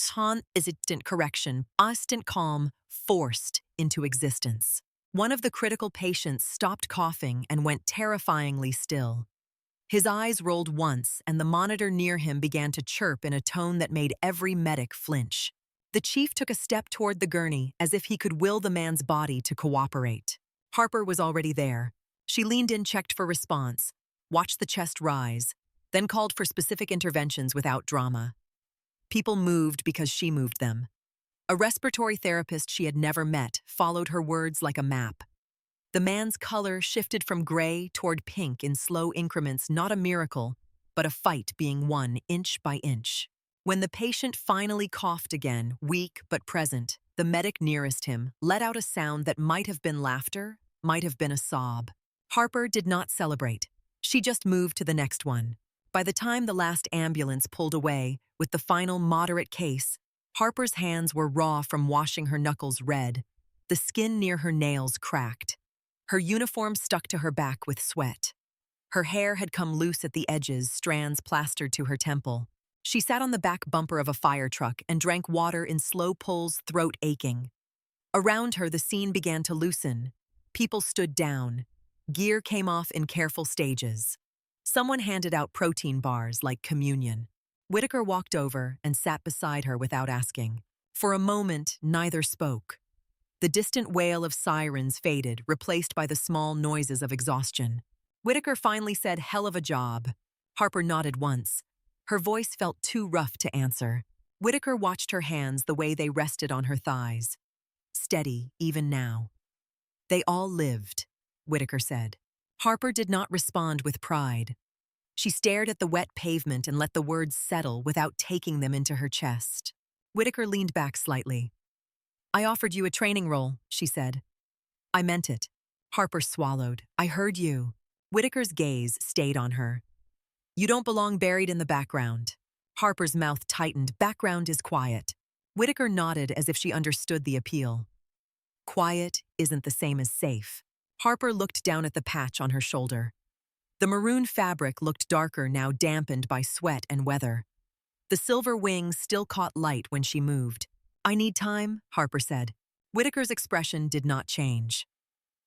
instant correction, instant calm, forced into existence. One of the critical patients stopped coughing and went terrifyingly still. His eyes rolled once, and the monitor near him began to chirp in a tone that made every medic flinch. The chief took a step toward the gurney, as if he could will the man's body to cooperate. Harper was already there. She leaned in, checked for response, watched the chest rise, then called for specific interventions without drama. People moved because she moved them. A respiratory therapist she had never met followed her words like a map. The man's color shifted from gray toward pink in slow increments, not a miracle, but a fight being won inch by inch. When the patient finally coughed again, weak but present, the medic nearest him let out a sound that might have been laughter, might have been a sob. Harper did not celebrate. She just moved to the next one. By the time the last ambulance pulled away with the final moderate case, Harper's hands were raw from washing her knuckles red. The skin near her nails cracked. Her uniform stuck to her back with sweat. Her hair had come loose at the edges, strands plastered to her temple. She sat on the back bumper of a fire truck and drank water in slow pulls, throat aching. Around her, the scene began to loosen. People stood down. Gear came off in careful stages. Someone handed out protein bars like communion. Whitaker walked over and sat beside her without asking. For a moment, neither spoke. The distant wail of sirens faded, replaced by the small noises of exhaustion. Whitaker finally said, "Hell of a job." Harper nodded once. Her voice felt too rough to answer. Whitaker watched her hands the way they rested on her thighs. Steady, even now. They all lived. Whitaker said. Harper did not respond with pride. She stared at the wet pavement and let the words settle without taking them into her chest. Whitaker leaned back slightly. I offered you a training role, she said. I meant it. Harper swallowed. I heard you. Whitaker's gaze stayed on her. You don't belong buried in the background. Harper's mouth tightened. Background is quiet. Whitaker nodded as if she understood the appeal. Quiet isn't the same as safe. Harper looked down at the patch on her shoulder. The maroon fabric looked darker now, dampened by sweat and weather. The silver wings still caught light when she moved. I need time, Harper said. Whitaker's expression did not change.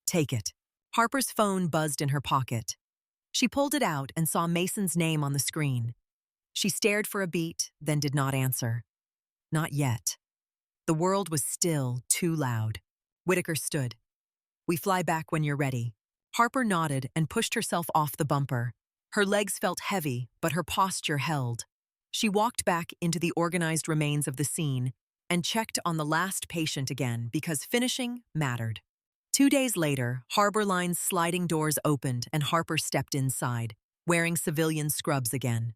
Take it. Harper's phone buzzed in her pocket. She pulled it out and saw Mason's name on the screen. She stared for a beat, then did not answer. Not yet. The world was still too loud. Whitaker stood. We fly back when you're ready. Harper nodded and pushed herself off the bumper. Her legs felt heavy, but her posture held. She walked back into the organized remains of the scene and checked on the last patient again because finishing mattered. 2 days later, Harbor Line's sliding doors opened and Harper stepped inside, wearing civilian scrubs again.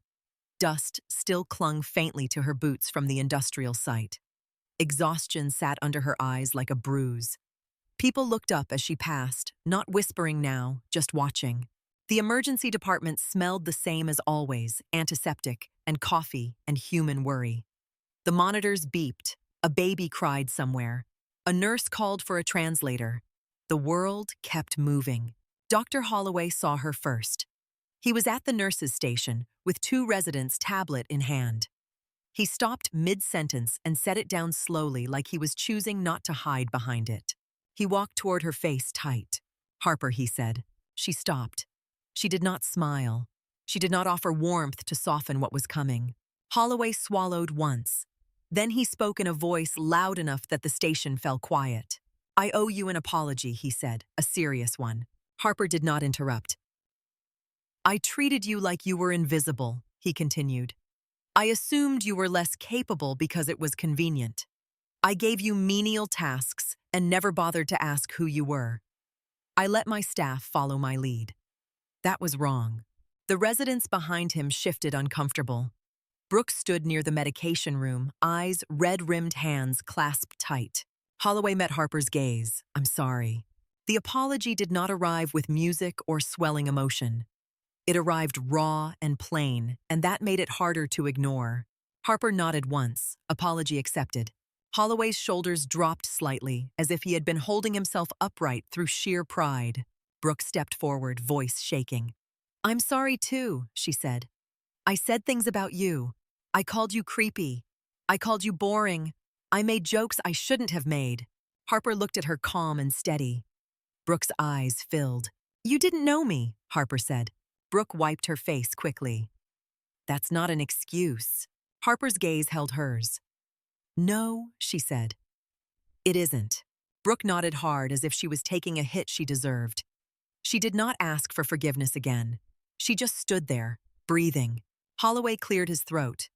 Dust still clung faintly to her boots from the industrial site. Exhaustion sat under her eyes like a bruise. People looked up as she passed, not whispering now, just watching. The emergency department smelled the same as always, antiseptic and coffee and human worry. The monitors beeped. A baby cried somewhere. A nurse called for a translator. The world kept moving. Dr. Holloway saw her first. He was at the nurse's station, with 2 residents' tablet in hand. He stopped mid-sentence and set it down slowly like he was choosing not to hide behind it. He walked toward her, face tight. Harper, he said. She stopped. She did not smile. She did not offer warmth to soften what was coming. Holloway swallowed once. Then he spoke in a voice loud enough that the station fell quiet. I owe you an apology, he said, a serious one. Harper did not interrupt. I treated you like you were invisible, he continued. I assumed you were less capable because it was convenient. I gave you menial tasks and never bothered to ask who you were. I let my staff follow my lead. That was wrong. The residents behind him shifted, uncomfortable. Brooke stood near the medication room, eyes, red-rimmed hands clasped tight. Holloway met Harper's gaze. I'm sorry. The apology did not arrive with music or swelling emotion. It arrived raw and plain, and that made it harder to ignore. Harper nodded once, apology accepted. Holloway's shoulders dropped slightly, as if he had been holding himself upright through sheer pride. Brooke stepped forward, voice shaking. I'm sorry too, she said. I said things about you. I called you creepy. I called you boring. I made jokes I shouldn't have made. Harper looked at her calm and steady. Brooke's eyes filled. You didn't know me, Harper said. Brooke wiped her face quickly. That's not an excuse. Harper's gaze held hers. No, she said. It isn't. Brooke nodded hard as if she was taking a hit she deserved. She did not ask for forgiveness again. She just stood there, breathing. Holloway cleared his throat.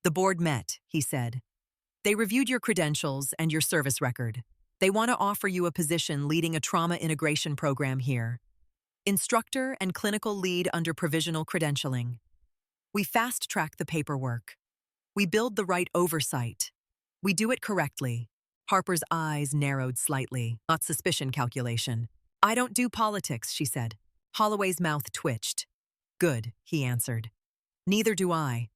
The board met, he said. They reviewed your credentials and your service record. They want to offer you a position leading a trauma integration program here. Instructor and clinical lead under provisional credentialing. We fast-track the paperwork. We build the right oversight. We do it correctly. Harper's eyes narrowed slightly, not suspicion calculation. I don't do politics, she said. Holloway's mouth twitched. Good, he answered. Neither do I.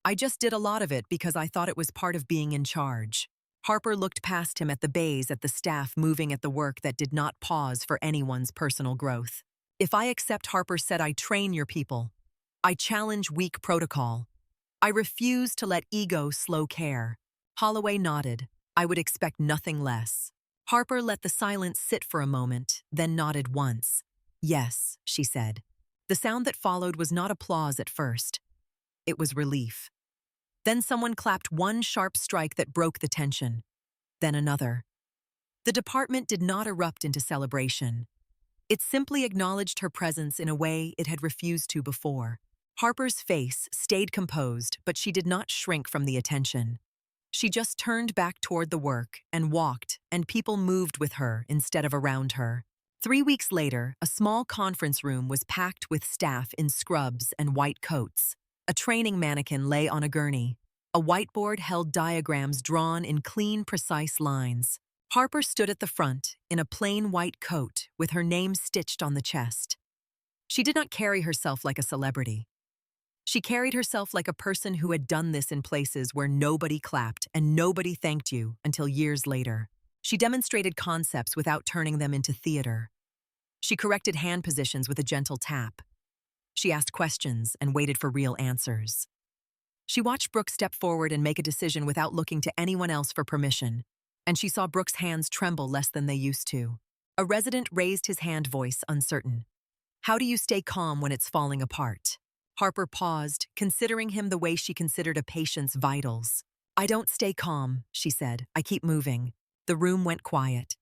I just did a lot of it because I thought it was part of being in charge. Harper looked past him at the bays at the staff moving at the work that did not pause for anyone's personal growth. If I accept, Harper said, I train your people. I challenge weak protocol. I refuse to let ego slow care. Holloway nodded. I would expect nothing less. Harper let the silence sit for a moment, then nodded once. Yes, she said. The sound that followed was not applause at first. It was relief. Then someone clapped one sharp strike that broke the tension. Then another. The department did not erupt into celebration. It simply acknowledged her presence in a way it had refused to before. Harper's face stayed composed, but she did not shrink from the attention. She just turned back toward the work and walked, and people moved with her instead of around her. 3 weeks later, a small conference room was packed with staff in scrubs and white coats. A training mannequin lay on a gurney. A whiteboard held diagrams drawn in clean, precise lines. Harper stood at the front, in a plain white coat, with her name stitched on the chest. She did not carry herself like a celebrity. She carried herself like a person who had done this in places where nobody clapped and nobody thanked you until years later. She demonstrated concepts without turning them into theater. She corrected hand positions with a gentle tap. She asked questions and waited for real answers. She watched Brooke step forward and make a decision without looking to anyone else for permission, and she saw Brooke's hands tremble less than they used to. A resident raised his hand, voice uncertain. "How do you stay calm when it's falling apart?" Harper paused, considering him the way she considered a patient's vitals. "I don't stay calm," she said. "I keep moving." The room went quiet.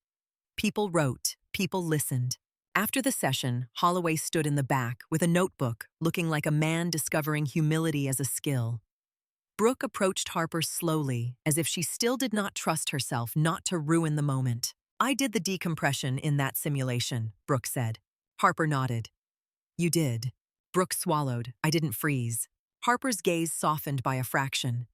People wrote, people listened. After the session, Holloway stood in the back with a notebook, looking like a man discovering humility as a skill. Brooke approached Harper slowly, as if she still did not trust herself not to ruin the moment. "I did the decompression in that simulation," Brooke said. Harper nodded. "You did." Brooke swallowed. "I didn't freeze." Harper's gaze softened by a fraction.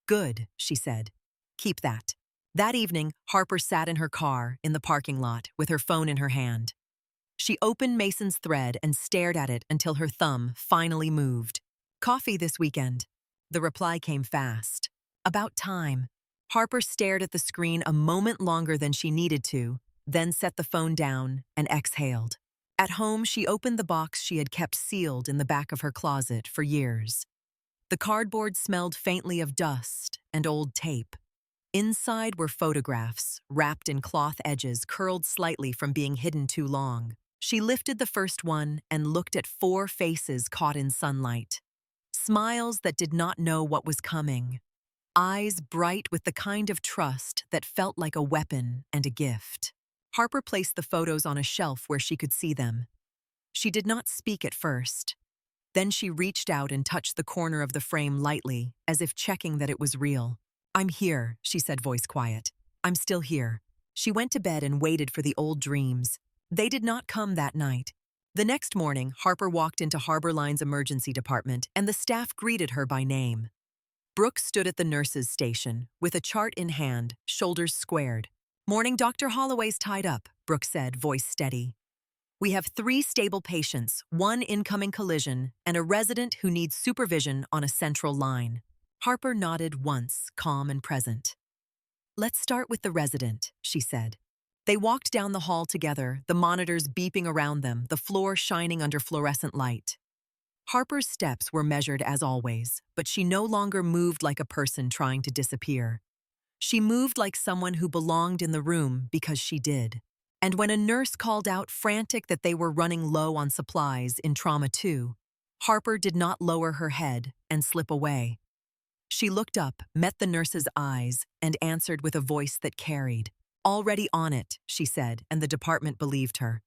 "Good," she said. "Keep that." That evening, Harper sat in her car in the parking lot with her phone in her hand. She opened Mason's thread and stared at it until her thumb finally moved. "Coffee this weekend." The reply came fast. "About time." Harper stared at the screen a moment longer than she needed to, then set the phone down and exhaled. At home, she opened the box she had kept sealed in the back of her closet for years. The cardboard smelled faintly of dust and old tape. Inside were photographs, wrapped in cloth edges curled slightly from being hidden too long. She lifted the first one and looked at 4 faces caught in sunlight. Smiles that did not know what was coming. Eyes bright with the kind of trust that felt like a weapon and a gift. Harper placed the photos on a shelf where she could see them. She did not speak at first. Then she reached out and touched the corner of the frame lightly, as if checking that it was real. "I'm here," she said, voice quiet. "I'm still here." She went to bed and waited for the old dreams. They did not come that night. The next morning, Harper walked into Harbor Line's emergency department, and the staff greeted her by name. Brooke stood at the nurse's station, with a chart in hand, shoulders squared. "Morning, Dr. Holloway's tied up," Brooke said, voice steady. "We have 3 stable patients, 1 incoming collision, and a resident who needs supervision on a central line." Harper nodded once, calm and present. "Let's start with the resident," she said. They walked down the hall together, the monitors beeping around them, the floor shining under fluorescent light. Harper's steps were measured as always, but she no longer moved like a person trying to disappear. She moved like someone who belonged in the room because she did. And when a nurse called out frantic that they were running low on supplies in Trauma 2, Harper did not lower her head and slip away. She looked up, met the nurse's eyes, and answered with a voice that carried. "Already on it," she said, and the department believed her.